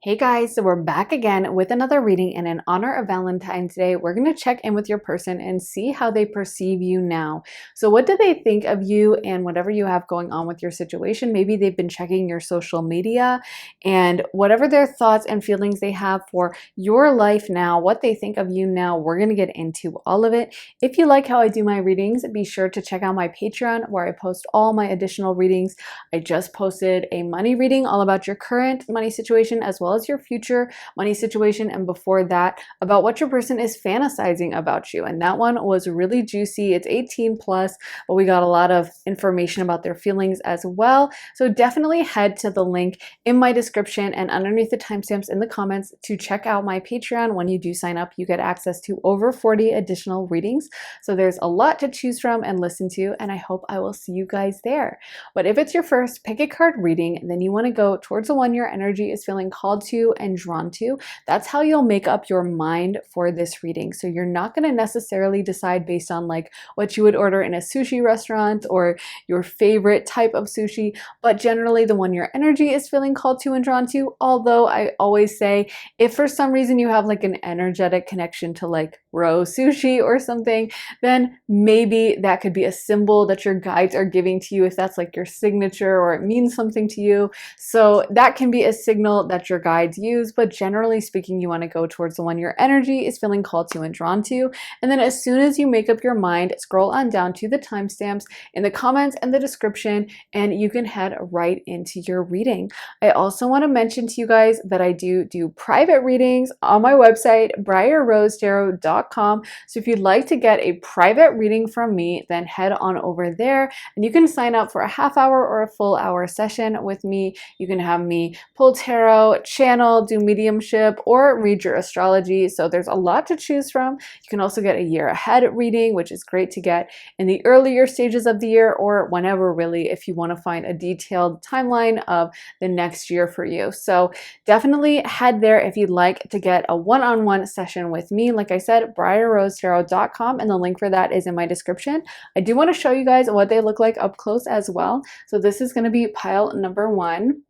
Hey guys, so we're back again with another reading, and in honor of Valentine's Day, we're going to check in with your person and see how they perceive you now. So what do they think of you and whatever you have going on with your situation? Maybe they've been checking your social media, and whatever their thoughts and feelings they have for your life now, what they think of you now, we're going to get into all of it. If you like how I do my readings, be sure to check out my Patreon where I post all my additional readings. I just posted a money reading all about your current money situation as well as your future money situation, and before that about what your person is fantasizing about you, and that one was really juicy. It's 18 plus, but we got a lot of information about their feelings as well. So definitely head to the link in my description and underneath the timestamps in the comments to check out my Patreon. When you do sign up, you get access to over 40 additional readings, so there's a lot to choose from and listen to, and I hope I will see you guys there. But if it's your first pick a card reading, then you want to go towards the one your energy is feeling called to and drawn to. That's how you'll make up your mind for this reading. So you're not going to necessarily decide based on like what you would order in a sushi restaurant or your favorite type of sushi, but generally the one your energy is feeling called to and drawn to. Although I always say, if for some reason you have like an energetic connection to like raw sushi or something, then maybe that could be a symbol that your guides are giving to you, if that's like your signature or it means something to you. So that can be a signal that your guides use, but generally speaking, you want to go towards the one your energy is feeling called to and drawn to. And then as soon as you make up your mind, scroll on down to the timestamps in the comments and the description, and you can head right into your reading. I also want to mention to you guys that I do private readings on my website, briarrosetarot.com. So if you'd like to get a private reading from me, then head on over there and you can sign up for a half hour or a full hour session with me. You can have me pull tarot, channel, do mediumship, or read your astrology. So there's a lot to choose from. You can also get a year ahead reading, which is great to get in the earlier stages of the year or whenever, really, if you want to find a detailed timeline of the next year for you. So definitely head there if you'd like to get a one-on-one session with me. Like I said, briarrosetarot.com, and the link for that is in my description. I do want to show you guys what they look like up close as well. So this is going to be pile number 1.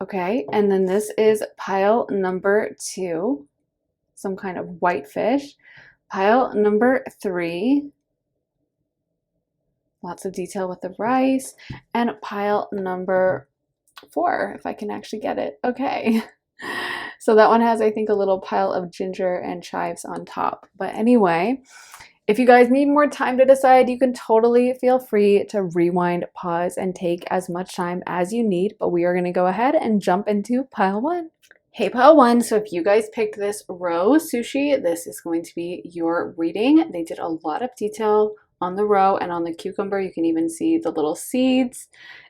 Okay, and then this is pile number 2, some kind of white fish. Pile number 3, lots of detail with the rice, and pile number 4, if I can actually get it. Okay. So that one has, I think, a little pile of ginger and chives on top. But anyway, if you guys need more time to decide, you can totally feel free to rewind, pause, and take as much time as you need. But we are going to go ahead and jump into pile 1. Hey, pile 1. So if you guys picked this row sushi, this is going to be your reading. They did a lot of detail on the roe and on the cucumber. You can even see the little seeds.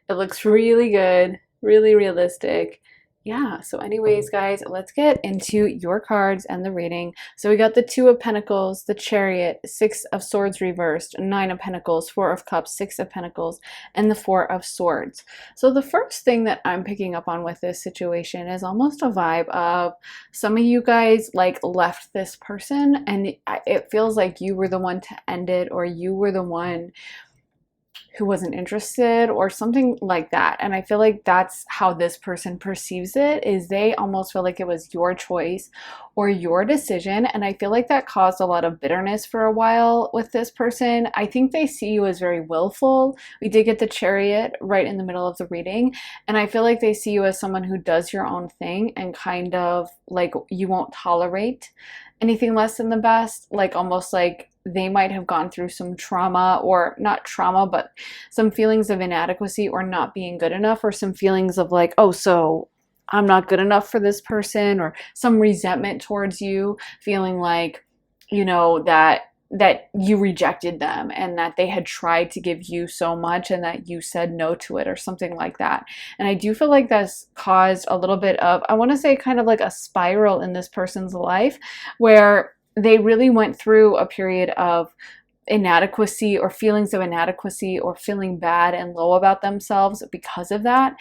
It looks really good, really realistic. Yeah, so anyways, guys, let's get into your cards and the reading. So we got the 2 of Pentacles, the Chariot, 6 of Swords reversed, 9 of Pentacles, 4 of Cups, 6 of Pentacles, and the 4 of Swords. So the first thing that I'm picking up on with this situation is almost a vibe of some of you guys like left this person, and it feels like you were the one to end it, or you were the one who wasn't interested or something like that. And I feel like that's how this person perceives it, is they almost feel like it was your choice or your decision. And I feel like that caused a lot of bitterness for a while with this person. I think they see you as very willful. We did get the Chariot right in the middle of the reading, and I feel like they see you as someone who does your own thing and kind of like you won't tolerate anything less than the best, like almost like they might have gone through some trauma, or not trauma, but some feelings of inadequacy or not being good enough, or some feelings of like, oh, so I'm not good enough for this person, or some resentment towards you, feeling like, you know, that you rejected them and that they had tried to give you so much and that you said no to it, or something like that. And I do feel like that's caused a little bit of, I want to say, kind of like a spiral in this person's life, where they really went through a period of inadequacy or feelings of inadequacy or feeling bad and low about themselves because of that.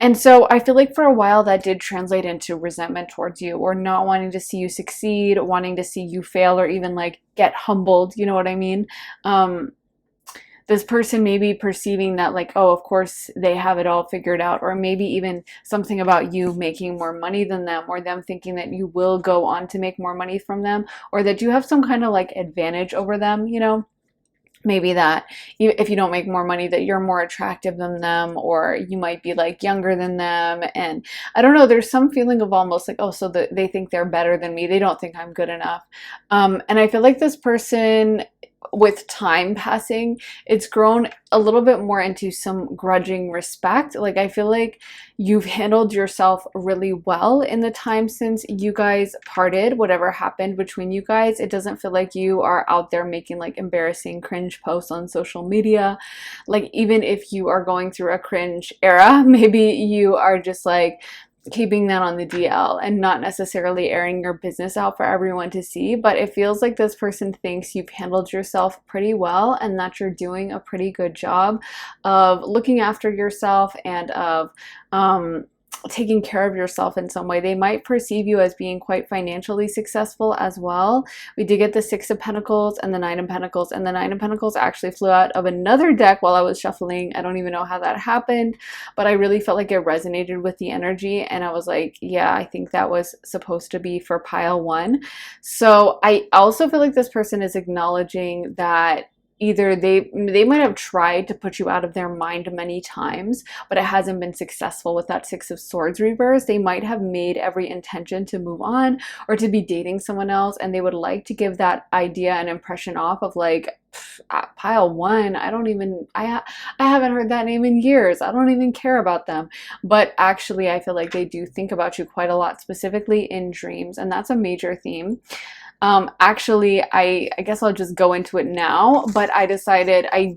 And so I feel like for a while that did translate into resentment towards you, or not wanting to see you succeed, wanting to see you fail, or even like get humbled, you know what I mean? this person may be perceiving that like, oh, of course they have it all figured out, or maybe even something about you making more money than them, or them thinking that you will go on to make more money from them, or that you have some kind of like advantage over them, you know? Maybe that if you don't make more money, that you're more attractive than them, or you might be like younger than them. And I don't know, there's some feeling of almost like, oh, so they think they're better than me, they don't think I'm good enough. And I feel like this person, with time passing, it's grown a little bit more into some grudging respect. Like, I feel like you've handled yourself really well in the time since you guys parted. Whatever happened between you guys, it doesn't feel like you are out there making like embarrassing cringe posts on social media. Like, even if you are going through a cringe era, maybe you are just like keeping that on the DL and not necessarily airing your business out for everyone to see. But it feels like this person thinks you've handled yourself pretty well, and that you're doing a pretty good job of looking after yourself and of taking care of yourself in some way. They might perceive you as being quite financially successful as well. We did get the Six of Pentacles and the Nine of Pentacles, and the Nine of Pentacles actually flew out of another deck while I was shuffling. I don't even know how that happened, but I really felt like it resonated with the energy, and I was like, yeah, I think that was supposed to be for pile one. So I also feel like this person is acknowledging that either they might have tried to put you out of their mind many times, but it hasn't been successful with that Six of Swords reverse. They might have made every intention to move on or to be dating someone else, and they would like to give that idea and impression off of like, pile one, I haven't heard that name in years, I don't even care about them. But actually, I feel like they do think about you quite a lot, specifically in dreams, and that's a major theme. Actually, I guess I'll just go into it now, but I decided I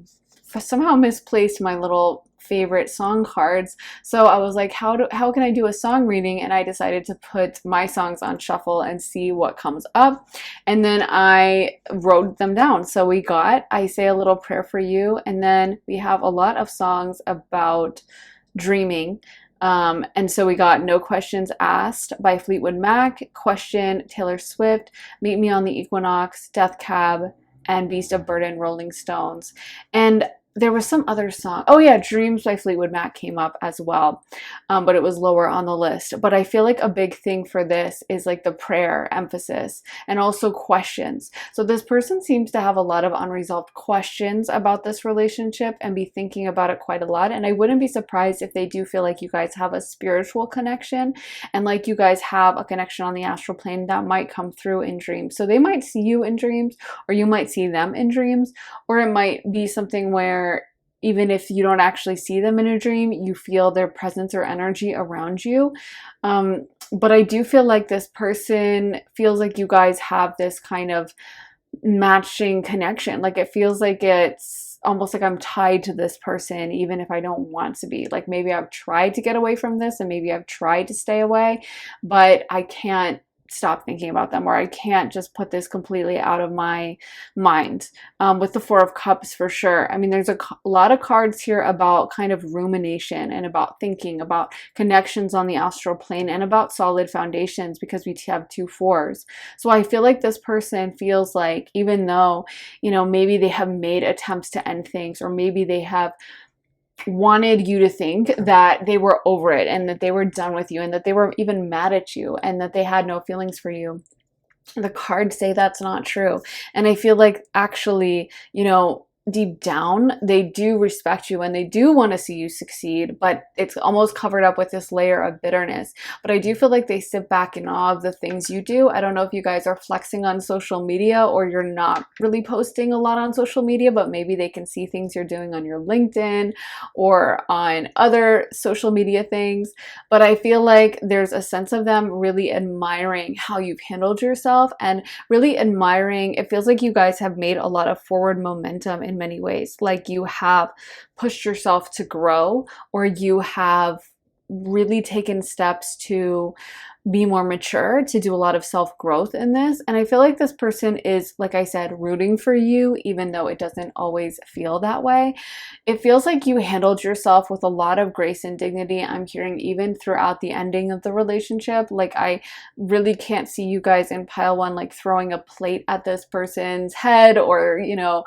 somehow misplaced my little favorite song cards. So I was like, how can I do a song reading? And I decided to put my songs on shuffle and see what comes up. And then I wrote them down. So we got I Say a Little Prayer for You, and then we have a lot of songs about dreaming. And so we got No Questions Asked by Fleetwood Mac, Question, Taylor Swift, Meet Me on the Equinox, Death Cab, and Beast of Burden, Rolling Stones. And there was some other song. Oh yeah, Dreams by Fleetwood Mac came up as well, but it was lower on the list. But I feel like a big thing for this is like the prayer emphasis and also questions. So this person seems to have a lot of unresolved questions about this relationship and be thinking about it quite a lot. And I wouldn't be surprised if they do feel like you guys have a spiritual connection and like you guys have a connection on the astral plane that might come through in dreams. So they might see you in dreams, or you might see them in dreams, or it might be something where even if you don't actually see them in a dream, you feel their presence or energy around you. But I do feel like this person feels like you guys have this kind of matching connection. Like, it feels like it's almost like I'm tied to this person, even if I don't want to be. Like, maybe I've tried to get away from this and maybe I've tried to stay away, but I can't stop thinking about them, or I can't just put this completely out of my mind. With the Four of Cups, for sure. I mean, there's a lot of cards here about kind of rumination and about thinking, about connections on the astral plane, and about solid foundations, because we have two fours. So I feel like this person feels like, even though, you know, maybe they have made attempts to end things, or maybe they have wanted you to think that they were over it and that they were done with you and that they were even mad at you and that they had no feelings for you, the cards say that's not true. And I feel like actually, you know, deep down, they do respect you and they do want to see you succeed, but it's almost covered up with this layer of bitterness. But I do feel like they sit back in awe of the things you do. I don't know if you guys are flexing on social media, or you're not really posting a lot on social media, but maybe they can see things you're doing on your LinkedIn or on other social media things. But I feel like there's a sense of them really admiring how you've handled yourself, and really admiring, it feels like you guys have made a lot of forward momentum in many ways. Like, you have pushed yourself to grow, or you have really taken steps to be more mature, to do a lot of self-growth in this. And I feel like this person is, like I said, rooting for you, even though it doesn't always feel that way. It feels like you handled yourself with a lot of grace and dignity. I'm hearing even throughout the ending of the relationship. Like, I really can't see you guys in pile one like throwing a plate at this person's head, or, you know,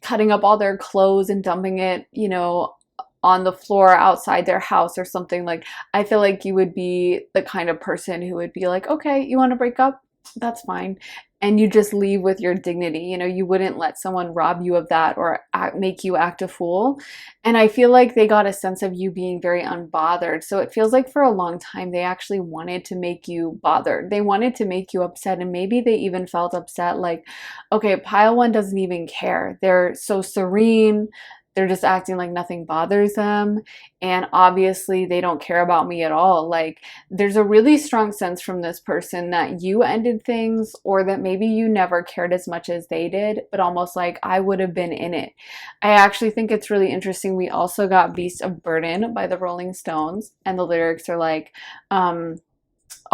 cutting up all their clothes and dumping it, you know, on the floor outside their house or something. Like, I feel like you would be the kind of person who would be like, okay, you want to break up? That's fine. And you just leave with your dignity. You know, you wouldn't let someone rob you of that or make you act a fool. And I feel like they got a sense of you being very unbothered. So it feels like for a long time, they actually wanted to make you bothered. They wanted to make you upset. And maybe they even felt upset like, okay, pile one doesn't even care. They're so serene. They're just acting like nothing bothers them. And obviously, they don't care about me at all. Like, there's a really strong sense from this person that you ended things, or that maybe you never cared as much as they did, but almost like I would have been in it. I actually think it's really interesting. We also got Beast of Burden by the Rolling Stones, and the lyrics are like, I'll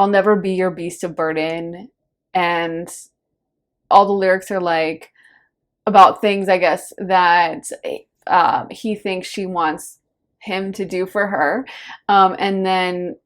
never be your beast of burden. And all the lyrics are like about things, I guess, that he thinks she wants him to do for her. And then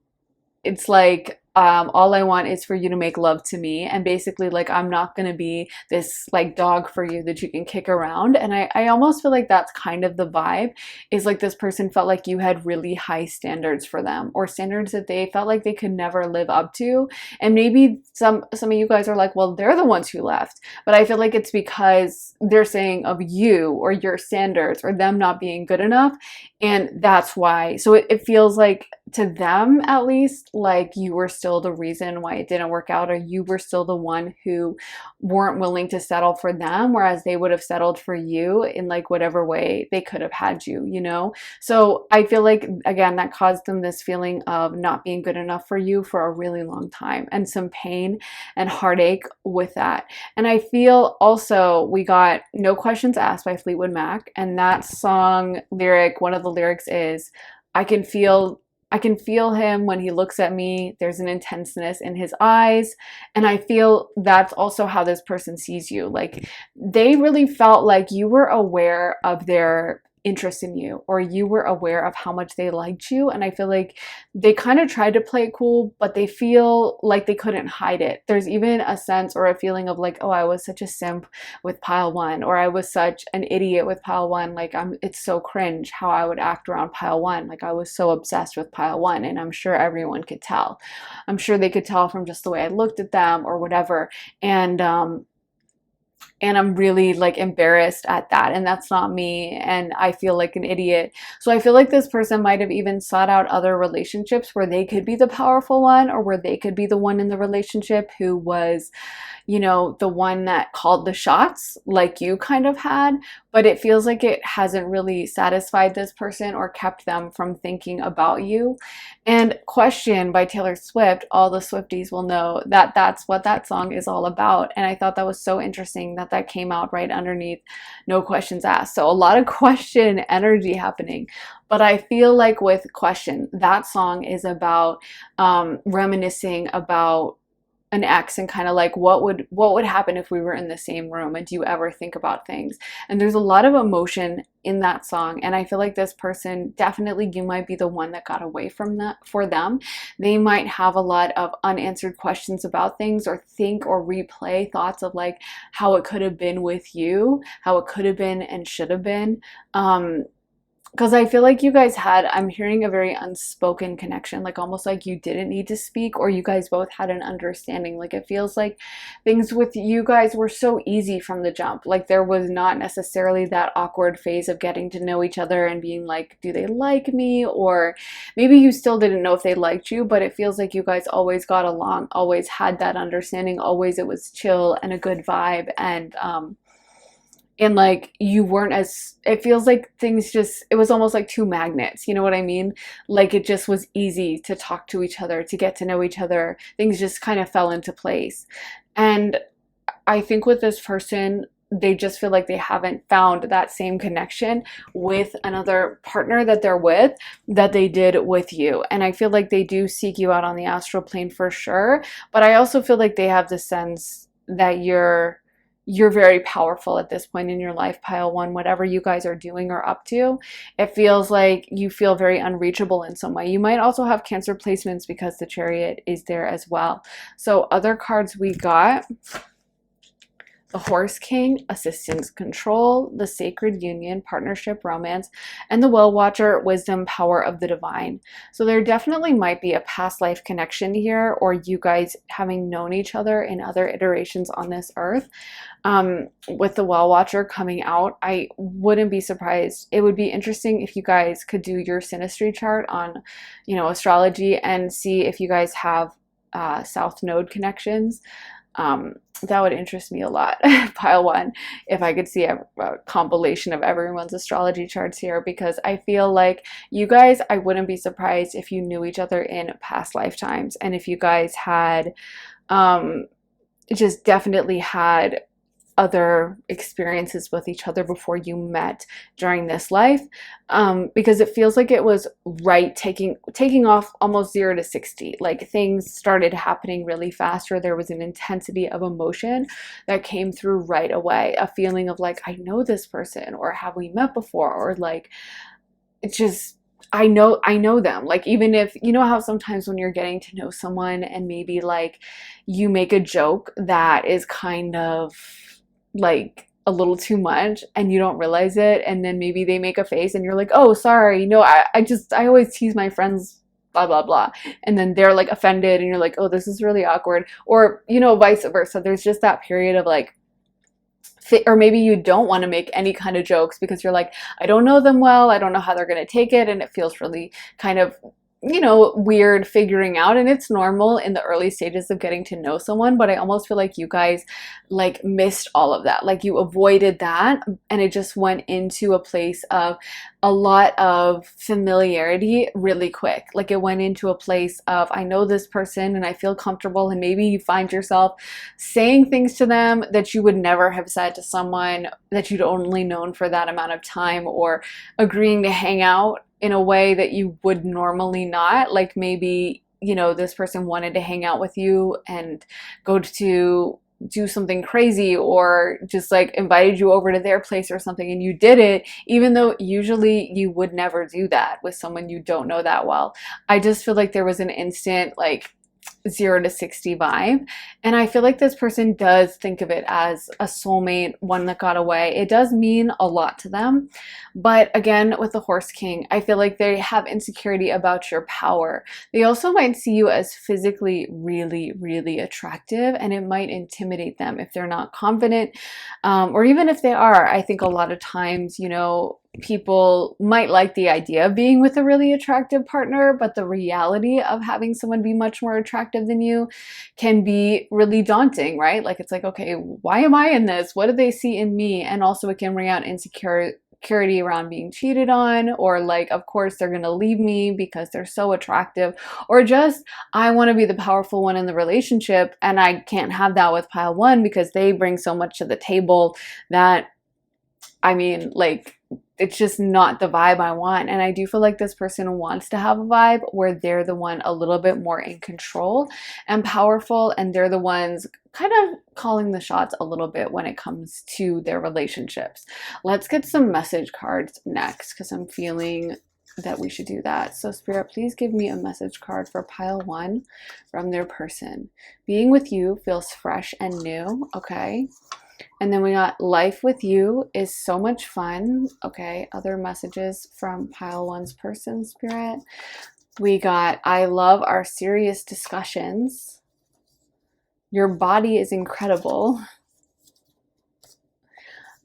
it's like, all I want is for you to make love to me. And basically, like, I'm not going to be this like dog for you that you can kick around. And I almost feel like that's kind of the vibe, is like this person felt like you had really high standards for them, or standards that they felt like they could never live up to. And maybe some of you guys are like, well, they're the ones who left. But I feel like it's because they're saying of you or your standards or them not being good enough. And that's why. So it feels like, to them at least, like you were still the reason why it didn't work out, or you were still the one who weren't willing to settle for them, whereas they would have settled for you in like whatever way they could have had you, you know? So I feel like, again, that caused them this feeling of not being good enough for you for a really long time, and some pain and heartache with that. And I feel also we got No Questions Asked by Fleetwood Mac, and that song lyric, one of the lyrics is, I can feel him when he looks at me. There's an intenseness in his eyes. And I feel that's also how this person sees you. Like, they really felt like you were aware of their interest in you, or you were aware of how much they liked you. And I feel like they kind of tried to play it cool, but they feel like they couldn't hide it. There's even a sense or a feeling of like, oh, I was such a simp with pile one, or I was such an idiot with pile one. Like, it's so cringe how I would act around pile one. Like, I was so obsessed with pile one, and I'm sure everyone could tell. I'm sure they could tell from just the way I looked at them or whatever. And I'm really like embarrassed at that, and that's not me, and I feel like an idiot. So I feel like this person might have even sought out other relationships where they could be the powerful one, or where they could be the one in the relationship who was, you know, the one that called the shots, like you kind of had. But it feels like it hasn't really satisfied this person or kept them from thinking about you. And Question by Taylor Swift, all the Swifties will know that that's what that song is all about. And I thought that was so interesting that that came out right underneath No Questions Asked. So a lot of question energy happening. But I feel like with Question, that song is about reminiscing about an ex, and kind of like what would happen if we were in the same room, and do you ever think about things? And there's a lot of emotion in that song, and I feel like this person, definitely you might be the one that got away from that for them. They might have a lot of unanswered questions about things, or think or replay thoughts of like how it could have been with you, how it could have been and should have been. Because I feel like you guys had, I'm hearing a very unspoken connection, like almost like you didn't need to speak, or you guys both had an understanding. Like, it feels like things with you guys were so easy from the jump. Like, there was not necessarily that awkward phase of getting to know each other and being like, do they like me? Or maybe you still didn't know if they liked you, but it feels like you guys always got along, always had that understanding, always it was chill and a good vibe. And like, you weren't as, it feels like things just, it was almost like two magnets, you know what I mean? Like, it just was easy to talk to each other, to get to know each other. Things just kind of fell into place. And I think with this person, they just feel like they haven't found that same connection with another partner that they're with that they did with you. And I feel like they do seek you out on the astral plane for sure. But I also feel like they have the sense that you're very powerful at this point in your life, pile one, whatever you guys are doing or up to. It feels like you feel very unreachable in some way. You might also have Cancer placements because the Chariot is there as well. So other cards we got, The Horse King, assistance, control, the sacred union, partnership, romance, and the Well Watcher, wisdom, power of the divine. So there definitely might be a past life connection here, or you guys having known each other in other iterations on this earth. With the Well Watcher coming out, I wouldn't be surprised. It would be interesting if you guys could do your synastry chart on, astrology, and see if you guys have South Node connections. That would interest me a lot. Pile one, if I could see a compilation of everyone's astrology charts here, because I feel like you guys, I wouldn't be surprised if you knew each other in past lifetimes, and if you guys had just definitely had other experiences with each other before you met during this life, because it feels like it was right taking off almost 0 to 60. Like things started happening really fast, or there was an intensity of emotion that came through right away, a feeling of like, I know this person, or have we met before, or like it's just I know them. Like, even if, you know how sometimes when you're getting to know someone and maybe like you make a joke that is kind of like a little too much and you don't realize it, and then maybe they make a face and you're like, oh, sorry, no, I always tease my friends, blah blah blah, and then they're like offended and you're like, oh, this is really awkward, or vice versa. There's just that period of like, or maybe you don't want to make any kind of jokes because you're like, I don't know them well, I don't know how they're going to take it, and it feels really kind of weird figuring out. And it's normal in the early stages of getting to know someone, but I almost feel like you guys like missed all of that. Like you avoided that, and it just went into a place of a lot of familiarity really quick. Like it went into a place of, I know this person and I feel comfortable, and maybe you find yourself saying things to them that you would never have said to someone that you'd only known for that amount of time, or agreeing to hang out in a way that you would normally not. Like maybe, this person wanted to hang out with you and go to do something crazy, or just like invited you over to their place or something, and you did it, even though usually you would never do that with someone you don't know that well. I just feel like there was an instant like 0 to 60 vibe, and I feel like this person does think of it as a soulmate, one that got away. It does mean a lot to them, but again, with the Horse King, I feel like they have insecurity about your power. They also might see you as physically really, really attractive, and it might intimidate them if they're not confident, or even if they are. I think a lot of times, people might like the idea of being with a really attractive partner, but the reality of having someone be much more attractive than you can be really daunting, right? Like it's like, okay, why am I in this? What do they see in me? And also it can bring out insecurity around being cheated on, or like, of course they're gonna leave me because they're so attractive, or just I want to be the powerful one in the relationship, and I can't have that with pile one because they bring so much to the table that, I mean, like, it's just not the vibe I want. And I do feel like this person wants to have a vibe where they're the one a little bit more in control and powerful, and they're the ones kind of calling the shots a little bit when it comes to their relationships. Let's get some message cards next, because I'm feeling that we should do that. So Spirit, please give me a message card for pile one from their person. Being with you feels fresh and new. Okay. And then we got life with you is so much fun. Okay, other messages from pile one's person, Spirit. We got I love our serious discussions. Your body is incredible.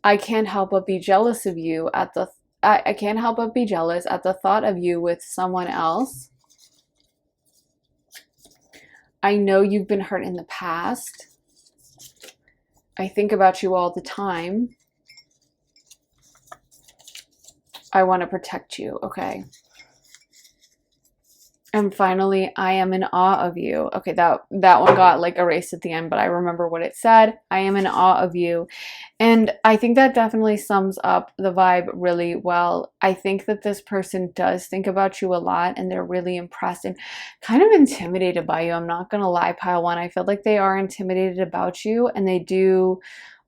I can't help but be jealous of you at the I can't help but be jealous at the thought of you with someone else. I know you've been hurt in the past. I think about you all the time. I want to protect you. Okay. And finally, I am in awe of you. Okay, that one got like erased at the end, but I remember what it said. I am in awe of you. And I think that definitely sums up the vibe really well. I think that this person does think about you a lot, and they're really impressed and kind of intimidated by you. I'm not going to lie, pile one. I feel like they are intimidated about you, and they do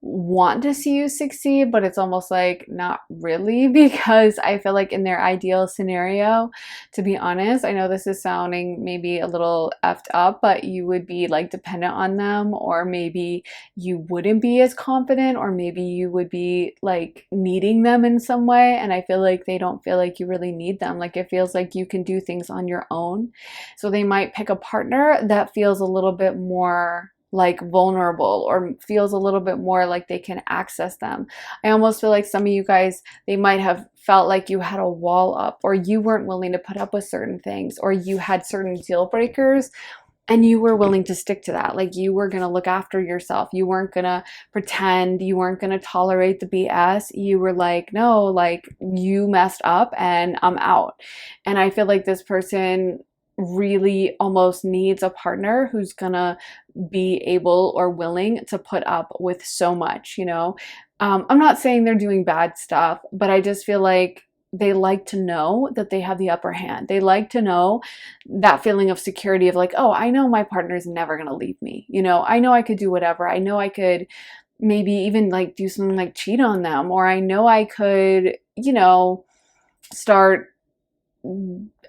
want to see you succeed, but it's almost like not really, because I feel like in their ideal scenario, to be honest, I know this is sounding maybe a little effed up, but you would be like dependent on them, or maybe you wouldn't be as confident, or maybe you would be like needing them in some way. And I feel like they don't feel like you really need them. Like it feels like you can do things on your own. So they might pick a partner that feels a little bit more like vulnerable, or feels a little bit more like they can access them. I almost feel like some of you guys, they might have felt like you had a wall up, or you weren't willing to put up with certain things, or you had certain deal breakers and you were willing to stick to that. Like you were going to look after yourself. You weren't going to pretend. You weren't going to tolerate the BS. You were like, no, like you messed up and I'm out. And I feel like this person really almost needs a partner who's gonna be able or willing to put up with so much, you know? I'm not saying they're doing bad stuff, but I just feel like they like to know that they have the upper hand. They like to know that feeling of security of like, oh, I know my partner's never gonna leave me. You know, I know I could do whatever. I know I could maybe even like do something like cheat on them, or I know I could, you know, start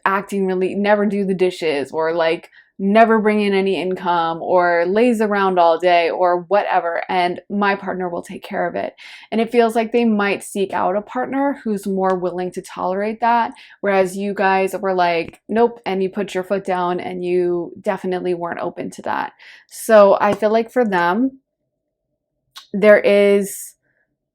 acting really, never do the dishes, or like never bring in any income, or lays around all day, or whatever, and my partner will take care of it. And it feels like they might seek out a partner who's more willing to tolerate that, whereas you guys were like, nope, and you put your foot down and you definitely weren't open to that. So I feel like for them, there is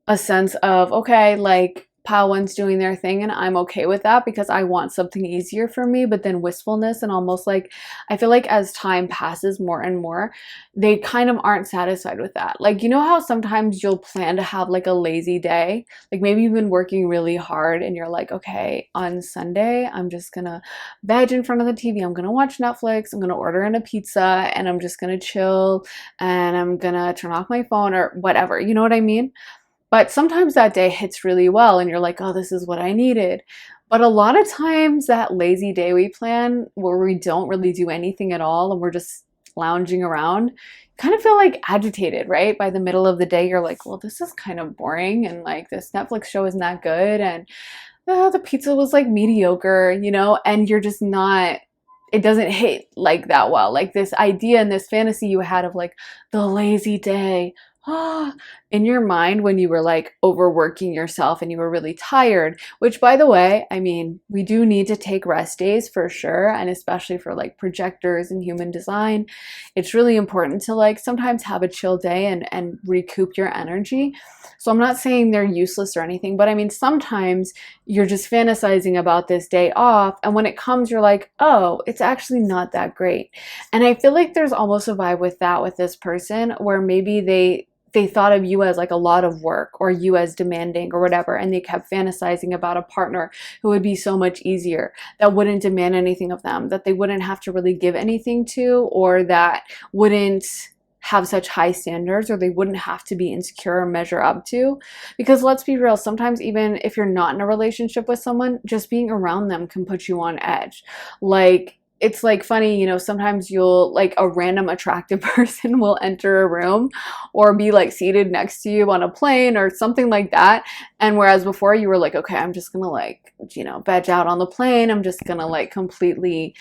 a sense of, okay, like pile one's doing their thing and I'm okay with that because I want something easier for me. But then wistfulness, and almost like, I feel like as time passes more and more, they kind of aren't satisfied with that. Like, you know how sometimes you'll plan to have like a lazy day, like maybe you've been working really hard and you're like, okay, on Sunday I'm just gonna veg in front of the TV, I'm gonna watch Netflix, I'm gonna order in a pizza, and I'm just gonna chill, and I'm gonna turn off my phone or whatever, you know what I mean? But sometimes that day hits really well and you're like, oh, this is what I needed. But a lot of times that lazy day we plan where we don't really do anything at all and we're just lounging around, kind of feel like agitated, right? By the middle of the day, you're like, well, this is kind of boring, and like this Netflix show isn't that good, and the pizza was like mediocre, you know, and you're just not, it doesn't hit like that well. Like this idea and this fantasy you had of like the lazy day, in your mind when you were like overworking yourself and you were really tired, which by the way, I mean, we do need to take rest days for sure. And especially for like projectors and human design, it's really important to like sometimes have a chill day and recoup your energy. So I'm not saying they're useless or anything, but I mean, sometimes you're just fantasizing about this day off. And when it comes, you're like, oh, it's actually not that great. And I feel like there's almost a vibe with that with this person where maybe they thought of you as like a lot of work, or you as demanding or whatever, and they kept fantasizing about a partner who would be so much easier, that wouldn't demand anything of them, that they wouldn't have to really give anything to, or that wouldn't have such high standards, or they wouldn't have to be insecure or measure up to. Because let's be real, sometimes even if you're not in a relationship with someone, just being around them can put you on edge. Like, it's like funny, you know, sometimes you'll like a random attractive person will enter a room or be like seated next to you on a plane or something like that. And whereas before you were like, okay, I'm just gonna like, you know, veg out on the plane. I'm just gonna like completely,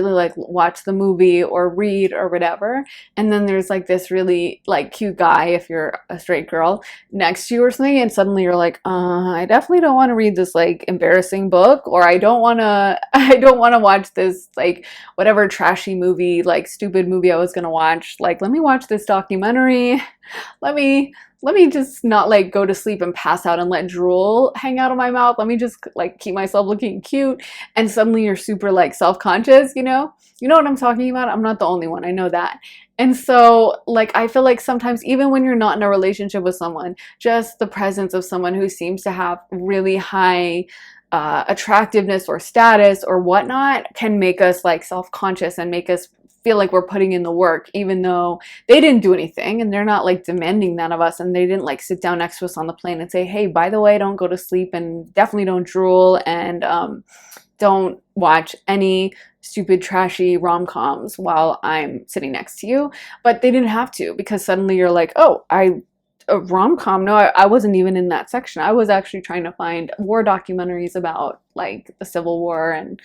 like watch the movie or read or whatever. And then there's like this really like cute guy, if you're a straight girl, next to you or something, and suddenly you're like, I definitely don't want to read this like embarrassing book, or I don't want to watch this like whatever trashy movie, like stupid movie I was gonna watch. Like, let me watch this documentary. Let me just not like go to sleep and pass out and let drool hang out of my mouth. Let me just like keep myself looking cute. And suddenly you're super like self-conscious, you know what I'm talking about? I'm not the only one. I know that. And so like, I feel like sometimes even when you're not in a relationship with someone, just the presence of someone who seems to have really high attractiveness or status or whatnot can make us like self-conscious and make us feel like we're putting in the work, even though they didn't do anything and they're not like demanding that of us, and they didn't like sit down next to us on the plane and say, hey, by the way, don't go to sleep and definitely don't drool, and don't watch any stupid, trashy rom-coms while I'm sitting next to you. But they didn't have to, because suddenly you're like, oh, a rom-com? No, I wasn't even in that section. I was actually trying to find war documentaries about like the Civil War and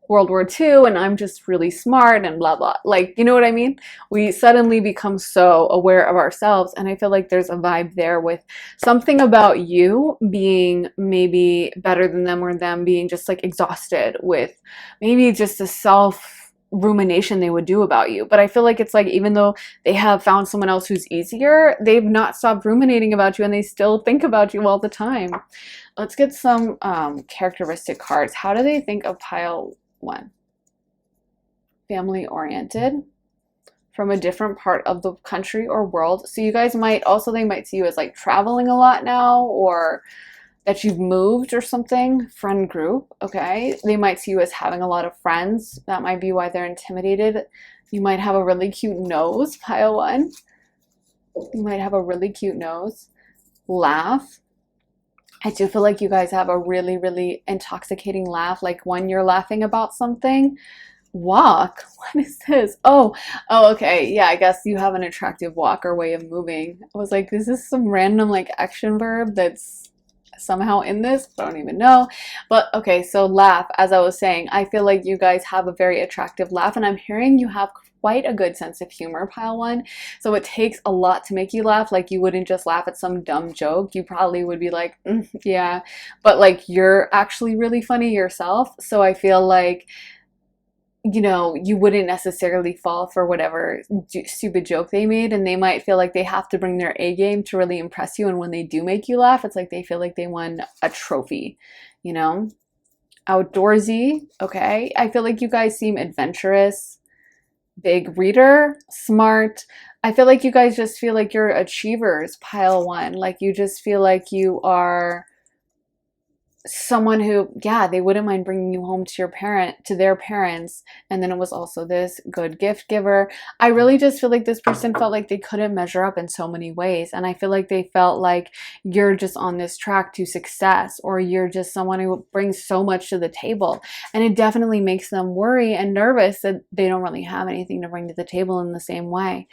World War II, and I'm just really smart and blah blah. Like, you know what I mean? We suddenly become so aware of ourselves, and I feel like there's a vibe there with something about you being maybe better than them, or them being just like exhausted with maybe just a self rumination they would do about you. But I feel like it's like, even though they have found someone else who's easier, they've not stopped ruminating about you, and they still think about you all the time. Let's get some characteristic cards. How do they think of pile one? Family oriented, from a different part of the country or world. So you guys might also, they might see you as like traveling a lot now, or that you've moved or something. Friend group, okay. They might see you as having a lot of friends. That might be why they're intimidated. You might have a really cute nose, pile one. You might have a really cute nose. Laugh. I do feel like you guys have a really, really intoxicating laugh, like when you're laughing about something. Walk. What is this? Oh, okay. Yeah, I guess you have an attractive walk or way of moving. I was like, is this some random like action verb that's somehow in this? I don't even know. But okay, so laugh, as I was saying, I feel like you guys have a very attractive laugh, and I'm hearing you have quite a good sense of humor, pile one. So it takes a lot to make you laugh. Like, you wouldn't just laugh at some dumb joke. You probably would be like, yeah, but like, you're actually really funny yourself. So I feel like, you know, you wouldn't necessarily fall for whatever stupid joke they made, and they might feel like they have to bring their A game to really impress you. And when they do make you laugh, it's like they feel like they won a trophy, you know? Outdoorsy, okay. I feel like you guys seem adventurous, big reader, smart. I feel like you guys just feel like you're achievers, pile one. Like, you just feel like you are someone who, yeah, they wouldn't mind bringing you home to their parents. And then it was also this good gift giver. I really just feel like this person felt like they couldn't measure up in so many ways, and I feel like they felt like you're just on this track to success, or you're just someone who brings so much to the table, and it definitely makes them worry and nervous that they don't really have anything to bring to the table in the same way.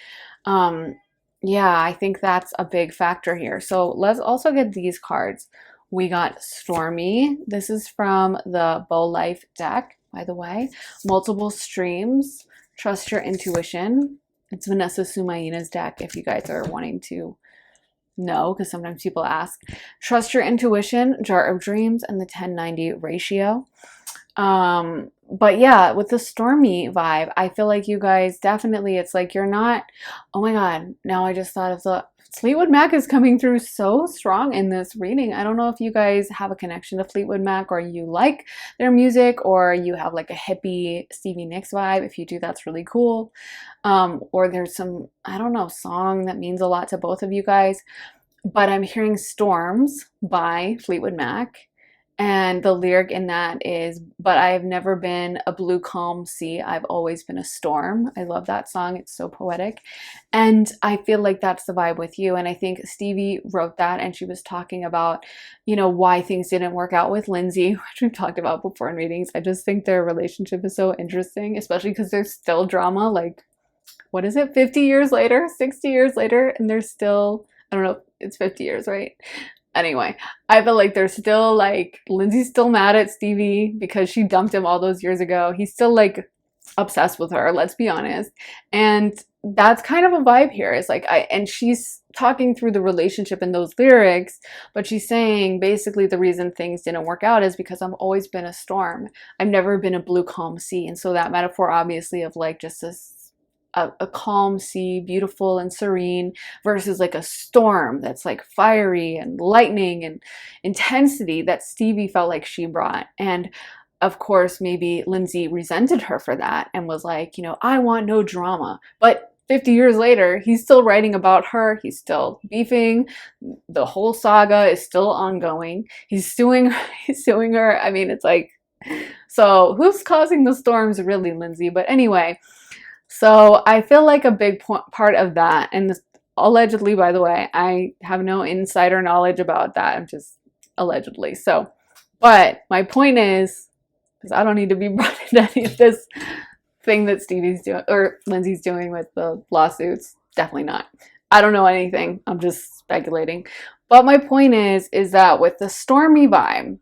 Yeah, I think that's a big factor here. So let's also get these cards. We got Stormy. This is from the Bow Life deck, by the way. Multiple streams. Trust your intuition. It's Vanessa Sumaina's deck, if you guys are wanting to know, because sometimes people ask. Trust your intuition, Jar of Dreams, and the 1090 ratio. But yeah, with the Stormy vibe, I feel like you guys definitely, it's like you're not, oh my God, now I just thought of the Fleetwood Mac is coming through so strong in this reading. I don't know if you guys have a connection to Fleetwood Mac, or you like their music, or you have like a hippie Stevie Nicks vibe. If you do, that's really cool. Or there's some, I don't know, song that means a lot to both of you guys. But I'm hearing Storms by Fleetwood Mac. And the lyric in that is, but I have never been a blue calm sea, I've always been a storm. I love that song. It's so poetic. And I feel like that's the vibe with you. And I think Stevie wrote that, and she was talking about, you know, why things didn't work out with Lindsay, which we've talked about before in readings. I just think their relationship is so interesting, especially because there's still drama. Like, what is it, 50 years later, 60 years later, and there's still, I don't know, it's 50 years, right? Anyway, I feel like there's still like, Lindsay's still mad at Stevie because she dumped him all those years ago. He's still like obsessed with her, let's be honest. And that's kind of a vibe here. It's like, and she's talking through the relationship in those lyrics, but she's saying basically the reason things didn't work out is because I've always been a storm. I've never been a blue calm sea. And so that metaphor, obviously, of like just this a calm sea, beautiful and serene, versus like a storm that's like fiery and lightning and intensity, that Stevie felt like she brought. And of course, maybe Lindsay resented her for that and was like, you know, I want no drama. But 50 years later, he's still writing about her. He's still beefing. The whole saga is still ongoing. He's suing her. I mean, it's like, so who's causing the storms really, Lindsay? But anyway, so I feel like a big part of that, and this, allegedly, by the way, I have no insider knowledge about that. I'm just allegedly. So, but my point is, because I don't need to be brought into any of this thing that Stevie's doing or Lindsay's doing with the lawsuits. Definitely not. I don't know anything. I'm just speculating. But my point is that with the stormy vibe,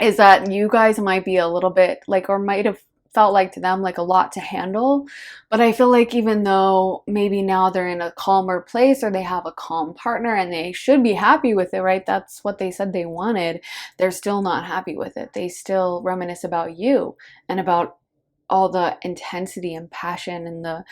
is that you guys might be a little bit like, or might have felt like to them like a lot to handle. But I feel like even though maybe now they're in a calmer place or they have a calm partner and they should be happy with it, right? That's what they said they wanted. They're still not happy with it. They still reminisce about you and about all the intensity and passion and the,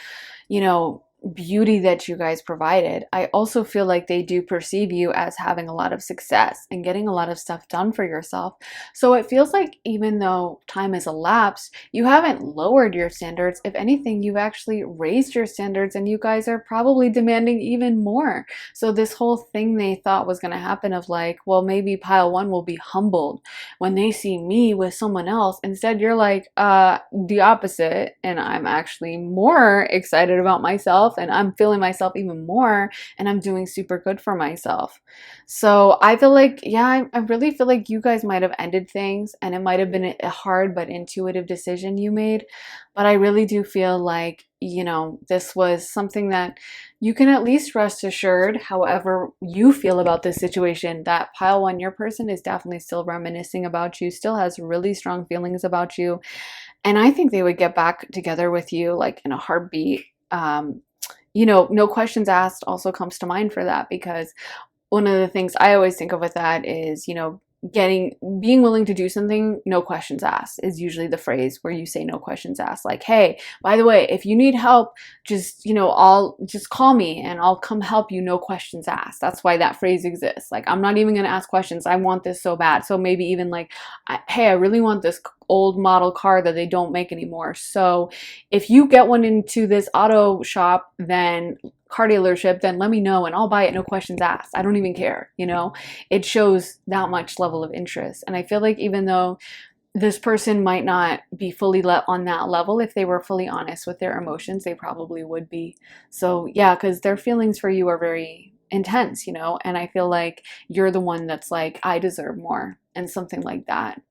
you know, beauty that you guys provided. I also feel like they do perceive you as having a lot of success and getting a lot of stuff done for yourself. So it feels like even though time has elapsed, you haven't lowered your standards. If anything, you've actually raised your standards and you guys are probably demanding even more. So this whole thing they thought was going to happen of like, well, maybe pile one will be humbled when they see me with someone else. Instead, you're like, the opposite. And I'm actually more excited about myself and I'm feeling myself even more and I'm doing super good for myself. So I feel like, yeah, I really feel like you guys might have ended things and it might have been a hard but intuitive decision you made. But I really do feel like, you know, this was something that you can at least rest assured, however you feel about this situation, that pile one, your person is definitely still reminiscing about you, still has really strong feelings about you. And I think they would get back together with you like in a heartbeat. You know, no questions asked also comes to mind for that, because one of the things I always think of with that is, you know, being willing to do something, no questions asked is usually the phrase where you say no questions asked. Like, hey, by the way, if you need help, just, you know, I'll just call me and I'll come help you, no questions asked. That's why that phrase exists. Like, I'm not even going to ask questions. I want this so bad. So maybe even like, hey, I really want this old model car that they don't make anymore. So if you get one into this auto shop, then car dealership, then let me know and I'll buy it, no questions asked. I don't even care, you know? It shows that much level of interest. And I feel like even though this person might not be fully let on that level, if they were fully honest with their emotions, they probably would be. So yeah, because their feelings for you are very intense, you know? And I feel like you're the one that's like, I deserve more, and something like that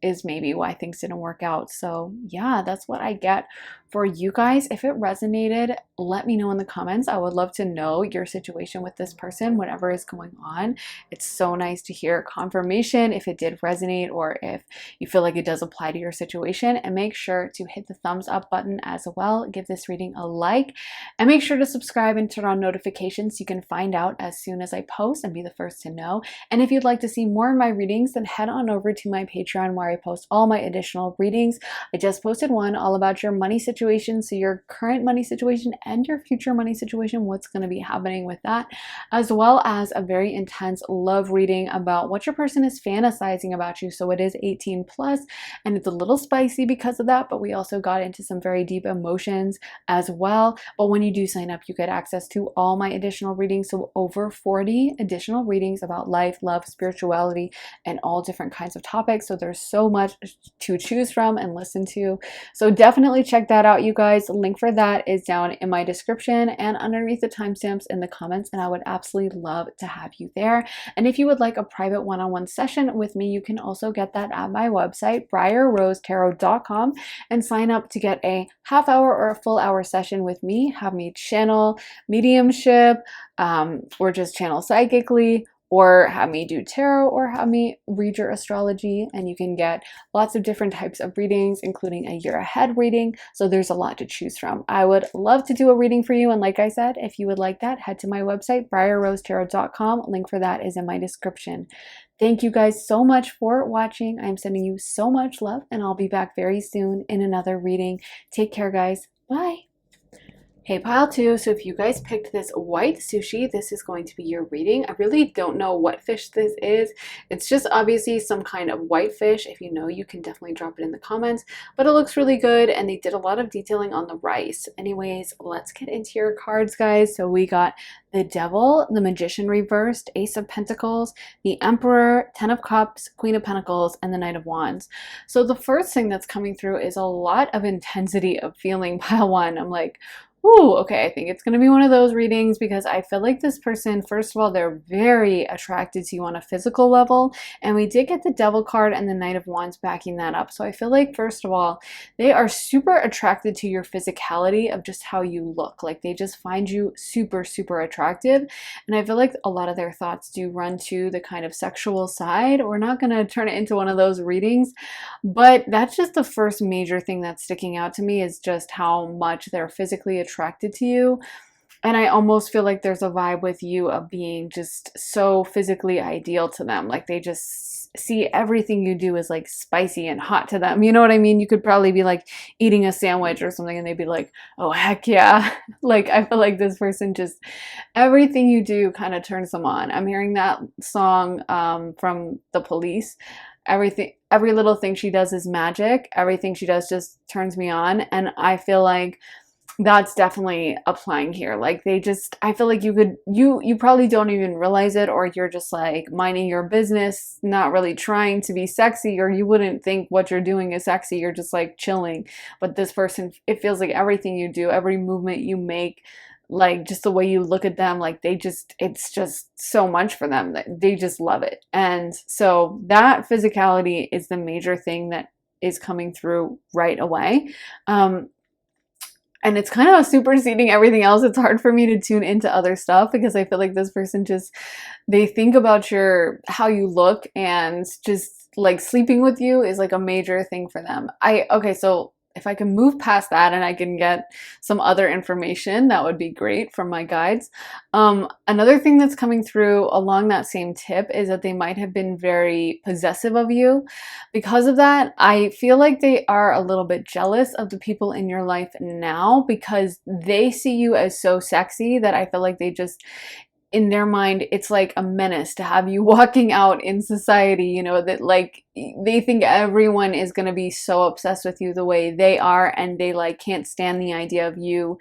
is maybe why things didn't work out. So yeah, that's what I get for you guys. If it resonated, let me know in the comments. I would love to know your situation with this person, whatever is going on. It's so nice to hear confirmation if it did resonate or if you feel like it does apply to your situation. And make sure to hit the thumbs up button as well. Give this reading a like and make sure to subscribe and turn on notifications so you can find out as soon as I post and be the first to know. And if you'd like to see more of my readings, then head on over to my Patreon where I post all my additional readings. I just posted one all about your money situation, so your current money situation and your future money situation, what's going to be happening with that, as well as a very intense love reading about what your person is fantasizing about you. So it is 18 plus and it's a little spicy because of that, but we also got into some very deep emotions as well. But when you do sign up, you get access to all my additional readings, so over 40 additional readings about life, love, spirituality, and all different kinds of topics. So there's so much to choose from and listen to. So definitely check that out, you guys. The link for that is down in my description and underneath the timestamps in the comments, and I would absolutely love to have you there. And if you would like a private one-on-one session with me, you can also get that at my website, briarrosetarot.com, and sign up to get a half hour or a full hour session with me. Have me channel mediumship, or just channel psychically, or have me do tarot, or have me read your astrology. And you can get lots of different types of readings, including a year ahead reading. So there's a lot to choose from. I would love to do a reading for you. And like I said, if you would like that, head to my website, briarrosetarot.com. Link for that is in my description. Thank you guys so much for watching. I'm sending you so much love, and I'll be back very soon in another reading. Take care, guys. Bye. Hey, pile two. So if you guys picked this white sushi, this is going to be your reading. I really don't know what fish this is. It's just obviously some kind of white fish. If you know, you can definitely drop it in the comments, but it looks really good. And they did a lot of detailing on the rice. Anyways, let's get into your cards, guys. So we got the Devil, the Magician reversed, Ace of Pentacles, the Emperor, Ten of Cups, Queen of Pentacles, and the Knight of Wands. So the first thing that's coming through is a lot of intensity of feeling, pile one. I'm like, Ooh, okay, I think it's going to be one of those readings because I feel like this person, first of all, they're very attracted to you on a physical level. And we did get the Devil card and the Knight of Wands backing that up. So I feel like, first of all, they are super attracted to your physicality of just how you look. Like they just find you super, super attractive. And I feel like a lot of their thoughts do run to the kind of sexual side. We're not going to turn it into one of those readings, but that's just the first major thing that's sticking out to me is just how much they're physically attracted to you. And I almost feel like there's a vibe with you of being just so physically ideal to them. Like they just see everything you do as like spicy and hot to them. You know what I mean? You could probably be like eating a sandwich or something and they'd be like, oh, heck yeah. Like I feel like this person just, everything you do kind of turns them on. I'm hearing that song from The Police. Every little thing she does is magic. Everything she does just turns me on. And I feel like that's definitely applying here. Like they just, I feel like you probably don't even realize it, or you're just like minding your business, not really trying to be sexy, or you wouldn't think what you're doing is sexy. You're just like chilling. But this person, it feels like everything you do, every movement you make, like just the way you look at them, like it's just so much for them that they just love it. And so that physicality is the major thing that is coming through right away. And it's kind of superseding everything else. It's hard for me to tune into other stuff because I feel like this person just, they think about how you look, and just like sleeping with you is like a major thing for them. Okay, so if I can move past that and I can get some other information, that would be great from my guides. Another thing that's coming through along that same tip is that they might have been very possessive of you. Because of that, I feel like they are a little bit jealous of the people in your life now because they see you as so sexy that I feel like they just, in their mind, it's like a menace to have you walking out in society, you know, that like they think everyone is going to be so obsessed with you the way they are, and they like can't stand the idea of you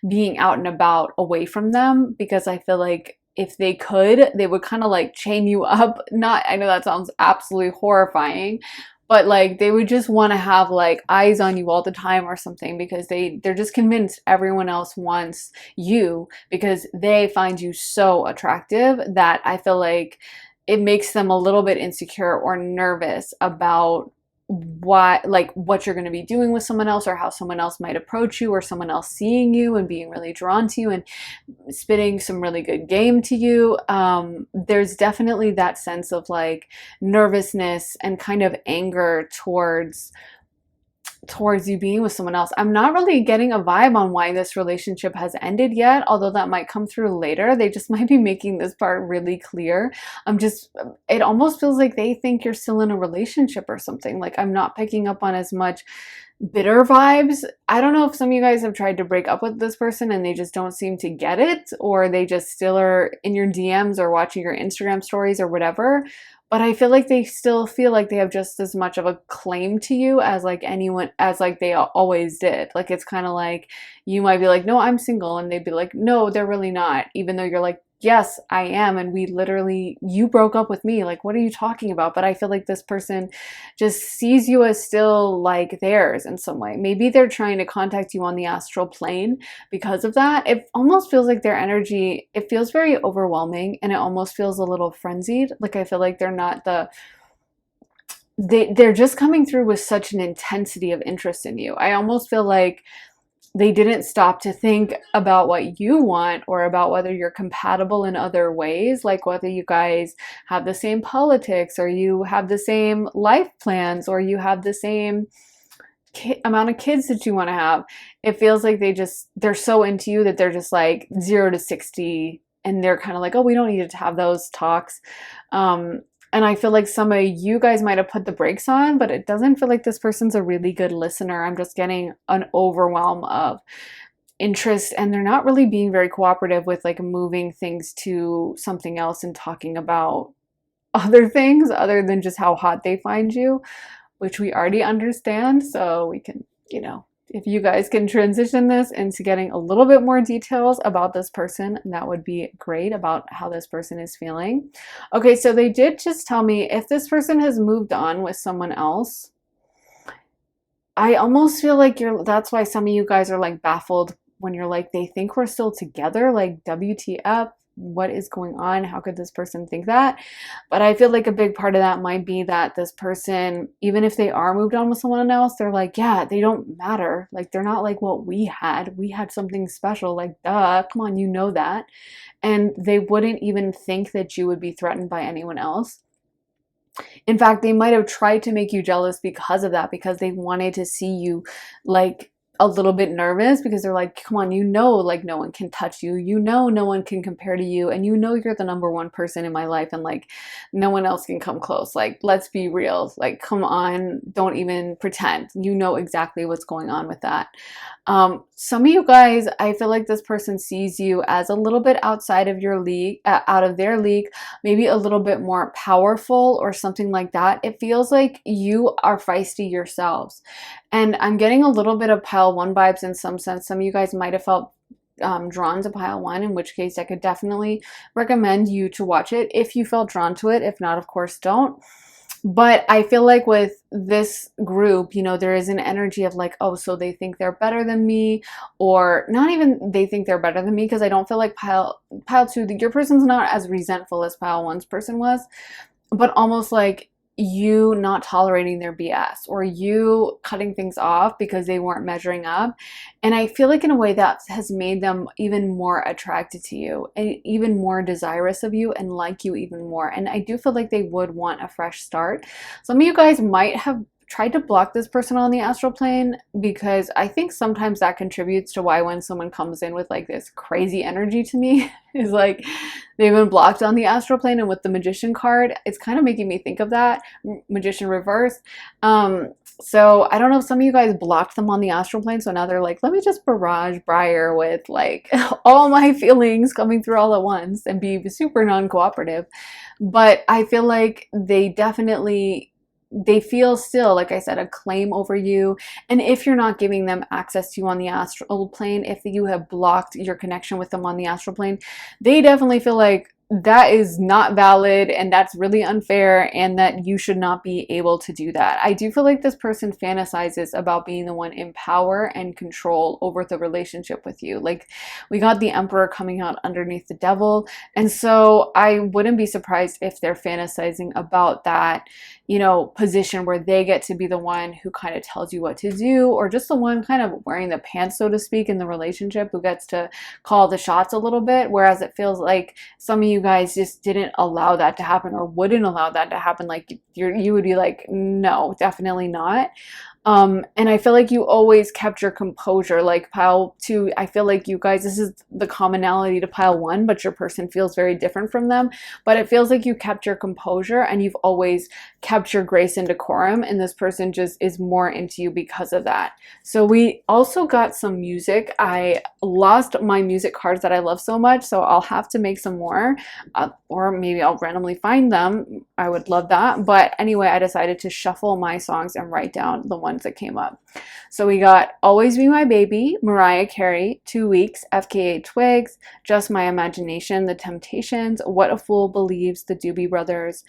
being out and about away from them, because I feel like if they could, they would kind of like chain you up. Not, I know that sounds absolutely horrifying, but like they would just want to have like eyes on you all the time or something, because they're just convinced everyone else wants you because they find you so attractive that I feel like it makes them a little bit insecure or nervous about what you're going to be doing with someone else, or how someone else might approach you, or someone else seeing you and being really drawn to you and spitting some really good game to you. There's definitely that sense of like nervousness and kind of anger towards you being with someone else. I'm not really getting a vibe on why this relationship has ended yet, although that might come through later. They just might be making this part really clear. It almost feels like they think you're still in a relationship or something. Like I'm not picking up on as much bitter vibes. I don't know if some of you guys have tried to break up with this person and they just don't seem to get it, or they just still are in your DMs or watching your Instagram stories or whatever. But I feel like they still feel like they have just as much of a claim to you as like anyone, as like they always did. Like it's kind of like you might be like, no, I'm single, and they'd be like, no, they're really not, even though you're like, yes, I am, and you broke up with me, like what are you talking about? But I feel like this person just sees you as still like theirs in some way. Maybe they're trying to contact you on the astral plane because of that. It almost feels like their energy, it feels very overwhelming, and it almost feels a little frenzied. Like I feel like they're just coming through with such an intensity of interest in you. I almost feel like they didn't stop to think about what you want, or about whether you're compatible in other ways, like whether you guys have the same politics, or you have the same life plans, or you have the same amount of kids that you want to have. It feels like they're so into you that they're just like 0 to 60, and they're kind of like, oh, we don't need to have those talks. And I feel like some of you guys might have put the brakes on, but it doesn't feel like this person's a really good listener. I'm just getting an overwhelm of interest, and they're not really being very cooperative with like moving things to something else and talking about other things other than just how hot they find you, which we already understand. So we can, if you guys can transition this into getting a little bit more details about this person, that would be great, about how this person is feeling. Okay, so they did just tell me if this person has moved on with someone else. I almost feel like that's why some of you guys are like baffled when you're like, they think we're still together, like WTF, what is going on? How could this person think that? But I feel like a big part of that might be that this person, even if they are moved on with someone else, they're like, yeah, they don't matter. Like, they're not like what we had. We had something special. Like, duh, come on, you know that. And they wouldn't even think that you would be threatened by anyone else. In fact, they might have tried to make you jealous because of that, because they wanted to see you like a little bit nervous, because they're like, come on, you know, like no one can touch you, you know, no one can compare to you, and you know you're the number one person in my life, and like no one else can come close. Like, let's be real. Like, come on, don't even pretend. You know exactly what's going on with that. Some of you guys, I feel like this person sees you as a little bit outside of your league, out of their league, maybe a little bit more powerful or something like that. It feels like you are feisty yourselves. And I'm getting a little bit of pile one vibes in some sense. Some of you guys might have felt drawn to pile one, in which case I could definitely recommend you to watch it if you felt drawn to it. If not, of course, don't. But I feel like with this group, you know, there is an energy of like, oh, so they think they're better than me, or not even they think they're better than me, because I don't feel like pile two, your person's not as resentful as pile one's person was, but almost like you not tolerating their BS, or you cutting things off because they weren't measuring up. And I feel like in a way that has made them even more attracted to you, and even more desirous of you, and like you even more. And I do feel like they would want a fresh start. Some of you guys might have tried to block this person on the astral plane, because I think sometimes that contributes to why when someone comes in with like this crazy energy to me is like they've been blocked on the astral plane. And with the Magician card, it's kind of making me think of that, Magician reverse. So I don't know if some of you guys blocked them on the astral plane, so now they're like, let me just barrage Briar with like all my feelings coming through all at once and be super non-cooperative. But I feel like they feel still, like I said, a claim over you. And if you're not giving them access to you on the astral plane, if you have blocked your connection with them on the astral plane, they definitely feel like that is not valid, and that's really unfair, and that you should not be able to do that. I do feel like this person fantasizes about being the one in power and control over the relationship with you. Like, we got the Emperor coming out underneath the Devil, and so I wouldn't be surprised if they're fantasizing about that, you know, position where they get to be the one who kind of tells you what to do, or just the one kind of wearing the pants, so to speak, in the relationship, who gets to call the shots a little bit. Whereas it feels like some of you guys just didn't allow that to happen, or wouldn't allow that to happen. Like, you would be like, no, definitely not. And I feel like you always kept your composure. Like pile two, I feel like you guys, this is the commonality to pile one, but your person feels very different from them. But it feels like you kept your composure, and you've always kept your grace and decorum, and this person just is more into you because of that. So we also got some music. I lost my music cards that I love so much, so I'll have to make some more, or maybe I'll randomly find them. I would love that. But anyway, I decided to shuffle my songs and write down the ones that came up. So we got Always Be My Baby, Mariah Carey, 2 Weeks, FKA Twigs, Just My Imagination, The Temptations, What a Fool Believes, The Doobie Brothers.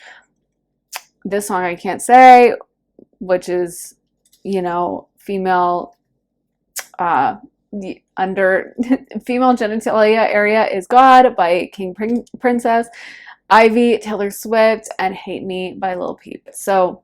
This song I can't say, which is, you know, female the under female genitalia area is God by King Princess, Ivy, Taylor Swift, and Hate Me by Lil Peep. So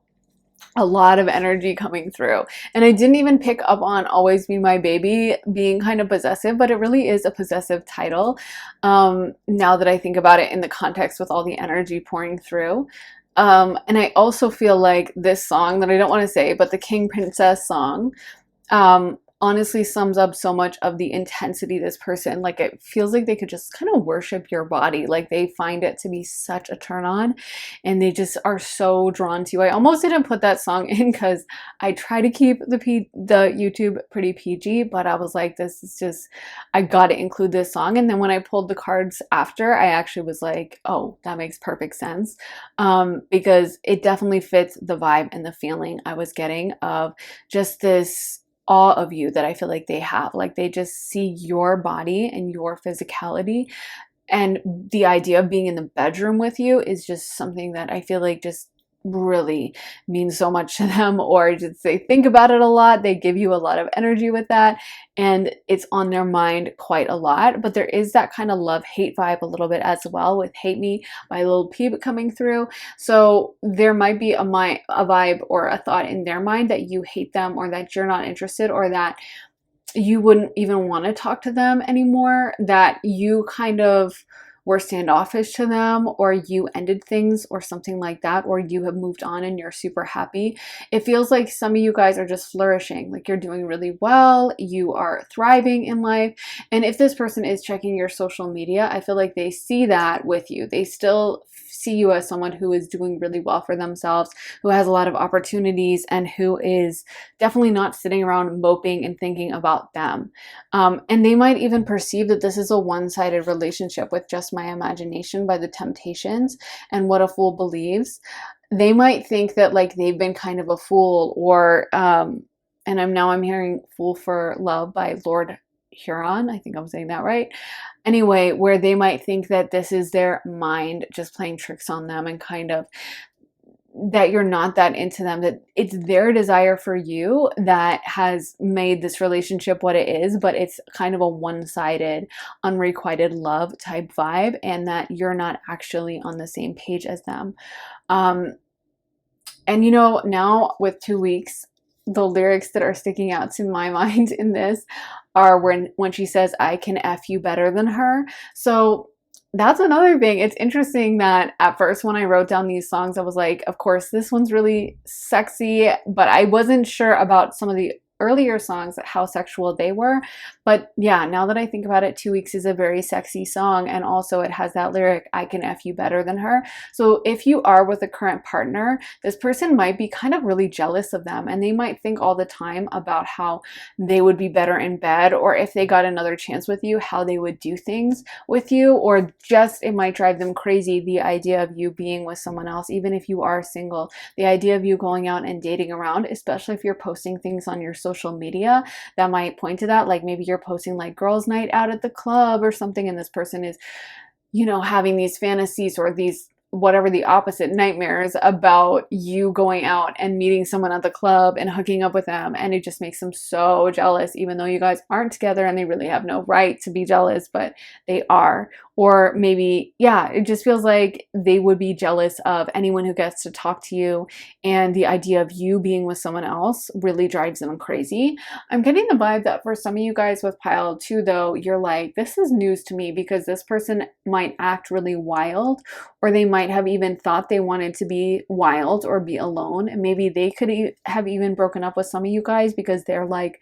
a lot of energy coming through. And I didn't even pick up on Always Be My Baby being kind of possessive, but it really is a possessive title, now that I think about it in the context with all the energy pouring through. And I also feel like this song that I don't want to say, but the King Princess song, honestly sums up so much of the intensity this person, like it feels like they could just kind of worship your body. Like they find it to be such a turn on, and they just are so drawn to you. I almost didn't put that song in because I try to keep the YouTube pretty PG, but I was like, this is just, I gotta include this song. And then when I pulled the cards after, I actually was like, oh, that makes perfect sense, because it definitely fits the vibe and the feeling I was getting of just this awe of you that I feel like they have. Like they just see your body and your physicality, and the idea of being in the bedroom with you is just something that I feel like just really means so much to them, or just they think about it a lot, they give you a lot of energy with that, and it's on their mind quite a lot. But there is that kind of love-hate vibe a little bit as well, with hate me by Lil Peep coming through. So there might be a vibe or a thought in their mind that you hate them, or that you're not interested, or that you wouldn't even want to talk to them anymore, that you kind of were standoffish to them, or you ended things or something like that, or you have moved on and you're super happy. It feels like some of you guys are just flourishing, like you're doing really well, you are thriving in life. And if this person is checking your social media, I feel like they see that with you. They still see you as someone who is doing really well for themselves, who has a lot of opportunities, and who is definitely not sitting around moping and thinking about them. And they might even perceive that this is a one-sided relationship with just my imagination by the Temptations and What a Fool Believes. They might think that like they've been kind of a fool, or and I'm hearing Fool for Love by Lord Huron, I think I'm saying that right. Anyway, where they might think that this is their mind just playing tricks on them, and kind of that you're not that into them, that it's their desire for you that has made this relationship what it is, but it's kind of a one-sided, unrequited love type vibe, and that you're not actually on the same page as them. And you know, now with 2 weeks, the lyrics that are sticking out to my mind in this are when she says, "I can F you better than her." So that's another thing. It's interesting that at first when I wrote down these songs, I was like, of course, this one's really sexy, but I wasn't sure about some of the earlier songs, how sexual they were. But yeah, now that I think about it, 2 Weeks is a very sexy song, and also it has that lyric, "I can F you better than her." So if you are with a current partner, this person might be kind of really jealous of them, and they might think all the time about how they would be better in bed, or if they got another chance with you, how they would do things with you, or just it might drive them crazy, the idea of you being with someone else, even if you are single, the idea of you going out and dating around, especially if you're posting things on your social media that might point to that. Like maybe you're posting like girls' night out at the club or something, and this person is, you know, having these fantasies or these whatever the opposite, nightmares about you going out and meeting someone at the club and hooking up with them, and it just makes them so jealous, even though you guys aren't together and they really have no right to be jealous, but they are. Or maybe, yeah, it just feels like they would be jealous of anyone who gets to talk to you, and the idea of you being with someone else really drives them crazy. I'm getting the vibe that for some of you guys with pile 2 though, you're like, this is news to me, because this person might act really wild, or they might have even thought they wanted to be wild or be alone, and maybe they could have even broken up with some of you guys because they're like,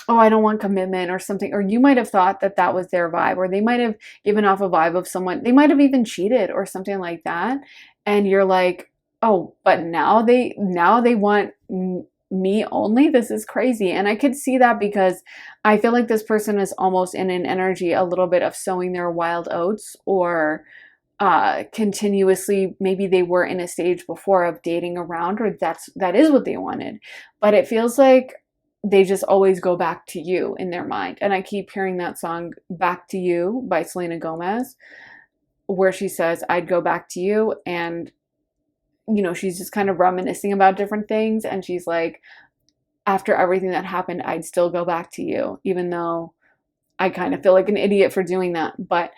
oh, I don't want commitment or something. Or you might have thought that that was their vibe, or they might have given off a vibe of someone, they might have even cheated or something like that, and you're like, oh, but now they want me only. This is crazy. And I could see that, because I feel like this person is almost in an energy a little bit of sowing their wild oats, or continuously, maybe they were in a stage before of dating around, or that is what they wanted, but it feels like they just always go back to you in their mind. And I keep hearing that song "Back to You" by Selena Gomez, where she says, "I'd go back to you," and you know, she's just kind of reminiscing about different things, and she's like, after everything that happened, I'd still go back to you, even though I kind of feel like an idiot for doing that, but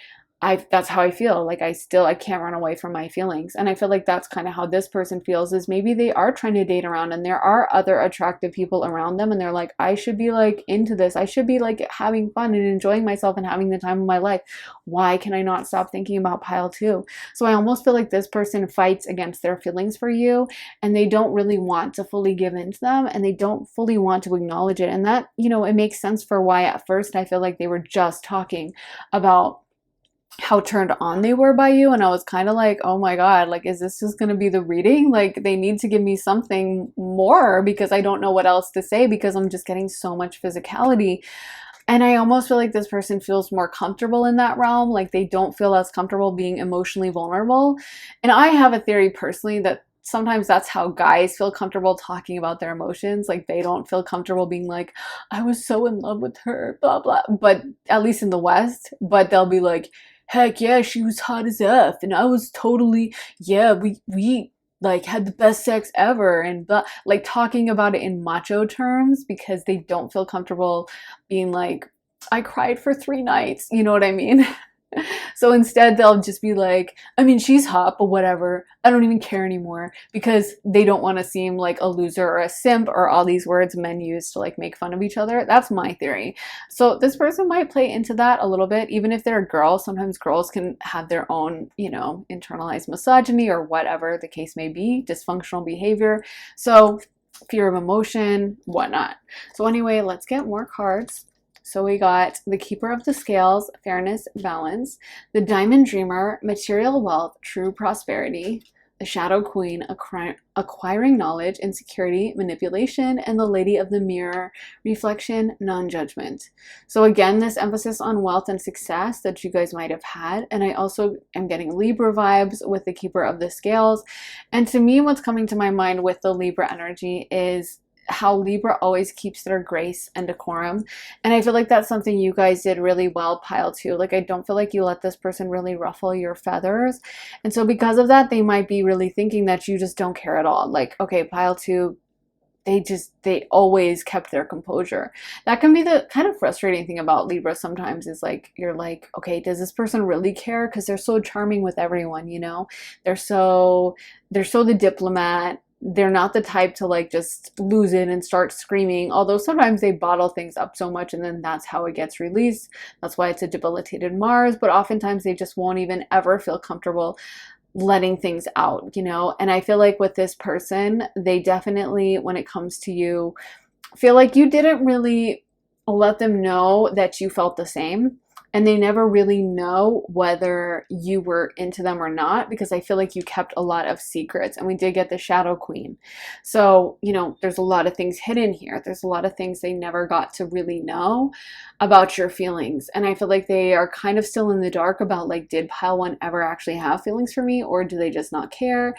that's how I feel. Like I can't run away from my feelings. And I feel like that's kind of how this person feels, is maybe they are trying to date around and there are other attractive people around them, and they're like, I should be like into this. I should be like having fun and enjoying myself and having the time of my life. Why can I not stop thinking about pile 2? So I almost feel like this person fights against their feelings for you, and they don't really want to fully give in to them, and they don't fully want to acknowledge it. And that, you know, it makes sense for why at first I feel like they were just talking about how turned on they were by you, and I was kind of like, oh my god, like, is this just gonna be the reading? Like, they need to give me something more, because I don't know what else to say, because I'm just getting so much physicality. And I almost feel like this person feels more comfortable in that realm. Like they don't feel as comfortable being emotionally vulnerable. And I have a theory personally that sometimes that's how guys feel comfortable talking about their emotions. Like they don't feel comfortable being like, I was so in love with her, blah blah, but at least in the West. But they'll be like, heck yeah, she was hot as F, and I was totally, yeah, we like had the best sex ever and blah, like talking about it in macho terms because they don't feel comfortable being like, I cried for 3 nights, you know what I mean? So instead, they'll just be like, I mean, she's hot, but whatever. I don't even care anymore because they don't want to seem like a loser or a simp or all these words men use to like make fun of each other. That's my theory. So this person might play into that a little bit, even if they're a girl. Sometimes girls can have their own, you know, internalized misogyny or whatever the case may be, dysfunctional behavior. So fear of emotion, whatnot. So anyway, let's get more cards. So we got the Keeper of the Scales, fairness, balance, the Diamond Dreamer, material wealth, true prosperity, the Shadow Queen, acquiring knowledge, insecurity, manipulation, and the Lady of the Mirror, reflection, non-judgment. So again, this emphasis on wealth and success that you guys might have had. And I also am getting Libra vibes with the Keeper of the Scales. And to me, what's coming to my mind with the Libra energy is how Libra always keeps their grace and decorum. And I feel like that's something you guys did really well, pile 2. Like, I don't feel like you let this person really ruffle your feathers. And so because of that, they might be really thinking that you just don't care at all. Like, okay, pile 2, they always kept their composure. That can be the kind of frustrating thing about Libra sometimes, is like, you're like, okay, does this person really care? Because they're so charming with everyone, you know? They're so the diplomat. They're not the type to like just lose it and start screaming, although sometimes they bottle things up so much and then that's how it gets released. That's why it's a debilitated Mars, but oftentimes they just won't even ever feel comfortable letting things out, you know? And I feel like with this person, they definitely, when it comes to you, feel like you didn't really let them know that you felt the same. And they never really know whether you were into them or not, because I feel like you kept a lot of secrets. And we did get the Shadow Queen. So, you know, there's a lot of things hidden here. There's a lot of things they never got to really know about your feelings. And I feel like they are kind of still in the dark about like, did pile 1 ever actually have feelings for me, or do they just not care?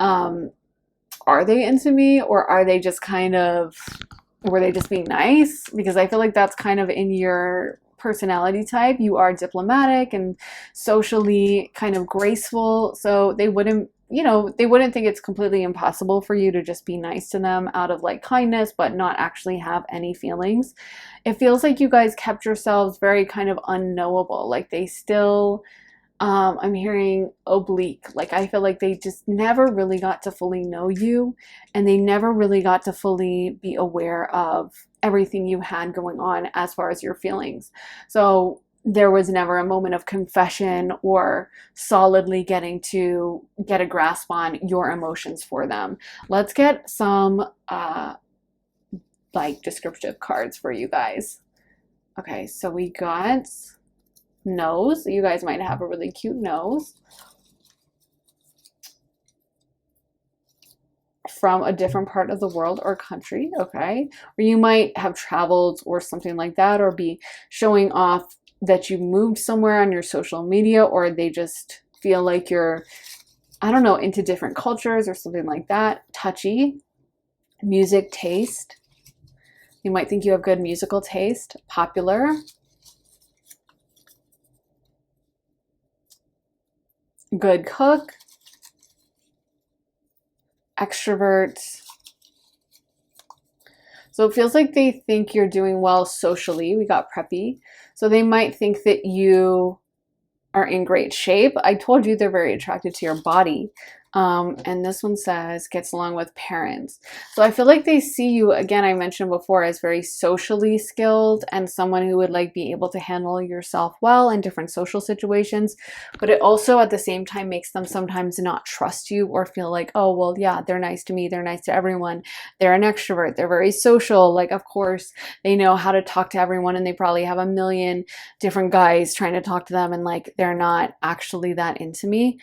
Are they into me, or are they just were they just being nice? Because I feel like that's kind of in your personality type. You are diplomatic and socially kind of graceful, so they wouldn't, you know, they wouldn't think it's completely impossible for you to just be nice to them out of like kindness but not actually have any feelings. It feels like you guys kept yourselves very kind of unknowable. Like they still I'm hearing oblique. Like I feel like they just never really got to fully know you, and they never really got to fully be aware of everything you had going on as far as your feelings. So there was never a moment of confession or solidly getting to get a grasp on your emotions for them. Let's get some like descriptive cards for you guys. Okay, so we got nose. You guys might have a really cute nose. From a different part of the world or country, okay? Or you might have traveled or something like that, or be showing off that you moved somewhere on your social media, or they just feel like you're, I don't know, into different cultures or something like that. Touchy. Music taste. You might think you have good musical taste. Popular. Good cook. Extrovert. So it feels like they think you're doing well socially. We got preppy. So they might think that you are in great shape. I told you they're very attracted to your body. And this one says gets along with parents. So I feel like they see you, again, I mentioned before, as very socially skilled and someone who would like be able to handle yourself well in different social situations. But it also at the same time makes them sometimes not trust you or feel like, oh, well, yeah, they're nice to me. They're nice to everyone. They're an extrovert. They're very social. Like, of course, they know how to talk to everyone, and they probably have a million different guys trying to talk to them, and like, they're not actually that into me.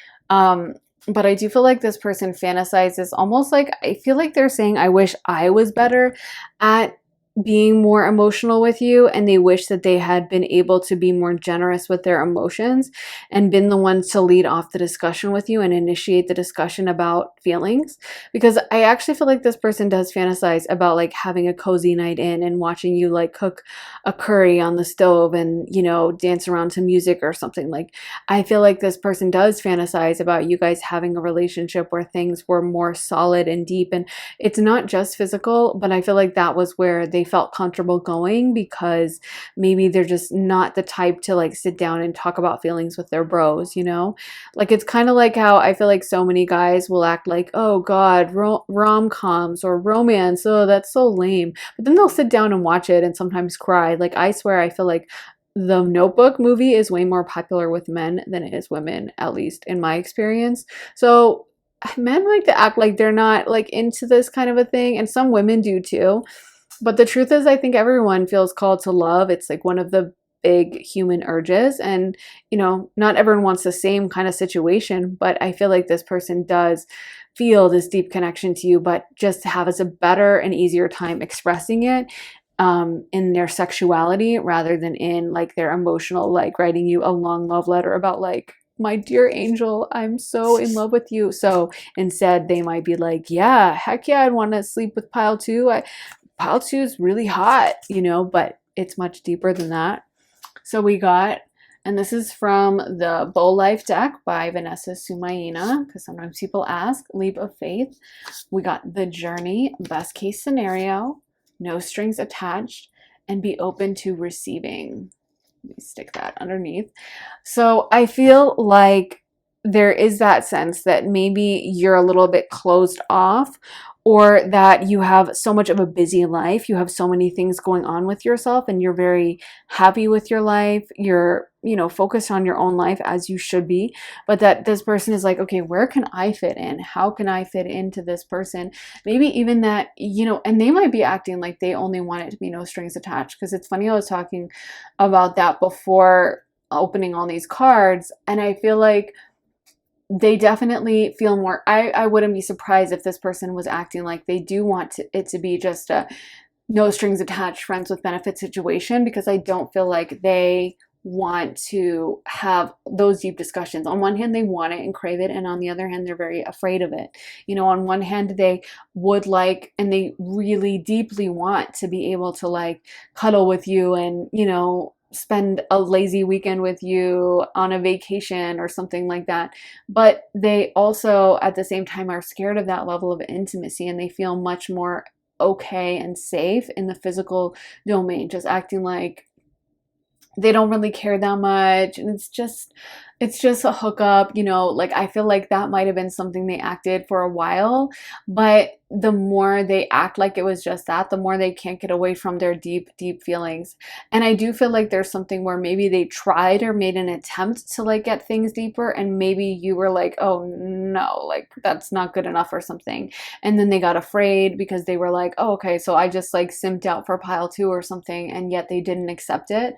But I do feel like this person fantasizes almost like, I feel like they're saying, I wish I was better at being more emotional with you, and they wish that they had been able to be more generous with their emotions and been the ones to lead off the discussion with you and initiate the discussion about feelings. Because I actually feel like this person does fantasize about like having a cozy night in and watching you like cook a curry on the stove and, you know, dance around to music or something. Like, I feel like this person does fantasize about you guys having a relationship where things were more solid and deep. And it's not just physical, but I feel like that was where they felt comfortable going, because maybe they're just not the type to like sit down and talk about feelings with their bros, you know? Like, it's kind of like how I feel like so many guys will act like, oh God, rom-coms or romance, oh, that's so lame. But then they'll sit down and watch it and sometimes cry. Like, I swear, I feel like the Notebook movie is way more popular with men than it is women, at least in my experience. So men like to act like they're not like into this kind of a thing, and some women do too. But the truth is, I think everyone feels called to love. It's like one of the big human urges. And, you know, not everyone wants the same kind of situation, but I feel like this person does feel this deep connection to you, but just have a better and easier time expressing it in their sexuality rather than in like their emotional, like writing you a long love letter about like, my dear angel, I'm so in love with you. So instead, they might be like, yeah, heck yeah, I'd want to sleep with pile two. Pile two is really hot, you know, but it's much deeper than that. So we got, and this is from the Bow Life deck by Vanessa Sumaina, because sometimes people ask, Leap of Faith. We got the Journey, best case scenario, no strings attached, and be open to receiving. Let me stick that underneath. So I feel like there is that sense that maybe you're a little bit closed off, or that you have so much of a busy life, you have so many things going on with yourself, and you're very happy with your life, you're, you know, focused on your own life as you should be, but that this person is like, okay, where can I fit in? How can I fit into this person? Maybe even that, you know, and they might be acting like they only want it to be no strings attached, because it's funny, I was talking about that before opening all these cards, and I feel like they definitely feel more, I wouldn't be surprised if this person was acting like they do want it to be just a no strings attached friends with benefit situation, because I don't feel like they want to have those deep discussions. On one hand, they want it and crave it, and on the other hand, they're very afraid of it. You know, on one hand, they would like, and they really deeply want to be able to like cuddle with you and, you know, spend a lazy weekend with you on a vacation or something like that. But they also at the same time are scared of that level of intimacy, and they feel much more okay and safe in the physical domain, just acting like they don't really care that much, and it's just a hookup, you know. Like, I feel like that might have been something they acted for a while, but the more they act like it was just that, the more they can't get away from their deep feelings. And I do feel like there's something where maybe they tried or made an attempt to like get things deeper, and maybe you were like, oh no, like that's not good enough or something, and then they got afraid because they were like, oh okay, so I just like simped out for pile two or something, and yet they didn't accept it,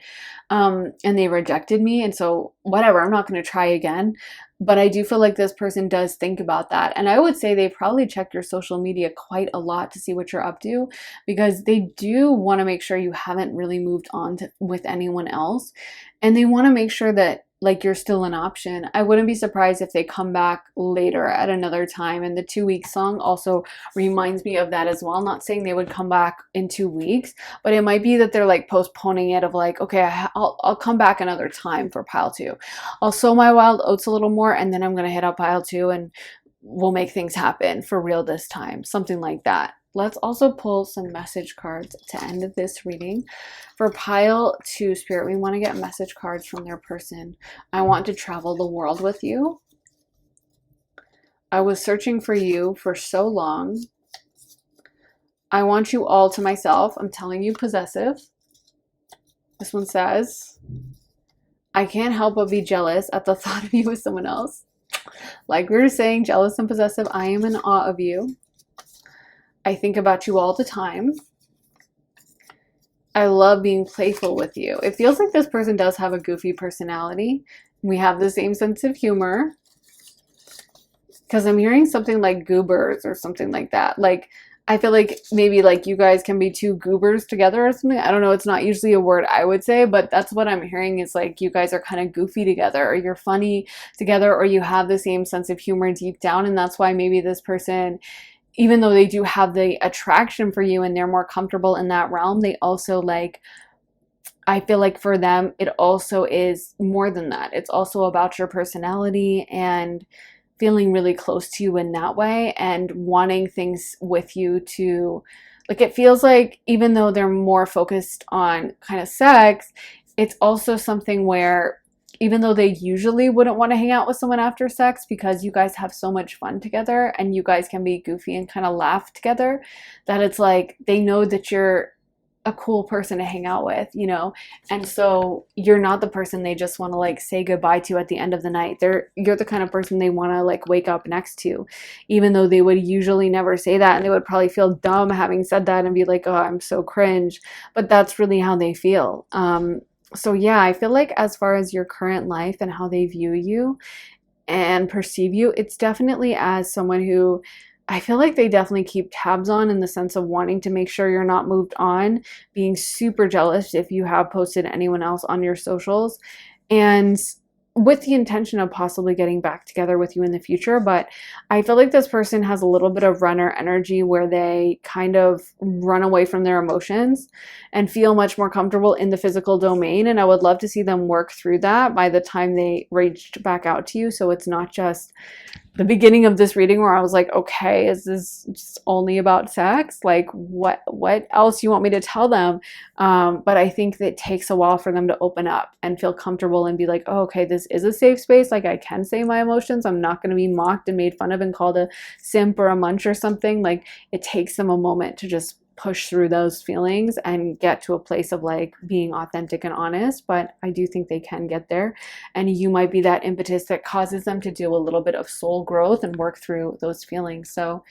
and they rejected me, and so whatever, I'm not going to try again. But I do feel like this person does think about that. And I would say they probably check your social media quite a lot to see what you're up to, because they do want to make sure you haven't really moved on with anyone else. And they want to make sure that like you're still an option. I wouldn't be surprised if they come back later at another time. And the 2 week song also reminds me of that as well. I'm not saying they would come back in 2 weeks, but it might be that they're like postponing it of like, okay, I'll come back another time for pile two. I'll sow my wild oats a little more, and then I'm going to hit up pile two and we'll make things happen for real this time. Something like that. Let's also pull some message cards to end this reading. For pile two, Spirit, we want to get message cards from their person. I want to travel the world with you. I was searching for you for so long. I want you all to myself. I'm telling you, possessive. This one says, I can't help but be jealous at the thought of you with someone else. Like we were saying, jealous and possessive, I am in awe of you. I think about you all the time. I love being playful with you. It feels like this person does have a goofy personality. We have the same sense of humor, because I'm hearing something like goobers or something like that. Like I feel like maybe like you guys can be two goobers together or something. I don't know. It's not usually a word I would say, but that's what I'm hearing is like you guys are kind of goofy together, or you're funny together, or you have the same sense of humor deep down. And that's why maybe this person, even though they do have the attraction for you and they're more comfortable in that realm, they also like, I feel like for them, it also is more than that. It's also about your personality and feeling really close to you in that way and wanting things with you to, like, it feels like even though they're more focused on kind of sex, it's also something where even though they usually wouldn't want to hang out with someone after sex because you guys have so much fun together and you guys can be goofy and kind of laugh together, that it's like they know that you're a cool person to hang out with, you know? And so you're not the person they just want to like say goodbye to at the end of the night. You're the kind of person they want to like wake up next to, even though they would usually never say that and they would probably feel dumb having said that and be like, oh, I'm so cringe. But that's really how they feel. So yeah, I feel like as far as your current life and how they view you and perceive you, it's definitely as someone who I feel like they definitely keep tabs on, in the sense of wanting to make sure you're not moved on, being super jealous if you have posted anyone else on your socials, and with the intention of possibly getting back together with you in the future. But I feel like this person has a little bit of runner energy where they kind of run away from their emotions and feel much more comfortable in the physical domain. And I would love to see them work through that by the time they reached back out to you. So it's not just the beginning of this reading where I was like, okay, is this just only about sex? Like, what else you want me to tell them? But I think that it takes a while for them to open up and feel comfortable and be like, oh, okay, this is a safe space. Like, I can say my emotions. I'm not going to be mocked and made fun of and called a simp or a munch or something. Like, it takes them a moment to just push through those feelings and get to a place of like being authentic and honest. But I do think they can get there, and you might be that impetus that causes them to do a little bit of soul growth and work through those feelings. So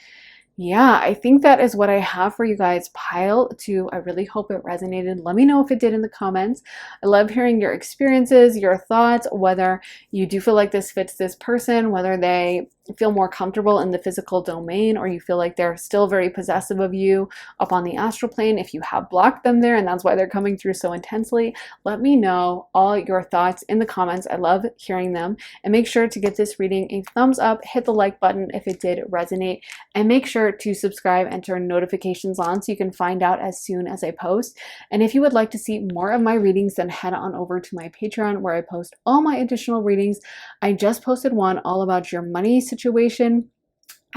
yeah, I think that is what I have for you guys. Pile 2. I really hope it resonated. Let me know if it did in the comments. I love hearing your experiences, your thoughts, whether you do feel like this fits this person, whether they feel more comfortable in the physical domain, or you feel like they're still very possessive of you up on the astral plane. If you have blocked them there and that's why they're coming through so intensely, let me know all your thoughts in the comments. I love hearing them. And make sure to give this reading a thumbs up, hit the like button if it did resonate, and make sure to subscribe and turn notifications on so you can find out as soon as I post. And if you would like to see more of my readings, then head on over to my Patreon where I post all my additional readings. I just posted one all about your money situation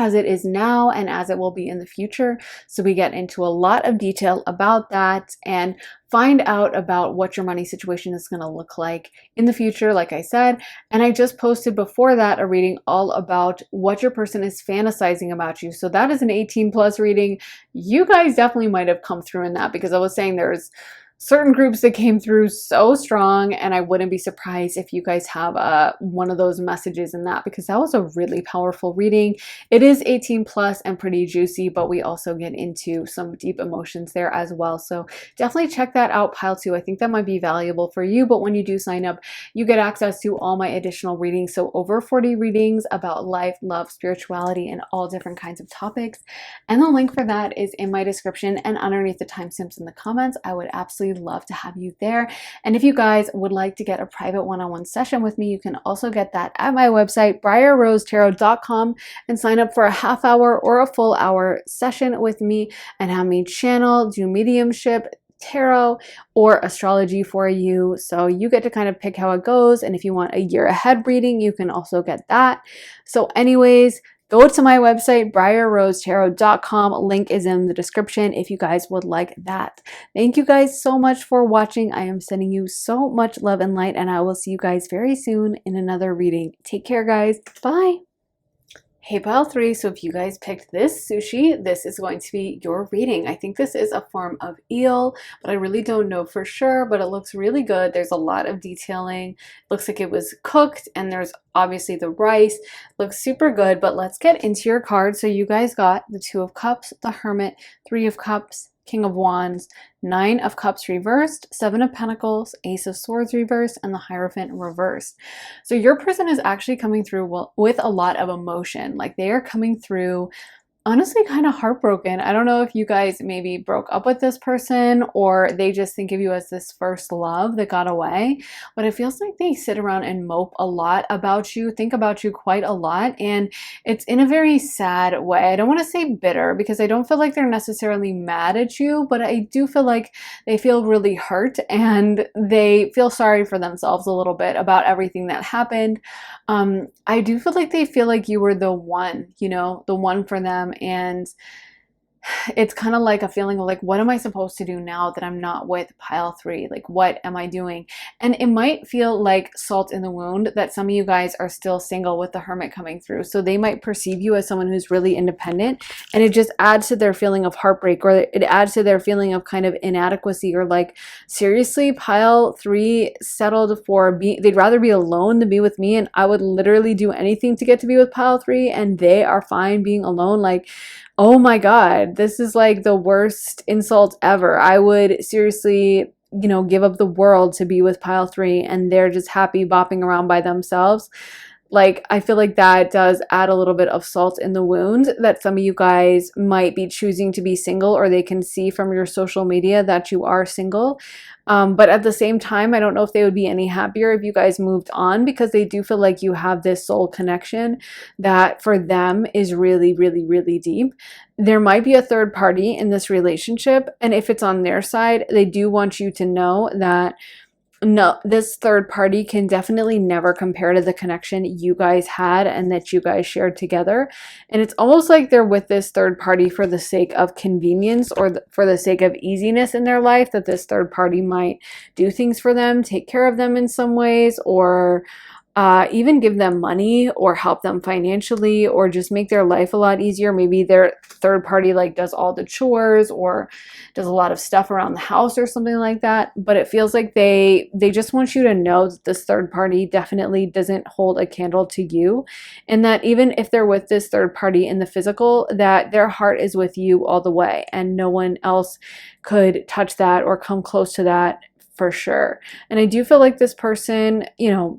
as it is now and as it will be in the future. So we get into a lot of detail about that and find out about what your money situation is going to look like in the future, like I said. And I just posted before that a reading all about what your person is fantasizing about you. So that is an 18+ reading. You guys definitely might have come through in that, because I was saying there's certain groups that came through so strong, and I wouldn't be surprised if you guys have one of those messages in that, because that was a really powerful reading. It is 18+ and pretty juicy, but we also get into some deep emotions there as well. So definitely check that out, pile 2. I think that might be valuable for you. But when you do sign up, you get access to all my additional readings. So over 40 readings about life, love, spirituality, and all different kinds of topics. And the link for that is in my description and underneath the timestamps in the comments. I would absolutely love to have you there. And if you guys would like to get a private one-on-one session with me, you can also get that at my website, briarrosetarot.com, and sign up for a half hour or a full hour session with me and have me channel, do mediumship, tarot, or astrology for you. So you get to kind of pick how it goes. And if you want a year ahead reading, you can also get that. So anyways, go to my website, briarrosetarot.com. Link is in the description if you guys would like that. Thank you guys so much for watching. I am sending you so much love and light, and I will see you guys very soon in another reading. Take care, guys. Bye. Hey, pile 3, so if you guys picked this sushi, this is going to be your reading. I think this is a form of eel, but I really don't know for sure, but it looks really good. There's a lot of detailing. Looks like it was cooked, and there's obviously the rice. Looks super good, but let's get into your cards. So you guys got the 2 of Cups, the Hermit, 3 of Cups, King of Wands, 9 of Cups reversed, 7 of Pentacles, Ace of Swords reversed, and the Hierophant reversed. So your person is actually coming through with a lot of emotion. Like, they are coming through honestly kind of heartbroken. I don't know if you guys maybe broke up with this person or they just think of you as this first love that got away, but it feels like they sit around and mope a lot about you, think about you quite a lot, and it's in a very sad way. I don't want to say bitter because I don't feel like they're necessarily mad at you, but I do feel like they feel really hurt and they feel sorry for themselves a little bit about everything that happened. I do feel like they feel like you were the one, the one for them. And it's kind of like a feeling of like, what am I supposed to do now that I'm not with pile three? Like, what am I doing? And it might feel like salt in the wound that some of you guys are still single with the hermit coming through. So they might perceive you as someone who's really independent, and it just adds to their feeling of heartbreak, or it adds to their feeling of kind of inadequacy, or like, seriously, pile three settled for they'd rather be alone than be with me. And I would literally do anything to get to be with pile three, and they are fine being alone. Like, oh my God, this is like the worst insult ever. I would seriously, give up the world to be with pile three, and they're just happy bopping around by themselves. Like, I feel like that does add a little bit of salt in the wound that some of you guys might be choosing to be single, or they can see from your social media that you are single. But at the same time, I don't know if they would be any happier if you guys moved on, because they do feel like you have this soul connection that for them is really, really, really deep. There might be a third party in this relationship, and if it's on their side, they do want you to know that no, this third party can definitely never compare to the connection you guys had and that you guys shared together. And it's almost like they're with this third party for the sake of convenience, or for the sake of easiness in their life, that this third party might do things for them, take care of them in some ways, or even give them money or help them financially, or just make their life a lot easier. Maybe their third party like does all the chores or does a lot of stuff around the house or something like that. But it feels like they just want you to know that this third party definitely doesn't hold a candle to you, and that even if they're with this third party in the physical, that their heart is with you all the way, and no one else could touch that or come close to that, for sure. And I do feel like this person,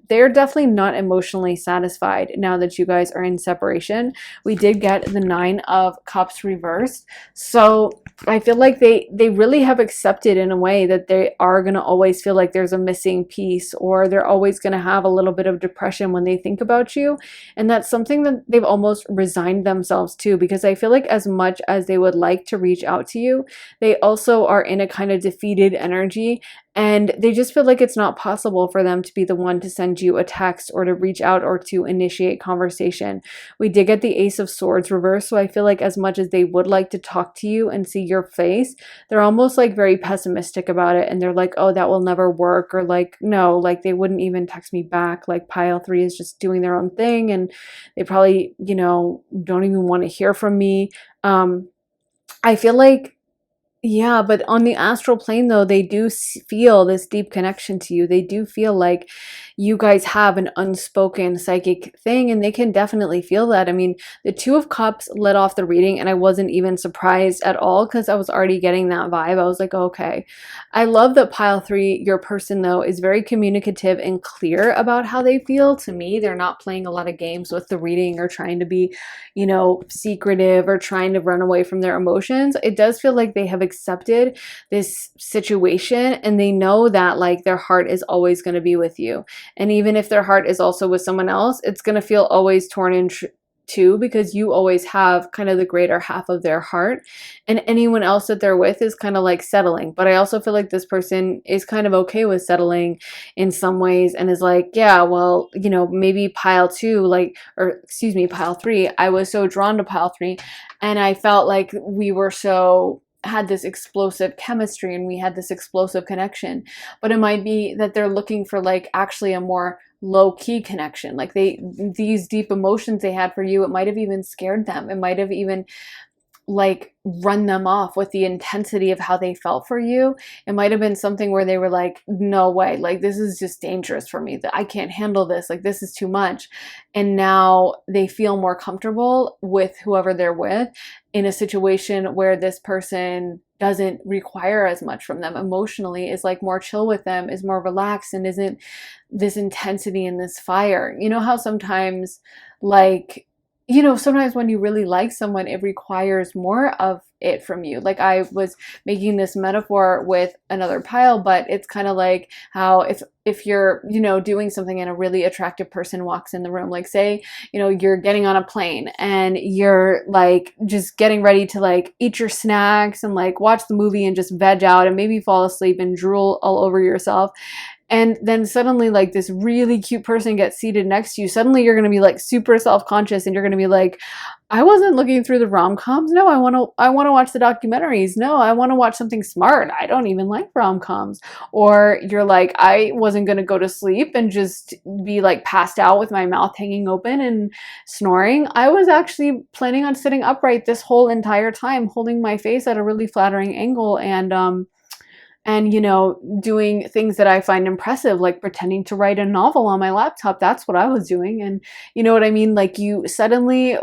they're definitely not emotionally satisfied now that you guys are in separation. We did get the 9 of Cups reversed. So I feel like they really have accepted in a way that they are going to always feel like there's a missing piece, or they're always going to have a little bit of depression when they think about you. And that's something that they've almost resigned themselves to, because I feel like as much as they would like to reach out to you, they also are in a kind of defeated energy. And they just feel like it's not possible for them to be the one to send you a text or to reach out or to initiate conversation. We did get the Ace of Swords reversed, so I feel like as much as they would like to talk to you and see your face, they're almost like very pessimistic about it. And they're like, oh, that will never work. Or like, no, like they wouldn't even text me back. Like pile three is just doing their own thing, and they probably, don't even want to hear from me. I feel like, yeah, but on the astral plane, though, they do feel this deep connection to you. They do feel like you guys have an unspoken psychic thing, and they can definitely feel that. I mean, the 2 of Cups led off the reading, and I wasn't even surprised at all, because I was already getting that vibe. I was like, oh, okay. I love that pile three, your person, though, is very communicative and clear about how they feel. To me, they're not playing a lot of games with the reading or trying to be, secretive or trying to run away from their emotions. It does feel like they have accepted this situation, and they know that like their heart is always going to be with you. And even if their heart is also with someone else, it's going to feel always torn in two, because you always have kind of the greater half of their heart, and anyone else that they're with is kind of like settling. But I also feel like this person is kind of okay with settling in some ways, and is like, yeah, well, maybe pile three, I was so drawn to pile three, and I felt like we were had this explosive chemistry, and we had this explosive connection. But it might be that they're looking for like actually a more low-key connection. Like these deep emotions they had for you, it might have even scared them. It might have even like run them off with the intensity of how they felt for you. It might have been something where they were like, no way, like this is just dangerous for me, that I can't handle this, like this is too much. And now they feel more comfortable with whoever they're with, in a situation where this person doesn't require as much from them emotionally, is like more chill with them, is more relaxed, and isn't this intensity and this fire. You know how sometimes like you know, sometimes when you really like someone, it requires more of it from you. Like I was making this metaphor with another pile, but it's kind of like how if you're, you know, doing something and a really attractive person walks in the room, like say, you know, you're getting on a plane and you're like just getting ready to like eat your snacks and like watch the movie and just veg out and maybe fall asleep and drool all over yourself. And then suddenly like this really cute person gets seated next to you. Suddenly you're going to be like super self-conscious and you're going to be like, I wasn't looking through the rom-coms. No, I want to watch the documentaries. No, I want to watch something smart. I don't even like rom-coms. Or you're like, I wasn't going to go to sleep and just be like passed out with my mouth hanging open and snoring. I was actually planning on sitting upright this whole entire time, holding my face at a really flattering angle and you know, doing things that I find impressive, like pretending to write a novel on my laptop. That's what I was doing. And you know what I mean? Like you suddenly,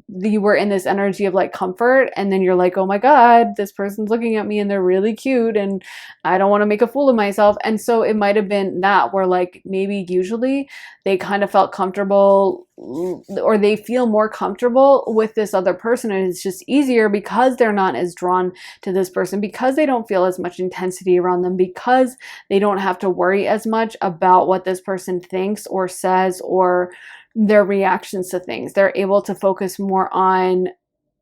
you were in this energy of like comfort, and then you're like, oh my God, this person's looking at me and they're really cute and I don't want to make a fool of myself. And so it might have been that where like maybe usually they kind of felt comfortable, or they feel more comfortable with this other person, and it's just easier because they're not as drawn to this person, because they don't feel as much intensity around them, because they don't have to worry as much about what this person thinks or says or their reactions to things. They're able to focus more on,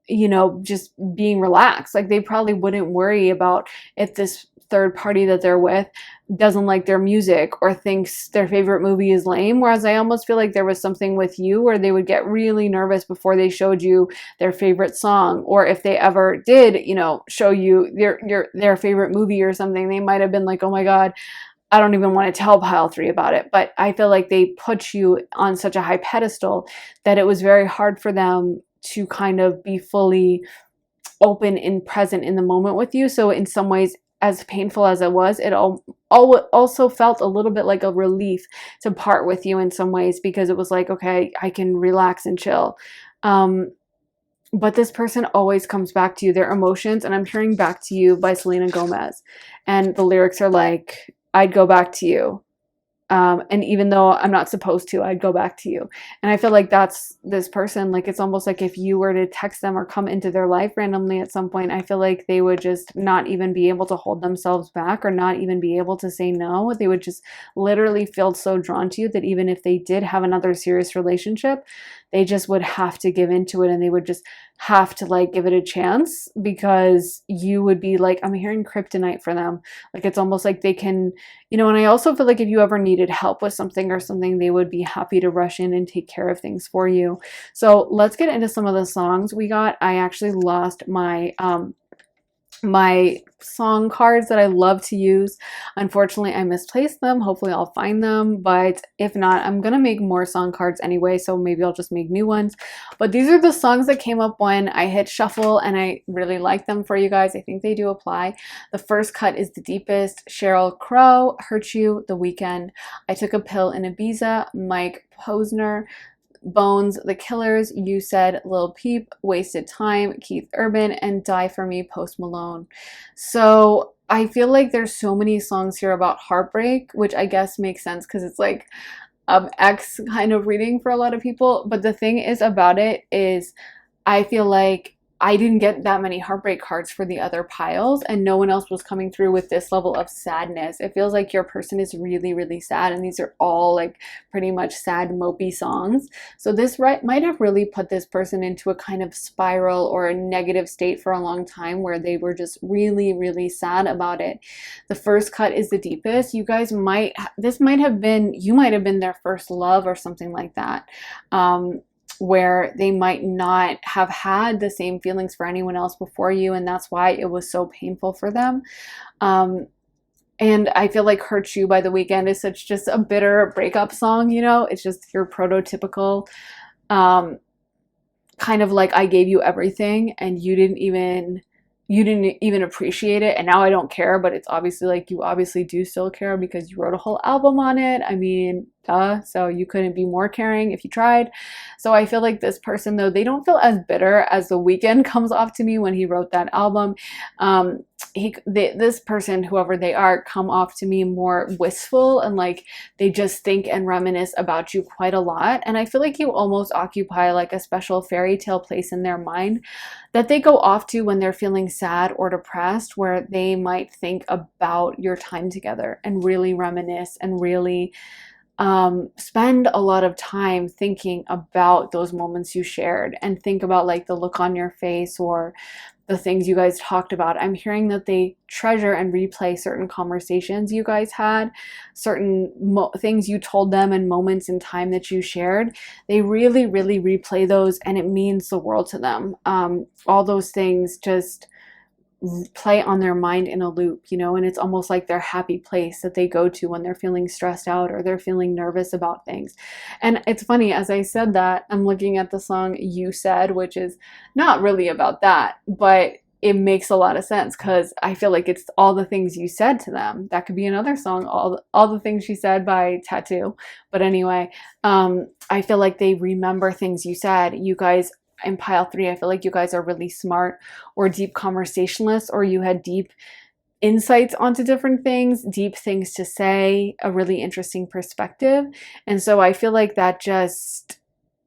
you know, just being relaxed. Like they probably wouldn't worry about if this third party that they're with doesn't like their music or thinks their favorite movie is lame. Whereas I almost feel like there was something with you where they would get really nervous before they showed you their favorite song, or if they ever did, you know, show you their favorite movie or something, they might have been like, oh my God, I don't even want to tell pile three about it. But I feel like they put you on such a high pedestal that it was very hard for them to kind of be fully open and present in the moment with you. So in some ways, as painful as it was, it also felt a little bit like a relief to part with you in some ways, because it was like, okay, I can relax and chill. But this person always comes back to you, their emotions. And I'm hearing Back to You by Selena Gomez. And the lyrics are like, I'd go back to you. And even though I'm not supposed to, I'd go back to you. And I feel like that's this person. Like it's almost like if you were to text them or come into their life randomly at some point, I feel like they would just not even be able to hold themselves back or not even be able to say no. They would just literally feel so drawn to you that even if they did have another serious relationship, they just would have to give into it, and they would just have to like give it a chance, because you would be like, I'm hearing kryptonite for them. Like it's almost like they can, you know. And I also feel like if you ever needed help with something or something, they would be happy to rush in and take care of things for you. So let's get into some of the songs we got. I actually lost my song cards that I love to use. Unfortunately, I misplaced them. Hopefully I'll find them, but if not, I'm gonna make more song cards anyway, so maybe I'll just make new ones. But these are the songs that came up when I hit shuffle, and I really like them for you guys. I think they do apply. The first cut is The Deepest, Sheryl Crow, Hurt You, The Weeknd, I Took a Pill in Ibiza, Mike Posner, Bones, The Killers, You Said, Lil Peep, Wasted Time, Keith Urban, and Die For Me, Post Malone. So I feel like there's so many songs here about heartbreak, which I guess makes sense because it's like X kind of reading for a lot of people. But the thing is about it is I feel like I didn't get that many heartbreak cards for the other piles, and no one else was coming through with this level of sadness. It feels like your person is really, really sad, and these are all like pretty much sad, mopey songs. So this might have really put this person into a kind of spiral or a negative state for a long time, where they were just really, really sad about it. The first cut is The Deepest. You guys you might have been their first love or something like that. Where they might not have had the same feelings for anyone else before you, and that's why it was so painful for them. And I feel like Hurt You by The Weeknd is such just a bitter breakup song, you know? It's just your prototypical kind of like, I gave you everything and you didn't even appreciate it, and now I don't care. But it's obviously like you obviously do still care because you wrote a whole album on it. I mean, duh. So you couldn't be more caring if you tried. So I feel like this person, though, they don't feel as bitter as The Weeknd comes off to me when he wrote that album. This person, whoever they are, come off to me more wistful, and like they just think and reminisce about you quite a lot. And I feel like you almost occupy like a special fairy tale place in their mind that they go off to when they're feeling sad or depressed, where they might think about your time together and really reminisce and really spend a lot of time thinking about those moments you shared, and think about like the look on your face or the things you guys talked about. I'm hearing that they treasure and replay certain conversations you guys had, certain things you told them, and moments in time that you shared. They really, really replay those, and it means the world to them. All those things just play on their mind in a loop, you know, and it's almost like their happy place that they go to when they're feeling stressed out or they're feeling nervous about things. And it's funny, as I said that, I'm looking at the song You Said, which is not really about that, but it makes a lot of sense because I feel like it's all the things you said to them. That could be another song, all the things she said by Tattoo. But anyway, I feel like they remember things you said. You guys in pile 3, I feel like you guys are really smart or deep conversationalists, or you had deep insights onto different things, deep things to say, a really interesting perspective. And so I feel like that just,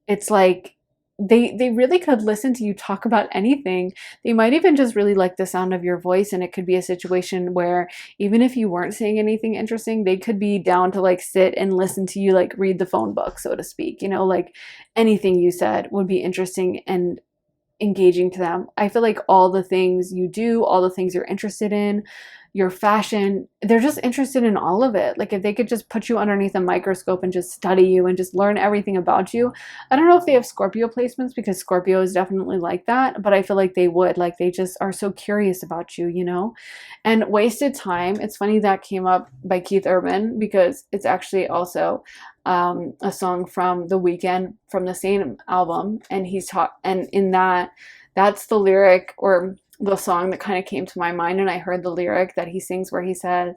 it's like they really could listen to you talk about anything. They might even just really like the sound of your voice, and it could be a situation where even if you weren't saying anything interesting, they could be down to like sit and listen to you like read the phone book, so to speak. You know, like anything you said would be interesting and engaging to them. I feel like all the things you do, all the things you're interested in, your fashion, they're just interested in all of it. Like if they could just put you underneath a microscope and just study you and just learn everything about you. I don't know if they have Scorpio placements, because Scorpio is definitely like that, but I feel like they would. Like they just are so curious about you, you know? And Wasted Time, it's funny that came up by Keith Urban, because it's actually also a song from The Weeknd from the same album, and and in that's the lyric, or the song that kind of came to my mind, and I heard the lyric that he sings where he says,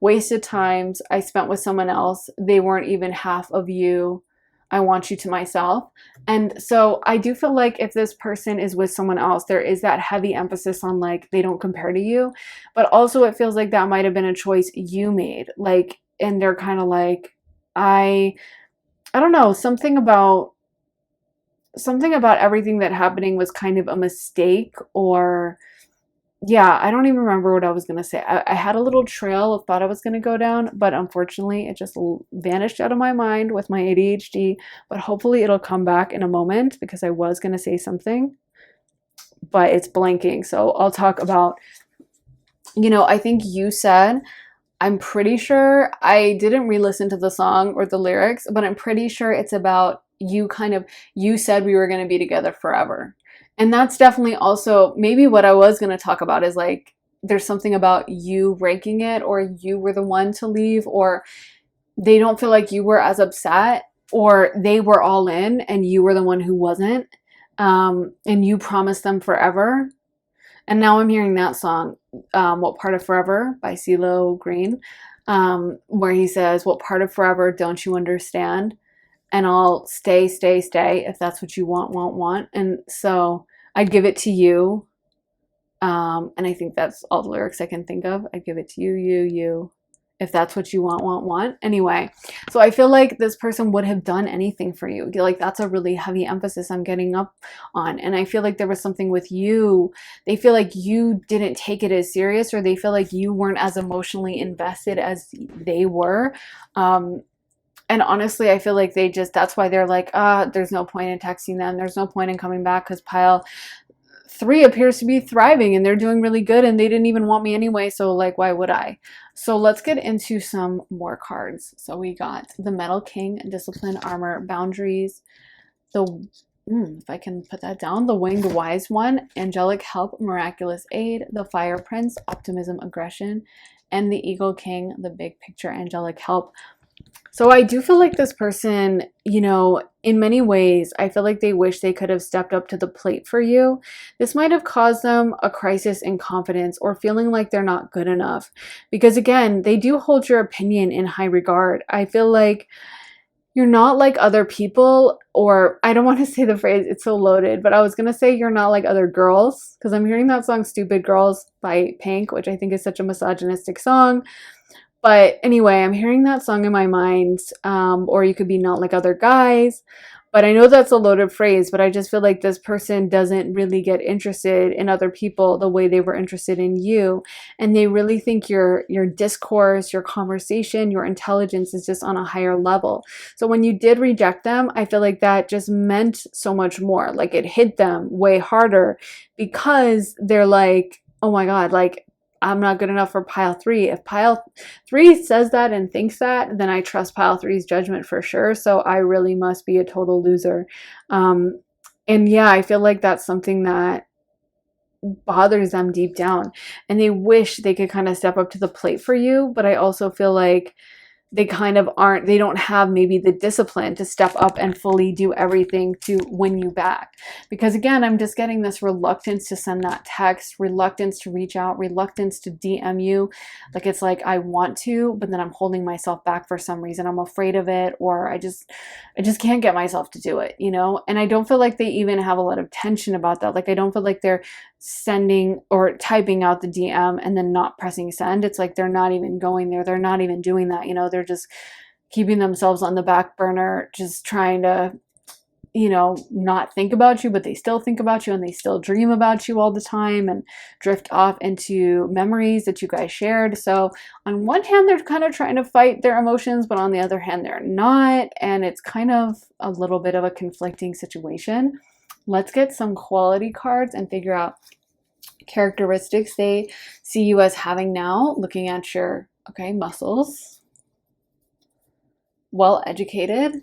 "Wasted times I spent with someone else, they weren't even half of you, I want you to myself." And so I do feel like if this person is with someone else, there is that heavy emphasis on like they don't compare to you, but also it feels like that might have been a choice you made, like, and they're kind of like, I don't know, something about everything that happening was kind of a mistake, or yeah, I don't even remember what I was going to say. I had a little trail of thought I was going to go down, but unfortunately it just vanished out of my mind with my ADHD, but hopefully it'll come back in a moment, because I was going to say something, but it's blanking. So I'll talk about, you know, I think You Said, I'm pretty sure, I didn't re-listen to the song or the lyrics, but I'm pretty sure it's about you said we were going to be together forever. And that's definitely also maybe what I was going to talk about, is like there's something about you breaking it, or you were the one to leave, or they don't feel like you were as upset, or they were all in and you were the one who wasn't, and you promised them forever. And now I'm hearing that song, What Part of Forever by CeeLo Green, where he says, "What part of forever don't you understand? And I'll stay, stay, stay if that's what you want." And so I'd give it to you. And I think that's all the lyrics I can think of. I'd give it to you, if that's what you want. Anyway, so I feel like this person would have done anything for you. Like that's a really heavy emphasis I'm getting up on. And I feel like there was something with you. They feel like you didn't take it as serious, or they feel like you weren't as emotionally invested as they were. And honestly, I feel like that's why they're like, there's no point in texting them. There's no point in coming back, because pile 3 appears to be thriving and they're doing really good, and they didn't even want me anyway. So like, why would I? So let's get into some more cards. So we got the Metal King, Discipline, Armor, Boundaries, if I can put that down, the Winged Wise One, Angelic Help, Miraculous Aid, the Fire Prince, Optimism, Aggression, and the Eagle King, the Big Picture, Angelic Help. So I do feel like this person, you know, in many ways, I feel like they wish they could have stepped up to the plate for you. This might have caused them a crisis in confidence, or feeling like they're not good enough. Because again, they do hold your opinion in high regard. I feel like you're not like other people, or I don't want to say the phrase, it's so loaded, but I was gonna say you're not like other girls, because I'm hearing that song Stupid Girls by Pink, which I think is such a misogynistic song. But anyway, I'm hearing that song in my mind. Or you could be not like other guys. But I know that's a loaded phrase, but I just feel like this person doesn't really get interested in other people the way they were interested in you. And they really think your discourse, your conversation, your intelligence is just on a higher level. So when you did reject them, I feel like that just meant so much more. Like it hit them way harder because they're like, oh my God, like I'm not good enough for pile three. If pile three says that and thinks that, then I trust pile three's judgment for sure. So I really must be a total loser. Um, and yeah, I feel like that's something that bothers them deep down. And they wish they could kind of step up to the plate for you. But I also feel like they kind of aren't, they don't have maybe the discipline to step up and fully do everything to win you back. Because again, I'm just getting this reluctance to send that text, reluctance to reach out, reluctance to DM you. Like it's like I want to, but then I'm holding myself back for some reason. I'm afraid of it, or I just can't get myself to do it, you know? And I don't feel like they even have a lot of tension about that. Like I don't feel like they're sending or typing out the DM and then not pressing send. It's like they're not even going there. They're not even doing that. You know, they're just keeping themselves on the back burner, just trying to, you know, not think about you, but they still think about you and they still dream about you all the time and drift off into memories that you guys shared. So on one hand, they're kind of trying to fight their emotions, but on the other hand, they're not. And it's kind of a little bit of a conflicting situation. Let's get some quality cards and figure out characteristics they see you as having now, looking at your, okay, muscles, well educated.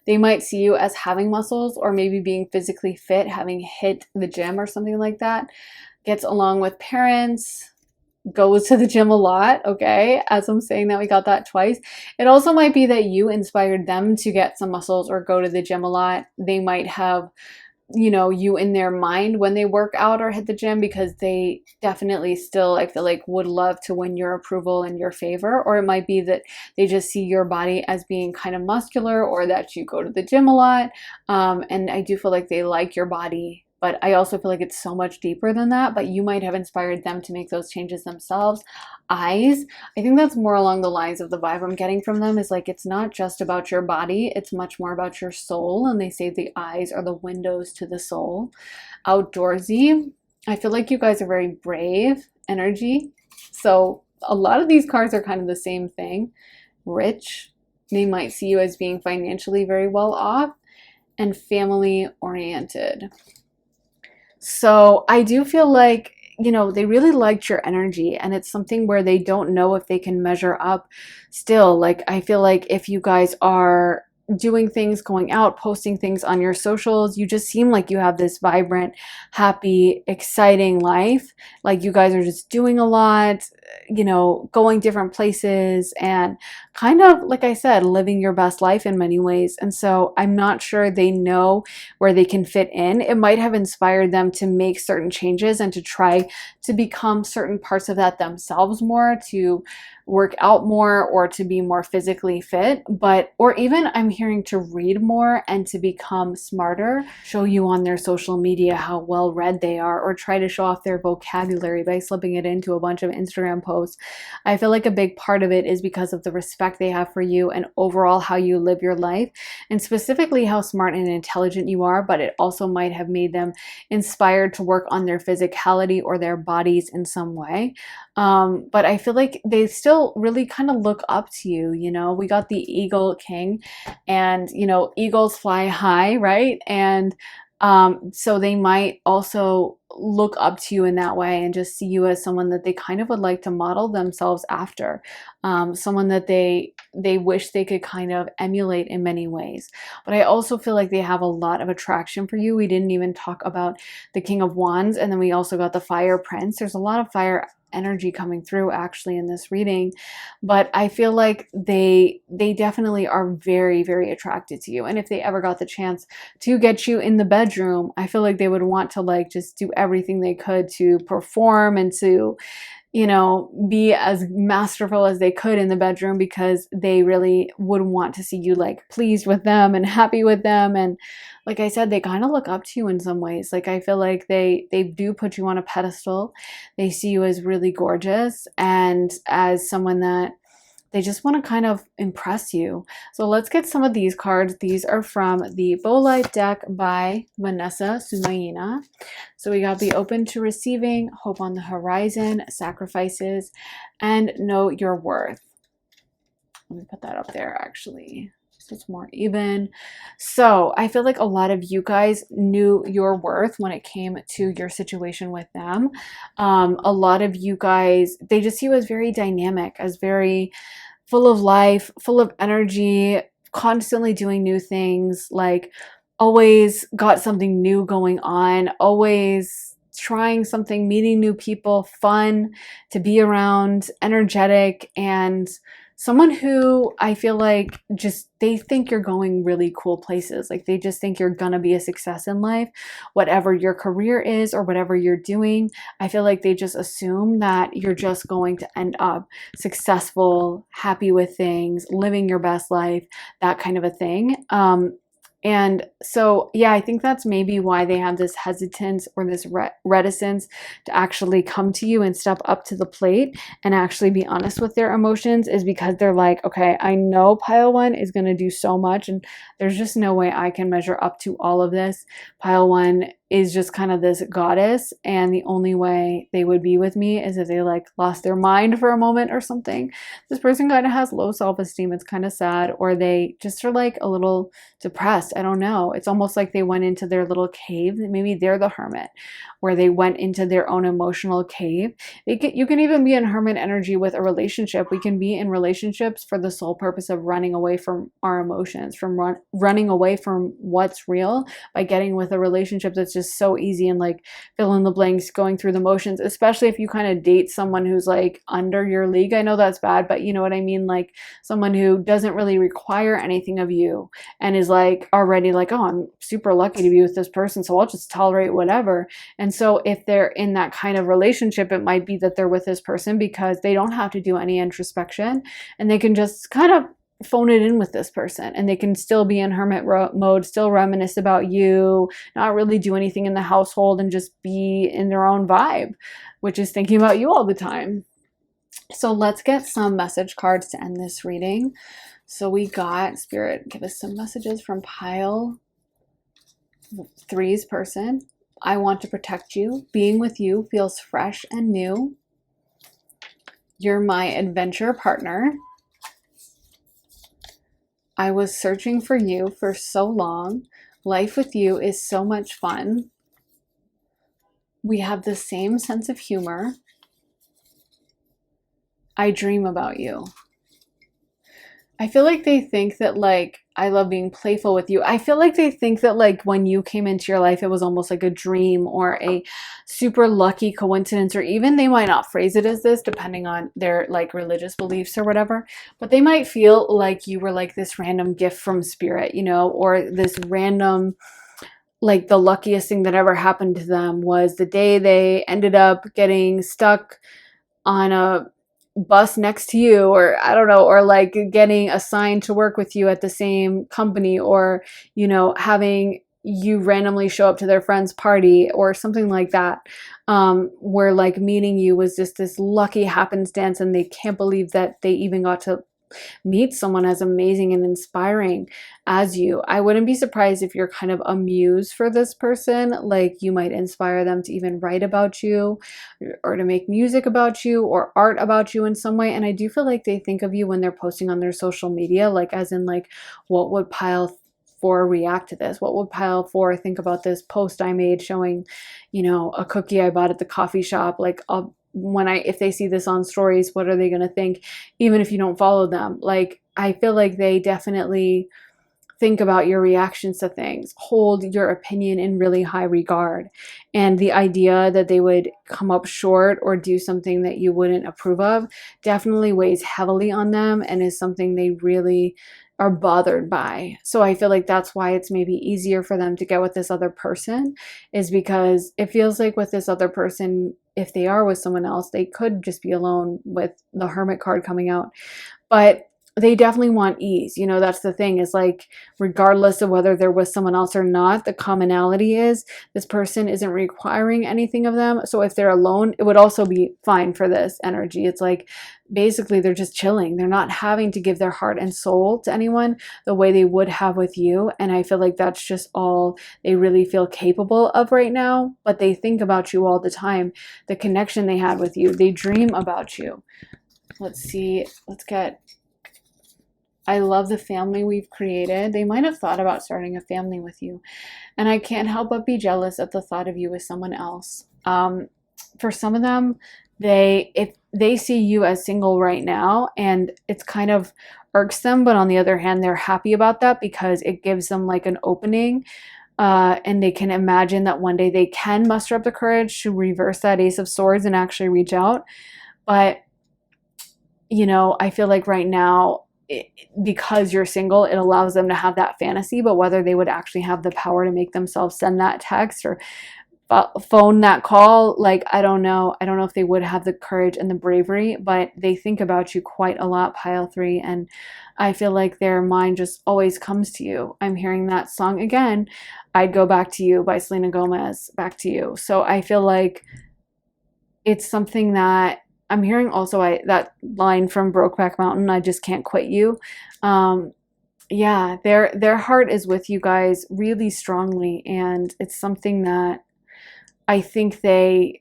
They might see you as having muscles or maybe being physically fit, having hit the gym or something like that. Gets along with parents, goes to the gym a lot, okay? As I'm saying that, we got that twice. It also might be that you inspired them to get some muscles or go to the gym a lot. They might have, you know, you in their mind when they work out or hit the gym, because they definitely still, I feel like, would love to win your approval and your favor. Or it might be that they just see your body as being kind of muscular, or that you go to the gym a lot. And I do feel like they like your body, but I also feel like it's so much deeper than that. But you might have inspired them to make those changes themselves. Eyes, I think that's more along the lines of the vibe I'm getting from them, is like it's not just about your body, it's much more about your soul. And they say the eyes are the windows to the soul. Outdoorsy, I feel like you guys are very brave energy. So a lot of these cards are kind of the same thing. Rich, they might see you as being financially very well off. And family oriented. So I do feel like, you know, they really liked your energy, and it's something where they don't know if they can measure up still. Like, I feel like if you guys are doing things, going out, posting things on your socials, you just seem like you have this vibrant, happy, exciting life. Like you guys are just doing a lot, you know, going different places and kind of, like I said, living your best life in many ways. And so I'm not sure they know where they can fit in. It might have inspired them to make certain changes and to try to become certain parts of that themselves more, to work out more or to be more physically fit, but, or even I'm hearing to read more and to become smarter, show you on their social media how well read they are, or try to show off their vocabulary by slipping it into a bunch of Instagram posts. I feel like a big part of it is because of the respect they have for you and overall how you live your life, and specifically how smart and intelligent you are, but it also might have made them inspired to work on their physicality or their bodies in some way. But I feel like they still really kind of look up to you. You know, we got the Eagle King, and, you know, eagles fly high, right? And so they might also look up to you in that way and just see you as someone that they kind of would like to model themselves after, someone that they wish they could kind of emulate in many ways. But I also feel like they have a lot of attraction for you. We didn't even talk about the King of Wands, and then we also got the Fire Prince. There's a lot of fire energy coming through actually in this reading, but I feel like they definitely are very, very attracted to you. And if they ever got the chance to get you in the bedroom, I feel like they would want to like just do everything they could to perform and to, you know, be as masterful as they could in the bedroom because they really would want to see you like pleased with them and happy with them. And like I said, they kind of look up to you in some ways. Like I feel like they do put you on a pedestal. They see you as really gorgeous and as someone that they just want to kind of impress you. So let's get some of these cards. These are from the Bow Light deck by Vanessa Sumayina. So we got be open to receiving, hope on the horizon, sacrifices, and know your worth. Let me put that up there actually, so it's more even. So I feel like a lot of you guys knew your worth when it came to your situation with them. A lot of you guys, they just see you as very dynamic, as very full of life, full of energy, constantly doing new things, like always got something new going on, always trying something, meeting new people, fun to be around, energetic, and someone who I feel like just they think you're going really cool places. Like they just think you're gonna be a success in life, whatever your career is or whatever you're doing. I feel like they just assume that you're just going to end up successful, happy with things, living your best life, that kind of a thing. And so, yeah, I think that's maybe why they have this hesitance or this reticence to actually come to you and step up to the plate and actually be honest with their emotions, is because they're like, okay, I know pile one is going to do so much and there's just no way I can measure up to all of this. Pile one is just kind of this goddess, and the only way they would be with me is if they like lost their mind for a moment or something. This person kind of has low self-esteem. It's kind of sad, or they just are like a little depressed. I don't know. It's almost like they went into their little cave. Maybe they're the hermit, where they went into their own emotional cave. You can even be in hermit energy with a relationship. We can be in relationships for the sole purpose of running away from our emotions, from running away from what's real by getting with a relationship that's just so easy and like fill in the blanks, going through the motions, especially if you kind of date someone who's like under your league. I know that's bad, but you know what I mean? Like someone who doesn't really require anything of you and is like already like, oh, I'm super lucky to be with this person, so I'll just tolerate whatever. And so if they're in that kind of relationship, it might be that they're with this person because they don't have to do any introspection and they can just kind of phone it in with this person, and they can still be in hermit mode, still reminisce about you, not really do anything in the household, and just be in their own vibe, which is thinking about you all the time. So let's get some message cards to end this reading. So we got Spirit, give us some messages from pile three's person. I want to protect you. Being with you feels fresh and new. You're my adventure partner. I was searching for you for so long. Life with you is so much fun. We have the same sense of humor. I dream about you. I feel like they think that like, I love being playful with you. I feel like they think that like when you came into your life, it was almost like a dream or a super lucky coincidence, or even they might not phrase it as this depending on their like religious beliefs or whatever, but they might feel like you were like this random gift from spirit, you know, or this random, like the luckiest thing that ever happened to them was the day they ended up getting stuck on a bus next to you, or I don't know, or like getting assigned to work with you at the same company, or, you know, having you randomly show up to their friend's party or something like that, where like meeting you was just this lucky happenstance and they can't believe that they even got to meet someone as amazing and inspiring as you. I wouldn't be surprised if you're kind of a muse for this person. Like you might inspire them to even write about you or to make music about you or art about you in some way. And I do feel like they think of you when they're posting on their social media, like as in like, what would pile four react to this? What would pile four think about this post I made showing, you know, a cookie I bought at the coffee shop? Like if they see this on stories, what are they going to think, even if you don't follow them? Like, I feel like they definitely think about your reactions to things, hold your opinion in really high regard. And the idea that they would come up short or do something that you wouldn't approve of definitely weighs heavily on them and is something they really are bothered by. So I feel like that's why it's maybe easier for them to get with this other person, is because it feels like with this other person, if they are with someone else, they could just be alone with the Hermit card coming out. But they definitely want ease. You know, that's the thing, is like, regardless of whether they're with someone else or not, the commonality is this person isn't requiring anything of them. So if they're alone, it would also be fine for this energy. It's like, basically, they're just chilling. They're not having to give their heart and soul to anyone the way they would have with you. And I feel like that's just all they really feel capable of right now. But they think about you all the time, the connection they had with you. They dream about you. Let's see. Let's get... I love the family we've created. They might have thought about starting a family with you. And I can't help but be jealous at the thought of you with someone else. For some of them, if they see you as single right now, and it's kind of irks them, but on the other hand, they're happy about that because it gives them like an opening. And they can imagine that one day they can muster up the courage to reverse that Ace of Swords and actually reach out. But, you know, I feel like right now, because you're single, it allows them to have that fantasy, but whether they would actually have the power to make themselves send that text or phone that call, like, I don't know if they would have the courage and the bravery, but they think about you quite a lot, pile 3, and I feel like their mind just always comes to you. I'm hearing that song again, I'd Go Back to You by Selena Gomez, Back to You. So I feel like it's something that I'm hearing also, that line from Brokeback Mountain, I just can't quit you. Yeah, their heart is with you guys really strongly, and it's something that I think they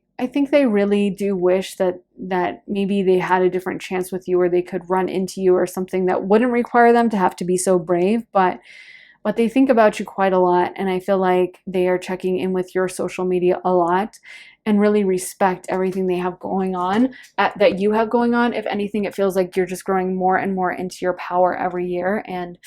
really do wish that maybe they had a different chance with you, or they could run into you or something that wouldn't require them to have to be so brave, but they think about you quite a lot, and I feel like they are checking in with your social media a lot and really respect everything they have going on, that you have going on. If anything, it feels like you're just growing more and more into your power every year, and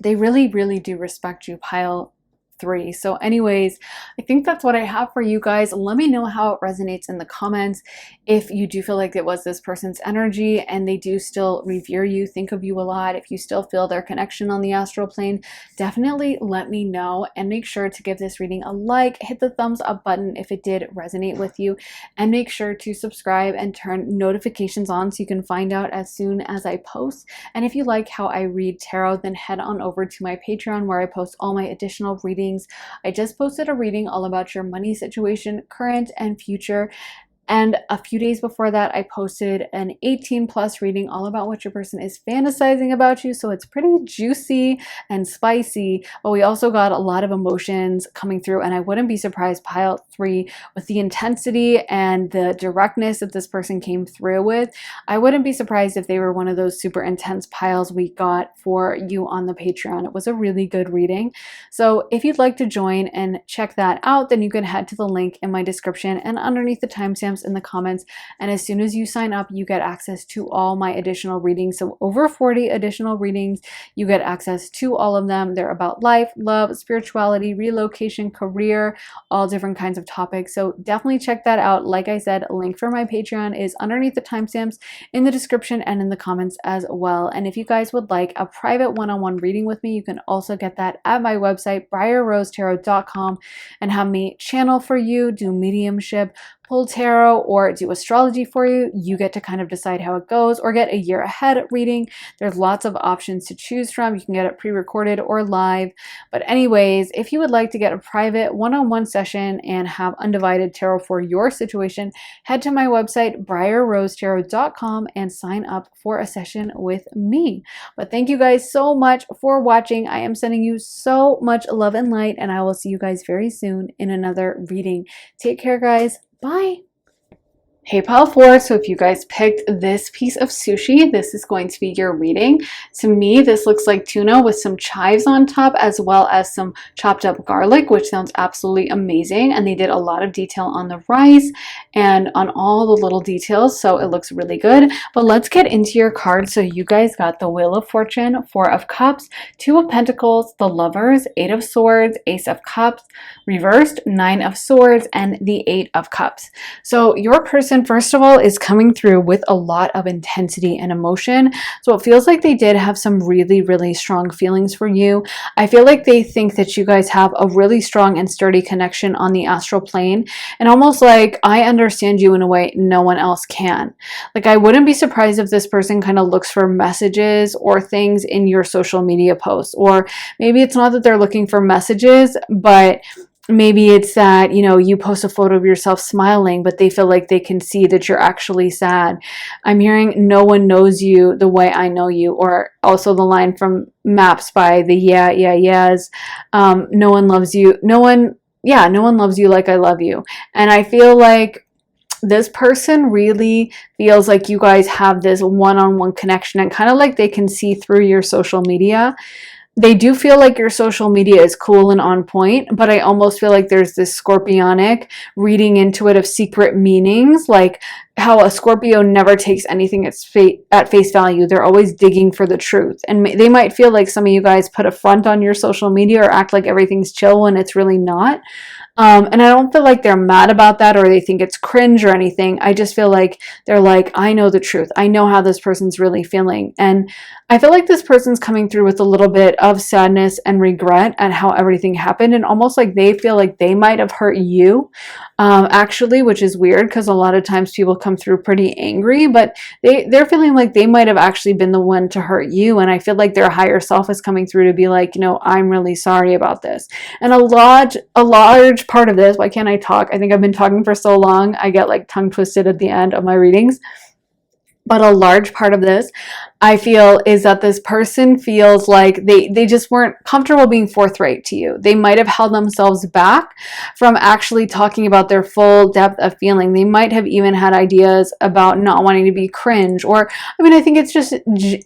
they really, really do respect you, pile 3. So anyways, I think that's what I have for you guys. Let me know how it resonates in the comments. If you do feel like it was this person's energy and they do still revere you, think of you a lot, if you still feel their connection on the astral plane, definitely let me know, and make sure to give this reading a like, hit the thumbs up button if it did resonate with you, and make sure to subscribe and turn notifications on so you can find out as soon as I post. And if you like how I read tarot, then head on over to my Patreon, where I post all my additional readings. I just posted a reading all about your money situation, current and future. And a few days before that, I posted an 18+ reading all about what your person is fantasizing about you. So it's pretty juicy and spicy, but we also got a lot of emotions coming through. And I wouldn't be surprised, pile 3, with the intensity and the directness that this person came through with. I wouldn't be surprised if they were one of those super intense piles we got for you on the Patreon. It was a really good reading. So if you'd like to join and check that out, then you can head to the link in my description and underneath the timestamps in the comments, and as soon as you sign up, you get access to all my additional readings. So over 40 additional readings, you get access to all of them. They're about life, love, spirituality, relocation, career, all different kinds of topics. So definitely check that out. Like I said, a link for my Patreon is underneath the timestamps in the description and in the comments as well. And if you guys would like a private one-on-one reading with me, you can also get that at my website, briarrosetarot.com, and have me channel for you, do mediumship, pull tarot, or do astrology for you. You get to kind of decide how it goes, or get a year ahead reading. There's lots of options to choose from. You can get it pre-recorded or live. But anyways, if you would like to get a private one-on-one session and have undivided tarot for your situation, head to my website, briarrosetarot.com, and sign up for a session with me. But thank you guys so much for watching. I am sending you so much love and light, and I will see you guys very soon in another reading. Take care, guys. Bye. Hey pile 4, so if you guys picked this piece of sushi, this is going to be your reading. To me, this looks like tuna with some chives on top, as well as some chopped up garlic, which sounds absolutely amazing. And they did a lot of detail on the rice and on all the little details, so it looks really good. But let's get into your cards. So you guys got the Wheel of Fortune, 4 of Cups, 2 of Pentacles, the Lovers, 8 of Swords, Ace of Cups, reversed, 9 of Swords, and the 8 of Cups. So your person person, first of all, is coming through with a lot of intensity and emotion. So it feels like they did have some really, really strong feelings for you. I feel like they think that you guys have a really strong and sturdy connection on the astral plane, and almost like I understand you in a way no one else can. Like, I wouldn't be surprised if this person kind of looks for messages or things in your social media posts, or maybe it's not that they're looking for messages, but maybe it's that, you know, you post a photo of yourself smiling, but they feel like they can see that you're actually sad. I'm hearing no one knows you the way I know you, or also the line from Maps by the yeahs. No one loves you. No one loves you like I love you. And I feel like this person really feels like you guys have this one-on-one connection, and kind of like they can see through your social media. They do feel like your social media is cool and on point, but I almost feel like there's this scorpionic reading into it of secret meanings, like how a Scorpio never takes anything at face value. They're always digging for the truth. And they might feel like some of you guys put a front on your social media or act like everything's chill when it's really not. And I don't feel like they're mad about that or they think it's cringe or anything. I just feel like they're like, I know the truth. I know how this person's really feeling. And I feel like this person's coming through with a little bit of sadness and regret at how everything happened, and almost like they feel like they might have hurt you, actually, which is weird because a lot of times people come through pretty angry, but they're feeling like they might have actually been the one to hurt you. And I feel like their higher self is coming through to be like, you know, I'm really sorry about this. And a large part of this, why can't I talk? I think I've been talking for so long, I get like tongue twisted at the end of my readings. But a large part of this, I feel, is that this person feels like they just weren't comfortable being forthright to you. They might have held themselves back from actually talking about their full depth of feeling. They might have even had ideas about not wanting to be cringe. Or, I mean, I think it's just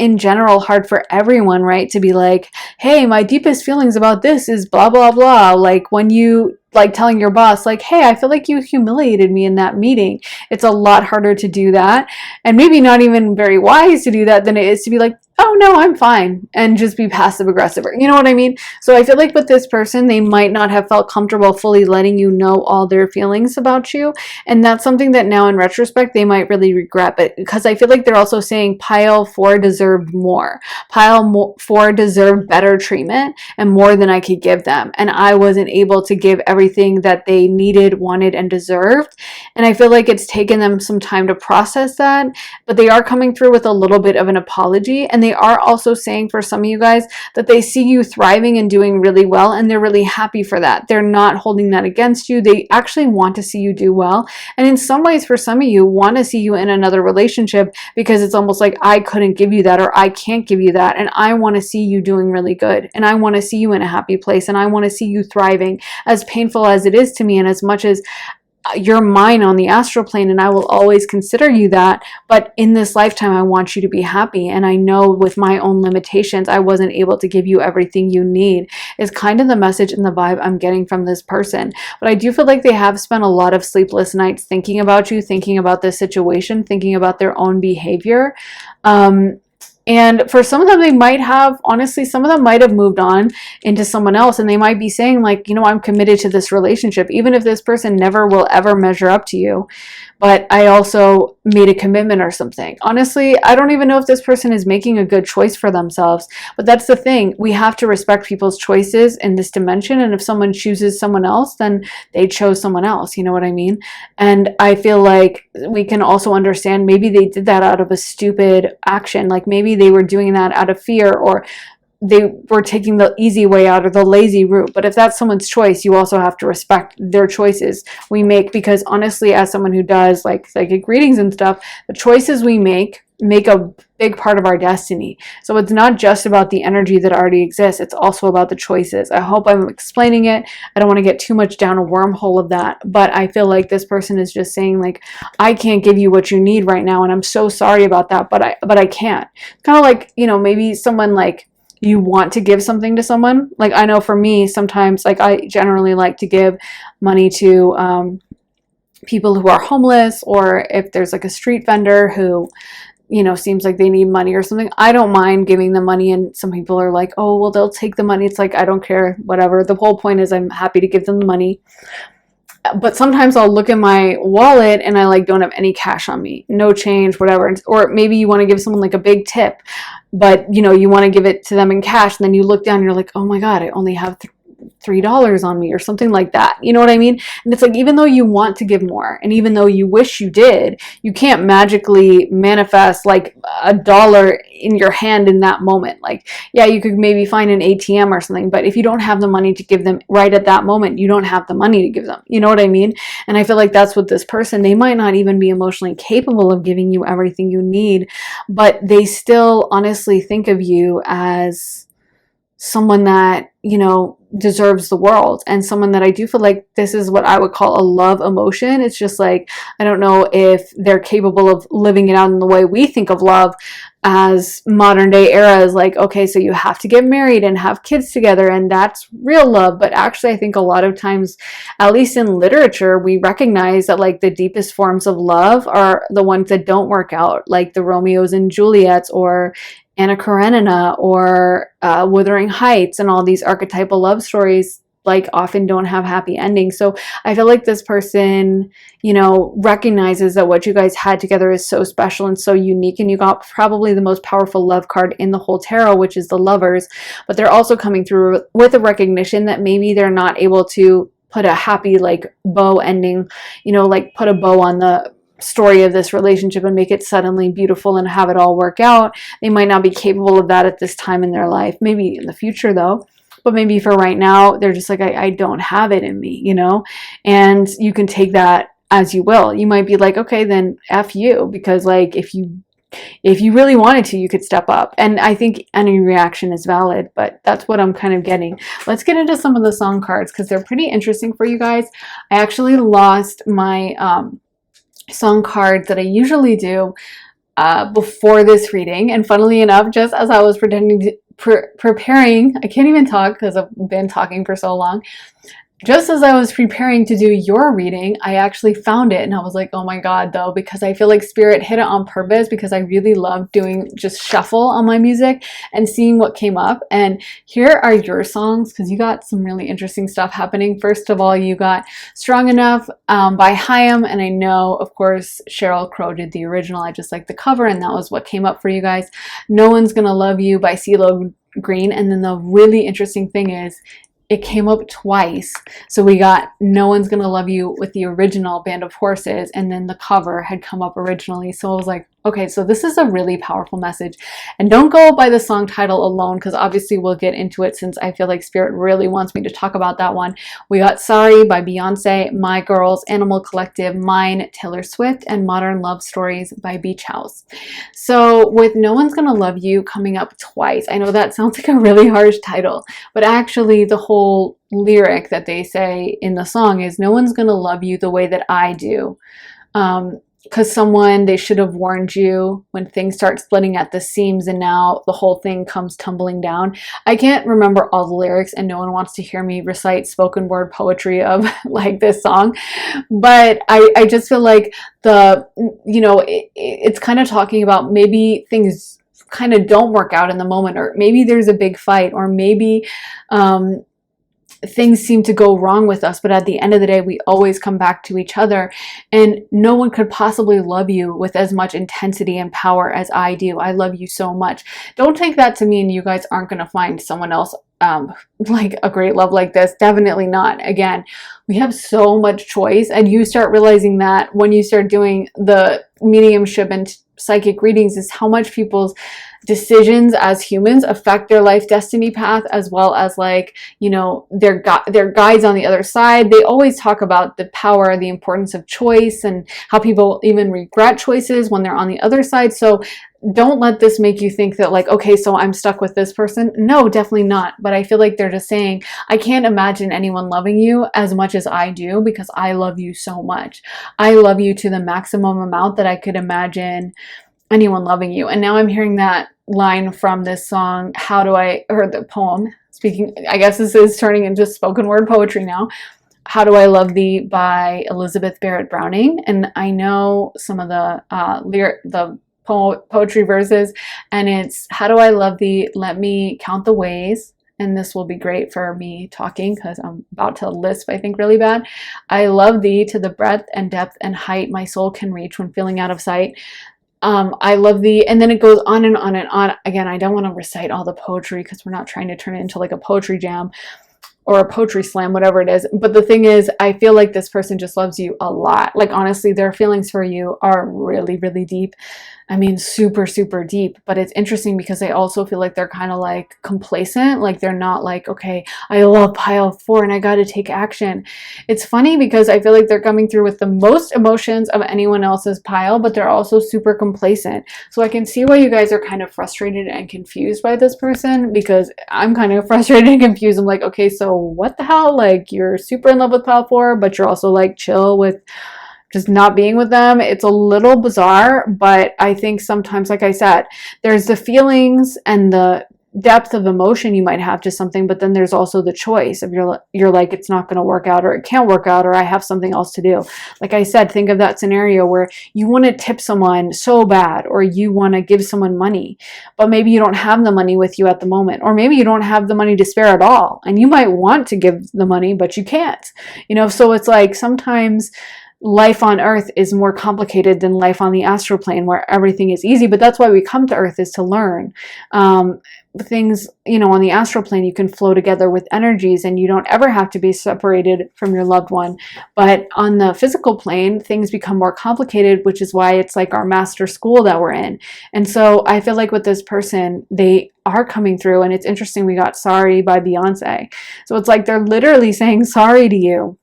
in general hard for everyone, right? To be like, hey, my deepest feelings about this is blah, blah, blah. Like when you like telling your boss, like, hey, I feel like you humiliated me in that meeting. It's a lot harder to do that, and maybe not even very wise to do that, than it is to be like, oh no, I'm fine, and just be passive aggressive. You know what I mean? So I feel like with this person, they might not have felt comfortable fully letting you know all their feelings about you. And that's something that now in retrospect, they might really regret. But because I feel like they're also saying pile 4 deserved more. Pile 4 deserved better treatment and more than I could give them. And I wasn't able to give everything that they needed, wanted, and deserved. And I feel like it's taken them some time to process that. But they are coming through with a little bit of an apology. And they are also saying for some of you guys that they see you thriving and doing really well, and they're really happy for that. They're not holding that against you. They actually want to see you do well. And in some ways, for some of you, want to see you in another relationship because it's almost like, I couldn't give you that, or I can't give you that. And I want to see you doing really good. And I want to see you in a happy place. And I want to see you thriving, as painful as it is to me. And as much as you're mine on the astral plane, and I will always consider you that, but in this lifetime I want you to be happy. And I know with my own limitations I wasn't able to give you everything you need, is kind of the message and the vibe I'm getting from this person. But I do feel like they have spent a lot of sleepless nights thinking about you, thinking about this situation, thinking about their own behavior. And for some of them, they might have, honestly, some of them might have moved on into someone else, and they might be saying like, you know, I'm committed to this relationship, even if this person never will ever measure up to you. But I also made a commitment or something. Honestly, I don't even know if this person is making a good choice for themselves. But that's the thing. We have to respect people's choices in this dimension. And if someone chooses someone else, then they chose someone else. You know what I mean? And I feel like we can also understand maybe they did that out of a stupid action. Like maybe they were doing that out of fear, or they were taking the easy way out or the lazy route. But if that's someone's choice, you also have to respect their choices we make, because honestly, as someone who does like psychic readings and stuff, the choices we make a big part of our destiny. So it's not just about the energy that already exists, it's also about the choices. I hope I'm explaining it. I don't want to get too much down a wormhole of that, but I feel like this person is just saying like, I can't give you what you need right now, and I'm so sorry about that, but I can't. Kind of like, you know, maybe someone like, you want to give something to someone. Like I know for me, sometimes like I generally like to give money to people who are homeless, or if there's like a street vendor who, you know, seems like they need money or something, I don't mind giving them money. And some people are like, oh, well, they'll take the money. It's like, I don't care, whatever. The whole point is I'm happy to give them the money. but sometimes I'll look in my wallet and I like don't have any cash on me, no change, whatever. Or maybe you want to give someone like a big tip, but you know, you want to give it to them in cash, and then you look down and you're like, oh my God, I only have $3 on me or something like that. You know what I mean? And it's like, even though you want to give more and even though you wish you did, you can't magically manifest like $1 in your hand in that moment. Like, yeah, you could maybe find an ATM or something, but if you don't have the money to give them right at that moment, you don't have the money to give them. You know what I mean? And I feel like that's what this person, they might not even be emotionally capable of giving you everything you need, but they still honestly think of you as someone that, you know, deserves the world, and someone that I do feel like this is what I would call a love emotion. It's just like, I don't know if they're capable of living it out in the way we think of love as modern day era is like, okay, so you have to get married and have kids together and that's real love. But actually, I think a lot of times, at least in literature, we recognize that like the deepest forms of love are the ones that don't work out, like the Romeos and Juliets, or Anna Karenina, or Wuthering Heights, and all these archetypal love stories like often don't have happy endings. So I feel like this person, you know, recognizes that what you guys had together is so special and so unique, and you got probably the most powerful love card in the whole tarot, which is the Lovers. But they're also coming through with a recognition that maybe they're not able to put a happy like bow ending, you know, like put a bow on the story of this relationship and make it suddenly beautiful and have it all work out. They might not be capable of that at this time in their life. Maybe in the future though, but maybe for right now, they're just like, I don't have it in me, you know? And you can take that as you will. You might be like, okay, then F you, because like if you really wanted to, you could step up. And I think any reaction is valid, but that's what I'm kind of getting. Let's get into some of the song cards because they're pretty interesting for you guys. I actually lost my song cards that I usually do before this reading, and funnily enough, just as I was preparing, I can't even talk because I've been talking for so long. Just as I was preparing to do your reading, I actually found it and I was like, oh my God, though, because I feel like Spirit hit it on purpose, because I really love doing just shuffle on my music and seeing what came up. And here are your songs, because you got some really interesting stuff happening. First of all, you got Strong Enough by Chaim, and I know, of course, Sheryl Crow did the original. I just like the cover, and that was what came up for you guys. No One's Gonna Love You by CeeLo Green, and then the really interesting thing is, it came up twice. So we got No One's Gonna Love You with the original Band of Horses, and then the cover had come up originally. So I was like, okay, so this is a really powerful message. And don't go by the song title alone, because obviously we'll get into it since I feel like Spirit really wants me to talk about that one. We got Sorry by Beyonce, My Girls, Animal Collective, Mine, Taylor Swift, and Modern Love Stories by Beach House. So with No One's Gonna Love You coming up twice, I know that sounds like a really harsh title, but actually the whole lyric that they say in the song is, no one's gonna love you the way that I do. Because they should have warned you when things start splitting at the seams and now the whole thing comes tumbling down. I can't remember all the lyrics, and no one wants to hear me recite spoken word poetry of like this song, but I just feel like it's kind of talking about maybe things kind of don't work out in the moment, or maybe there's a big fight, or maybe things seem to go wrong with us, but at the end of the day, we always come back to each other, and no one could possibly love you with as much intensity and power as I do. I love you so much. Don't take that to mean you guys aren't going to find someone else like a great love like this. Definitely not. Again, we have so much choice, and you start realizing that when you start doing the mediumship and psychic readings, is how much people's decisions as humans affect their life destiny path, as well as like, you know, their guides on the other side. They always talk about the power, the importance of choice, and how people even regret choices when they're on the other side. So don't let this make you think that like, okay, so I'm stuck with this person. No, definitely not. But I feel like they're just saying, I can't imagine anyone loving you as much as I do, because I love you so much. I love you to the maximum amount that I could imagine anyone loving you. And now I'm hearing that line from this song, or the poem, speaking, I guess this is turning into spoken word poetry now. How Do I Love Thee by Elizabeth Barrett Browning. And I know some of the poetry verses, and it's, how do I love thee, let me count the ways, and this will be great for me talking because I'm about to lisp, I think, really bad. I love thee to the breadth and depth and height my soul can reach when feeling out of sight. I love thee, and then it goes on and on and on. Again, I don't want to recite all the poetry because we're not trying to turn it into like a poetry jam or a poetry slam, whatever it is. But the thing is, I feel like this person just loves you a lot. Like, honestly, their feelings for you are really, really deep. I mean, super, super deep. But it's interesting because I also feel like they're kind of like complacent. Like, they're not like, okay, I love pile 4 and I got to take action. It's funny because I feel like they're coming through with the most emotions of anyone else's pile, but they're also super complacent. So I can see why you guys are kind of frustrated and confused by this person, because I'm kind of frustrated and confused. I'm like, okay, so what the hell? Like, you're super in love with pile 4, but you're also like chill with just not being with them. It's a little bizarre, but I think sometimes, like I said, there's the feelings and the depth of emotion you might have to something, but then there's also the choice of you're like, it's not going to work out, or it can't work out, or I have something else to do. Like I said, think of that scenario where you want to tip someone so bad, or you want to give someone money, but maybe you don't have the money with you at the moment, or maybe you don't have the money to spare at all, and you might want to give the money, but you can't, so it's like sometimes life on earth is more complicated than life on the astral plane, where everything is easy. But that's why we come to earth, is to learn things. On the astral plane, you can flow together with energies and you don't ever have to be separated from your loved one. But on the physical plane, things become more complicated, which is why it's like our master school that we're in. And so I feel like with this person, they are coming through. And it's interesting, we got Sorry by Beyonce. So it's like they're literally saying sorry to you.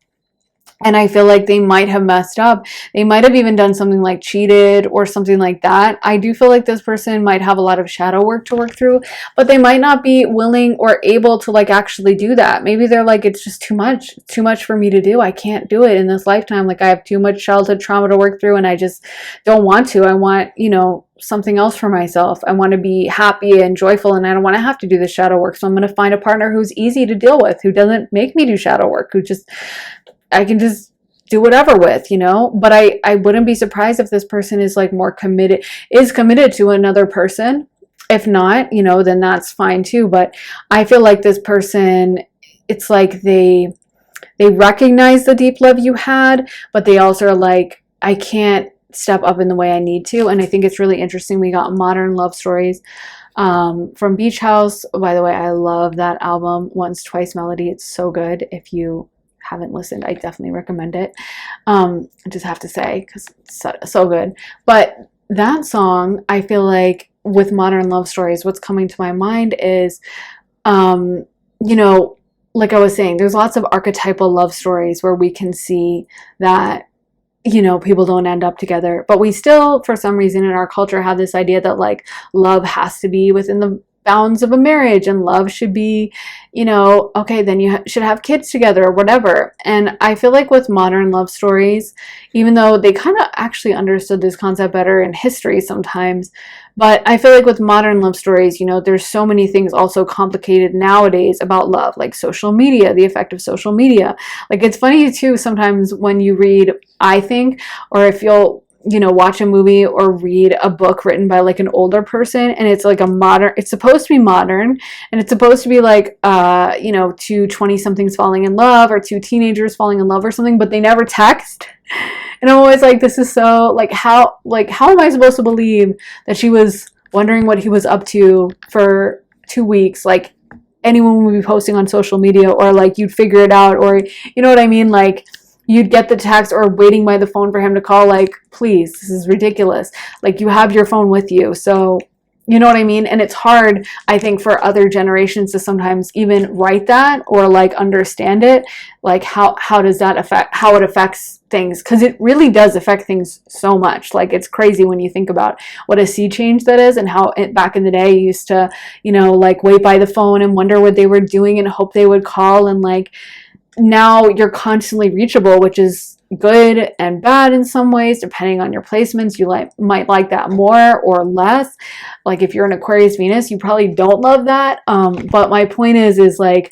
And I feel like they might have messed up. They might have even done something like cheated or something like that. I do feel like this person might have a lot of shadow work to work through, but they might not be willing or able to like actually do that. Maybe they're like, it's just too much for me to do. I can't do it in this lifetime. Like, I have too much childhood trauma to work through and I just don't want to. I want, something else for myself. I want to be happy and joyful, and I don't want to have to do the shadow work. So I'm going to find a partner who's easy to deal with, who doesn't make me do shadow work, who just I can just do whatever with, but I wouldn't be surprised if this person is like more committed to another person. If not, then that's fine too. But I feel like this person, it's like they recognize the deep love you had, but they also are like, I can't step up in the way I need to. And I think it's really interesting. We got Modern Love Stories from Beach House. By the way, I love that album, Once Twice Melody. It's so good. If you haven't listened, I definitely recommend it. I just have to say, because it's so good. But that song, I feel like with Modern Love Stories, what's coming to my mind is, like I was saying, there's lots of archetypal love stories where we can see that people don't end up together, but we still, for some reason in our culture, have this idea that like love has to be within the bounds of a marriage, and love should be, okay, then you should have kids together or whatever. And I feel like with Modern Love Stories, even though they kind of actually understood this concept better in history sometimes, but I feel like with Modern Love Stories, there's so many things also complicated nowadays about love, like social media, the effect of social media. Like, it's funny too sometimes when you read, I think, or if you'll watch a movie or read a book written by like an older person, and it's like it's supposed to be modern, and it's supposed to be like, two 20-somethings falling in love, or two teenagers falling in love or something, but they never text. And I'm always like, this is so, how am I supposed to believe that she was wondering what he was up to for 2 weeks? Like, anyone would be posting on social media, or like you'd figure it out, or you know what I mean? Like, you'd get the text or waiting by the phone for him to call. Like, please, this is ridiculous. Like, you have your phone with you. So, you know what I mean? And it's hard, I think, for other generations to sometimes even write that or like understand it. Like, how does that affect, how it affects things? Because it really does affect things so much. Like, it's crazy when you think about what a sea change that is, and how back in the day you used to, like wait by the phone and wonder what they were doing and hope they would call. And like, now you're constantly reachable, which is good and bad in some ways, depending on your placements. You might like that more or less. Like, if you're an Aquarius Venus, you probably don't love that. But my point is like,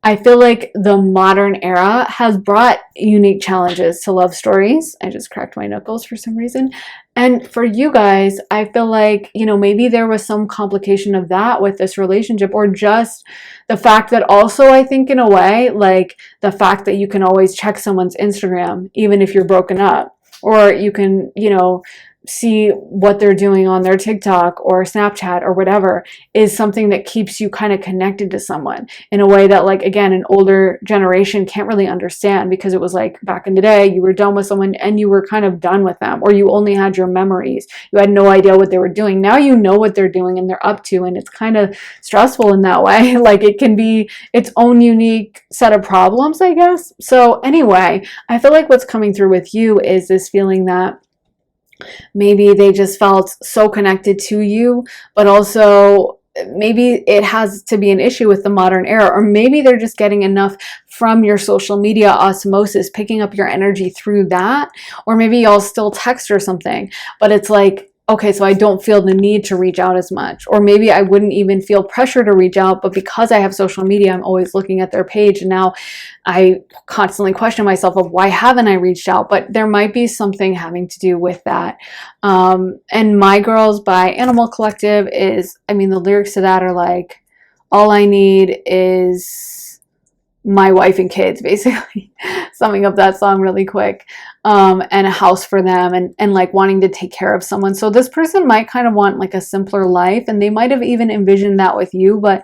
I feel like the modern era has brought unique challenges to love stories. I just cracked my knuckles for some reason. And for you guys, I feel like, maybe there was some complication of that with this relationship, or just the fact that also, I think in a way, like the fact that you can always check someone's Instagram, even if you're broken up, or you can, see what they're doing on their TikTok or Snapchat or whatever, is something that keeps you kind of connected to someone in a way that, like, again, an older generation can't really understand, because it was like back in the day, you were done with someone and you were kind of done with them, or you only had your memories. You had no idea what they were doing. Now you know what they're doing and they're up to, and it's kind of stressful in that way. Like, it can be its own unique set of problems, I guess. So anyway, I feel like what's coming through with you is this feeling that maybe they just felt so connected to you, but also maybe it has to be an issue with the modern era, or maybe they're just getting enough from your social media osmosis, picking up your energy through that, or maybe y'all still text or something, but it's like, okay, so I don't feel the need to reach out as much, or maybe I wouldn't even feel pressure to reach out, but because I have social media, I'm always looking at their page, and now I constantly question myself of why haven't I reached out. But there might be something having to do with that. And My Girls by Animal Collective is, I mean, the lyrics to that are like, all I need is my wife and kids, basically, summing up that song really quick, and a house for them, and like wanting to take care of someone. So this person might kind of want like a simpler life, and they might have even envisioned that with you, but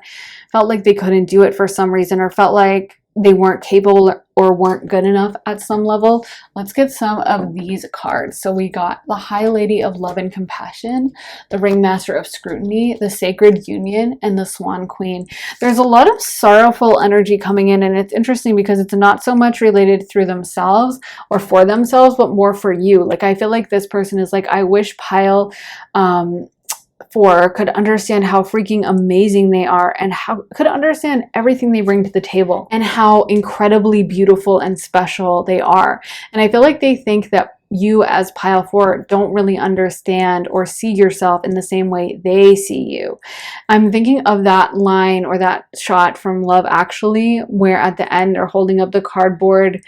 felt like they couldn't do it for some reason, or felt like they weren't capable or weren't good enough at some level. Let's get some of these cards. So we got the High Lady of Love and Compassion, the Ringmaster of Scrutiny, the Sacred Union, and the Swan Queen. There's a lot of sorrowful energy coming in, and it's interesting because it's not so much related through themselves or for themselves, but more for you. Like, I feel like this person is like, I wish Pile 4 could understand how freaking amazing they are, and how could understand everything they bring to the table, and how incredibly beautiful and special they are. And I feel like they think that you as Pile 4 don't really understand or see yourself in the same way they see you. I'm thinking of that line or that shot from Love Actually, where at the end they're holding up the cardboard,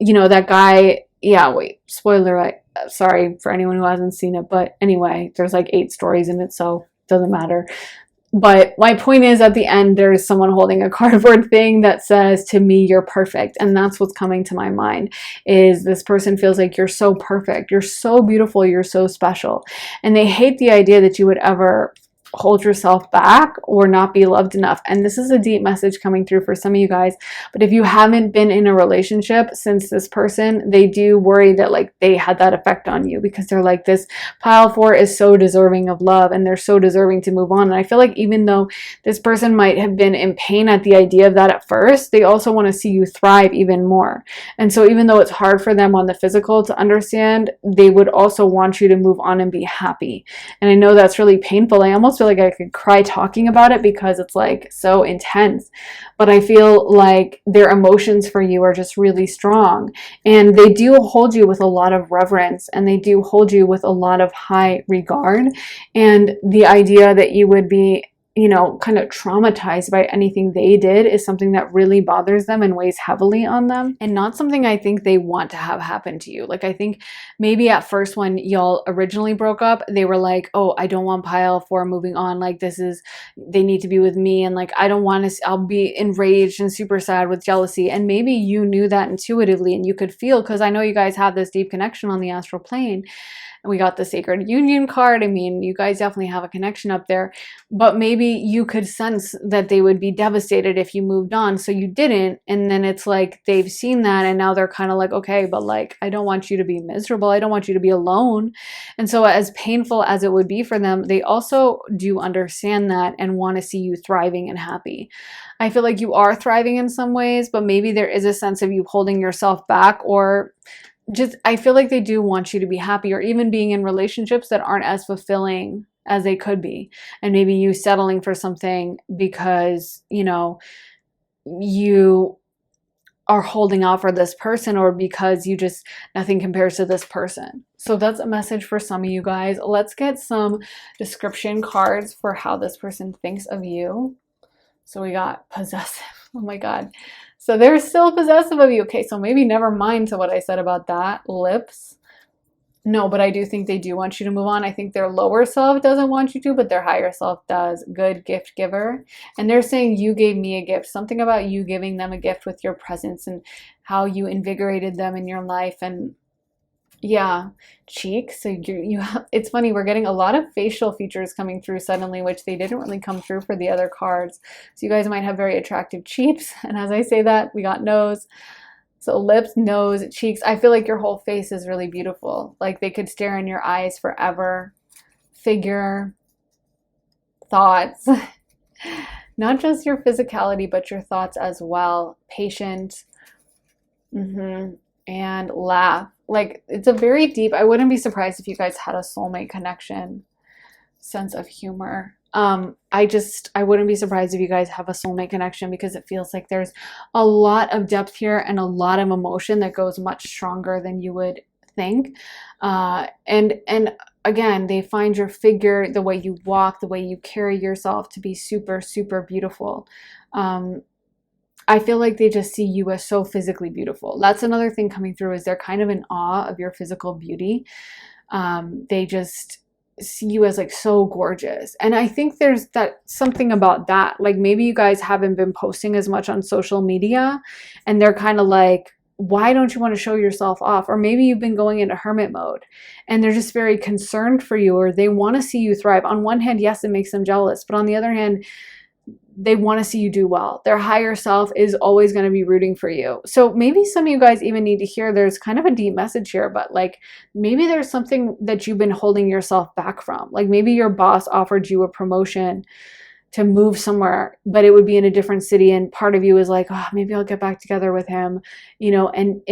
that guy, yeah, wait, spoiler, sorry for anyone who hasn't seen it, but anyway, there's like 8 stories in it, so it doesn't matter. But my point is, at the end, there's someone holding a cardboard thing that says, to me, you're perfect. And that's what's coming to my mind, is this person feels like you're so perfect, you're so beautiful, you're so special. And they hate the idea that you would ever hold yourself back or not be loved enough. And this is a deep message coming through for some of you guys. But if you haven't been in a relationship since this person, they do worry that like they had that effect on you, because they're like, this Pile 4 is so deserving of love, and they're so deserving to move on. And I feel like even though this person might have been in pain at the idea of that at first, they also want to see you thrive even more. And so even though it's hard for them on the physical to understand, they would also want you to move on and be happy. And I know that's really painful. I almost feel like I could cry talking about it, because it's like so intense. But I feel like their emotions for you are just really strong, and they do hold you with a lot of reverence, and they do hold you with a lot of high regard. And the idea that you would be, kind of traumatized by anything they did is something that really bothers them and weighs heavily on them, and not something I think they want to have happen to you. Like, I think maybe at first when y'all originally broke up, they were like, oh, I don't want Pile 4 moving on. Like, they need to be with me. And like, I don't want to, I'll be enraged and super sad with jealousy. And maybe you knew that intuitively, and you could feel, because I know you guys have this deep connection on the astral plane. And we got the Sacred Union card. I mean, you guys definitely have a connection up there, but maybe you could sense that they would be devastated if you moved on, so you didn't. And then it's like they've seen that, and now they're kind of like, okay, but like, I don't want you to be miserable. I don't want you to be alone. And so as painful as it would be for them, they also do understand that and want to see you thriving and happy. I feel like you are thriving in some ways, but maybe there is a sense of you holding yourself back, or just, I feel like they do want you to be happy, or even being in relationships that aren't as fulfilling as they could be. And maybe you settling for something because, you are holding out for this person, or because you just, nothing compares to this person. So that's a message for some of you guys. Let's get some description cards for how this person thinks of you. So we got possessive. Oh my God. So they're still possessive of you. Okay, so maybe never mind to what I said about that. Lips. No, but I do think they do want you to move on. I think their lower self doesn't want you to, but their higher self does. Good gift giver. And they're saying you gave me a gift. Something about you giving them a gift with your presence and how you invigorated them in your life. And yeah, cheeks. So you have, it's funny, we're getting a lot of facial features coming through suddenly, which they didn't really come through for the other cards. So you guys might have very attractive cheeks. And as I say that, we got nose. So lips, nose, cheeks. I feel like your whole face is really beautiful. Like they could stare in your eyes forever. Figure, thoughts. Not just your physicality, but your thoughts as well. Patient. And laugh. Like it's a very deep, I wouldn't be surprised if you guys had a soulmate connection, sense of humor. I wouldn't be surprised if you guys have a soulmate connection because it feels like there's a lot of depth here and a lot of emotion that goes much stronger than you would think. And again, they find your figure, the way you walk, the way you carry yourself to be super, super beautiful. I feel like they just see you as so physically beautiful. That's another thing coming through is they're kind of in awe of your physical beauty. They just see you as like so gorgeous. And I think there's that something about that. Like maybe you guys haven't been posting as much on social media and they're kind of like, why don't you want to show yourself off? Or maybe you've been going into hermit mode and they're just very concerned for you, or they want to see you thrive. On one hand, yes, it makes them jealous, but on the other hand, they want to see you do well. Their higher self is always going to be rooting for you. So maybe some of you guys even need to hear there's kind of a deep message here, but like maybe there's something that you've been holding yourself back from. Like maybe your boss offered you a promotion to move somewhere, but it would be in a different city. And part of you is like, oh, maybe I'll get back together with him, you know, and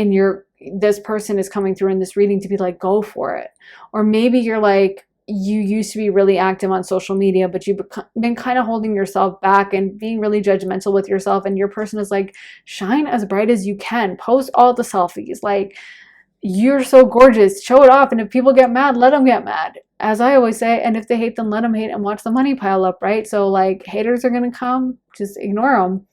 this person is coming through in this reading to be like, go for it. Or maybe you're like, you used to be really active on social media, but you've been kind of holding yourself back and being really judgmental with yourself. And your person is like, shine as bright as you can. Post all the selfies. Like, you're so gorgeous. Show it off. And if people get mad, let them get mad. As I always say, and if they hate them, let them hate and watch the money pile up, right? So like haters are going to come, just ignore them.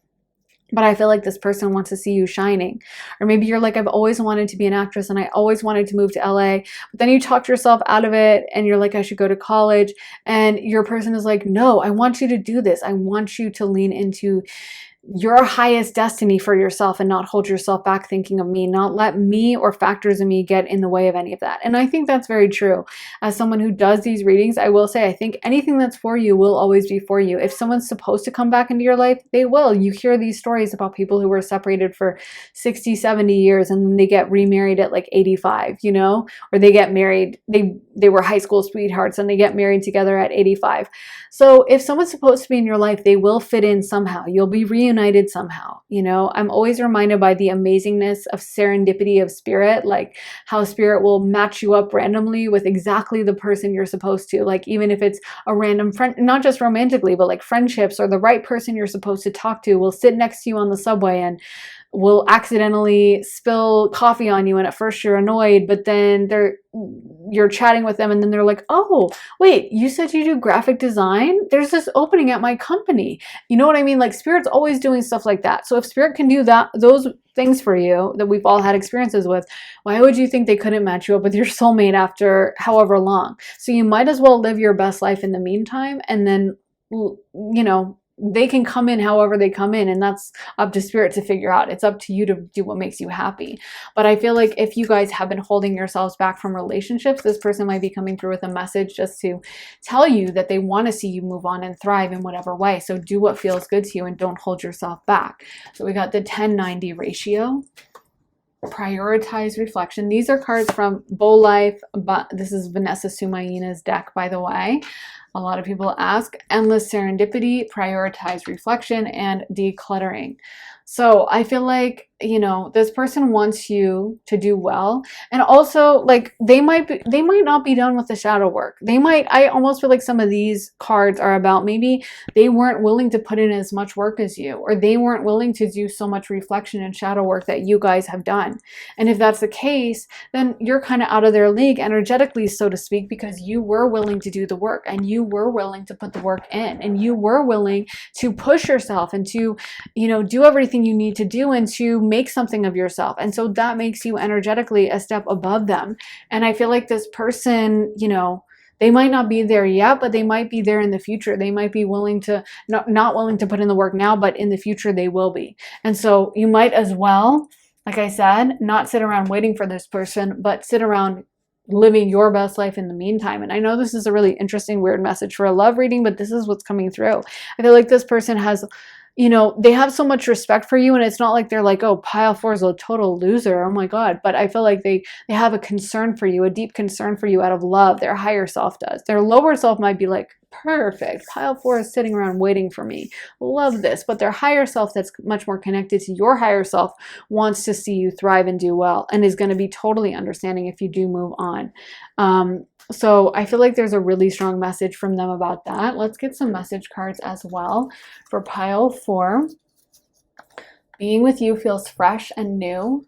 But I feel like this person wants to see you shining. Or maybe you're like, I've always wanted to be an actress and I always wanted to move to LA. But then you talk yourself out of it and you're like, I should go to college. And your person is like, no, I want you to do this. I want you to lean into your highest destiny for yourself and not hold yourself back thinking of me, not let me or factors of me get in the way of any of that. And I think that's very true. As someone who does these readings, I will say, I think anything that's for you will always be for you. If someone's supposed to come back into your life, they will. You hear these stories about people who were separated for 60, 70 years and then they get remarried at like 85, you know, or they get married. They were high school sweethearts and they get married together at 85. So if someone's supposed to be in your life, they will fit in somehow. You'll be reunited somehow. You know, I'm always reminded by the amazingness of serendipity of spirit, like how spirit will match you up randomly with exactly the person you're supposed to. Like even if it's a random friend, not just romantically, but like friendships, or the right person you're supposed to talk to will sit next to you on the subway and will accidentally spill coffee on you, and at first you're annoyed, but then you're chatting with them and then they're like, oh wait, you said you do graphic design? There's this opening at my company. You know what I mean? Like spirit's always doing stuff like that. So if spirit can do those things for you that we've all had experiences with, why would you think they couldn't match you up with your soulmate after however long? So you might as well live your best life in the meantime, and then, you know, they can come in however they come in, and that's up to spirit to figure out. It's up to you to do what makes you happy. But I feel like if you guys have been holding yourselves back from relationships, this person might be coming through with a message just to tell you that they want to see you move on and thrive in whatever way. So do what feels good to you and don't hold yourself back. So we got the 10-90 ratio. Prioritize reflection. These are cards from Bow Life, but this is Vanessa Sumaina's deck, by the way. A lot of people ask. Endless serendipity, prioritize reflection, and decluttering. So I feel like, you know, this person wants you to do well. And also, like, they might not be done with the shadow work. I almost feel like some of these cards are about maybe they weren't willing to put in as much work as you, or they weren't willing to do so much reflection and shadow work that you guys have done. And if that's the case, then you're kind of out of their league energetically, so to speak, because you were willing to do the work and you were willing to put the work in and you were willing to push yourself and to, you know, do everything you need to do and to make something of yourself. And so that makes you energetically a step above them. And I feel like this person, you know, they might not be there yet, but they might be there in the future. They might be willing to, not willing to put in the work now, but in the future they will be. And so you might as well, like I said, not sit around waiting for this person, but sit around living your best life in the meantime. And I know this is a really interesting, weird message for a love reading, but this is what's coming through. I feel like this person has, you know, they have so much respect for you, and it's not like they're like, oh, pile 4 is a total loser, oh my god. But I feel like they have a concern for you, a deep concern for you out of love. Their higher self does. Their lower self might be like, perfect, pile 4 is sitting around waiting for me, love this. But their higher self, that's much more connected to your higher self, wants to see you thrive and do well, and is going to be totally understanding if you do move on. So I feel like there's a really strong message from them about that. Let's get some message cards as well for pile 4. Being with you feels fresh and new.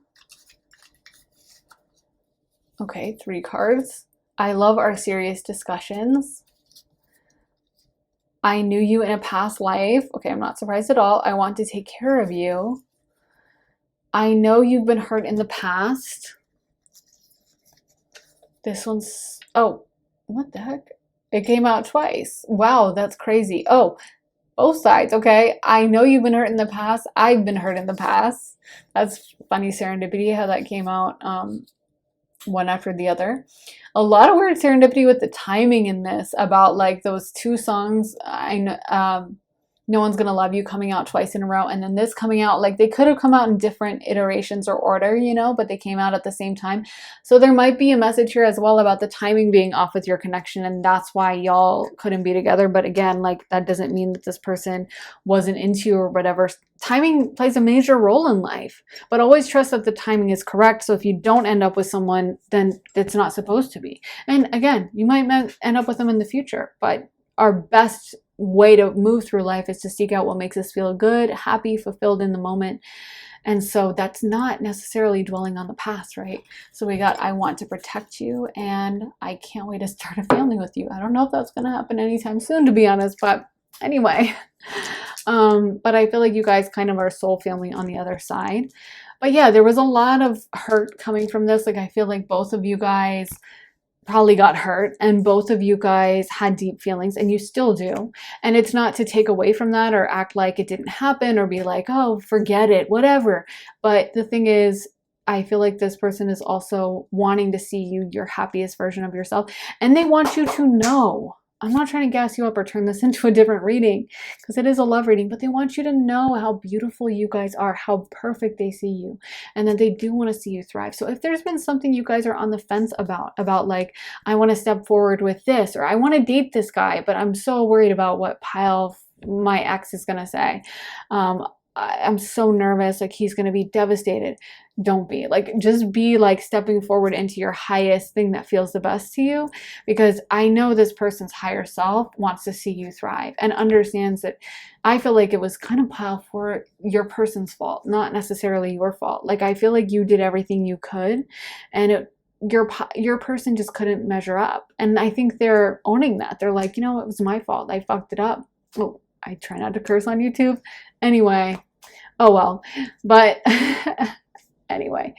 Okay, 3 cards. I love our serious discussions. I knew you in a past life. Okay, I'm not surprised at all. I want to take care of you. I know you've been hurt in the past. This one's, oh, what the heck? It came out twice. Wow, that's crazy. Oh, both sides. Okay, I know you've been hurt in the past. I've been hurt in the past. That's funny serendipity how that came out one after the other. A lot of weird serendipity with the timing in this, about like those 2 songs. I know, No One's Gonna Love You coming out twice in a row, and then this coming out, like they could have come out in different iterations or order, you know, but they came out at the same time. So there might be a message here as well about the timing being off with your connection, and that's why y'all couldn't be together. But again, like that doesn't mean that this person wasn't into you or whatever. Timing plays a major role in life, but always trust that the timing is correct. So if you don't end up with someone, then it's not supposed to be. And again, you might end up with them in the future, but our best way to move through life is to seek out what makes us feel good, happy, fulfilled in the moment. And so that's not necessarily dwelling on the past, right? So we got, I want to protect you, and I can't wait to start a family with you. I don't know if that's going to happen anytime soon, to be honest, but anyway. But I feel like you guys kind of are soul family on the other side. But yeah, there was a lot of hurt coming from this. Like I feel like both of you guys probably got hurt, and both of you guys had deep feelings, and you still do. And it's not to take away from that or act like it didn't happen or be like, oh, forget it, whatever. But the thing is, I feel like this person is also wanting to see you your happiest version of yourself, and they want you to know. I'm not trying to gas you up or turn this into a different reading, because it is a love reading, but they want you to know how beautiful you guys are, how perfect they see you, and that they do want to see you thrive. So if there's been something you guys are on the fence about like, I want to step forward with this, or I want to date this guy, but I'm so worried about what pile my ex is going to say. I'm so nervous, like he's going to be devastated. Don't be. Like, just be like stepping forward into your highest thing that feels the best to you, because I know this person's higher self wants to see you thrive and understands that. I feel like it was kind of pile 4 your person's fault, not necessarily your fault. Like I feel like you did everything you could, and your person just couldn't measure up. And I think they're owning that. They're like, you know, it was my fault. I fucked it up. Oh, I try not to curse on YouTube. Anyway, oh well. But anyway,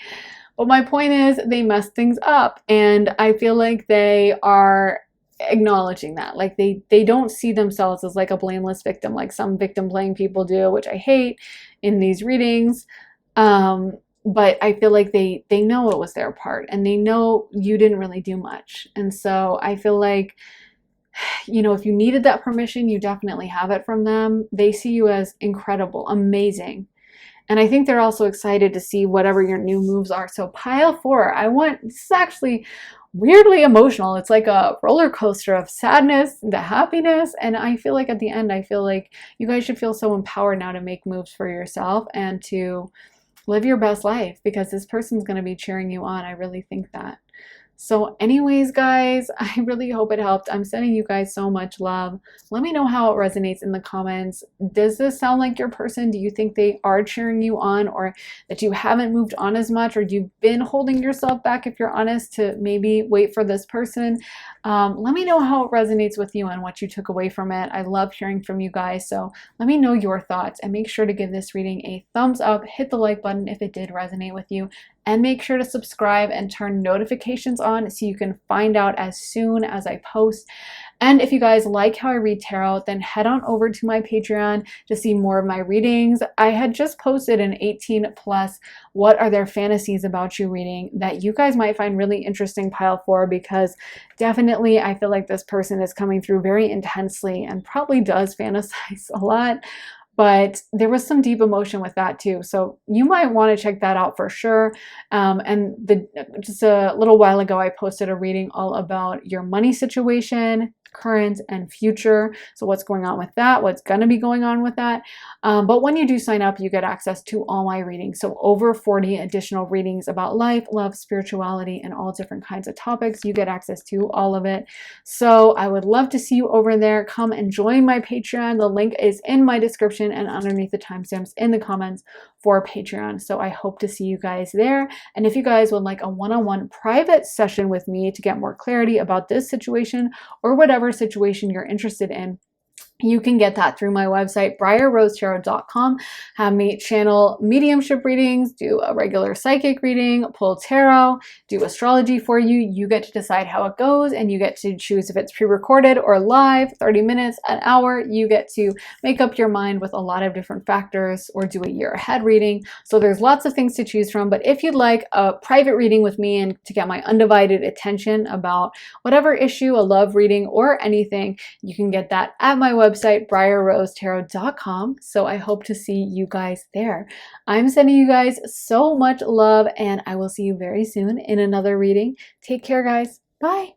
but my point is they messed things up, and I feel like they are acknowledging that. Like they don't see themselves as like a blameless victim, like some victim playing people do, which I hate in these readings. But I feel like they know it was their part, and they know you didn't really do much. And so I feel like, you know, if you needed that permission, you definitely have it from them. They see you as incredible, amazing. And I think they're also excited to see whatever your new moves are. So pile 4, this is actually weirdly emotional. It's like a roller coaster of sadness to happiness. And I feel like at the end, I feel like you guys should feel so empowered now to make moves for yourself and to live your best life, because this person's going to be cheering you on. I really think that. So anyways, guys, I really hope it helped. I'm sending you guys so much love. Let me know how it resonates in the comments. Does this sound like your person? Do you think they are cheering you on, or that you haven't moved on as much, or you've been holding yourself back, if you're honest, to maybe wait for this person? Let me know how it resonates with you and what you took away from it. I love hearing from you guys. So let me know your thoughts, and make sure to give this reading a thumbs up, hit the like button if it did resonate with you, and make sure to subscribe and turn notifications on so you can find out as soon as I post. And if you guys like how I read tarot, then head on over to my Patreon to see more of my readings. I had just posted an 18 plus what are their fantasies about you reading that you guys might find really interesting, pile 4, because definitely I feel like this person is coming through very intensely and probably does fantasize a lot. But there was some deep emotion with that too. So you might want to check that out for sure. Just a little while ago, I posted a reading all about your money situation, current and future. So what's going on with that, what's going to be going on with that. But when you do sign up, you get access to all my readings. So over 40 additional readings about life, love, spirituality, and all different kinds of topics. You get access to all of it. So I would love to see you over there. Come and join my Patreon. The link is in my description and underneath the timestamps in the comments for Patreon. So I hope to see you guys there. And if you guys would like a one-on-one private session with me to get more clarity about this situation or whatever situation you're interested in, you can get that through my website, briarrosetarot.com. Have me channel mediumship readings, do a regular psychic reading, pull tarot, do astrology for you. You get to decide how it goes, and you get to choose if it's pre-recorded or live, 30 minutes, an hour. You get to make up your mind with a lot of different factors, or do a year ahead reading. So there's lots of things to choose from. But if you'd like a private reading with me and to get my undivided attention about whatever issue, a love reading, or anything, you can get that at my website, briarrosetarot.com. So I hope to see you guys there. I'm sending you guys so much love, and I will see you very soon in another reading. Take care, guys. Bye.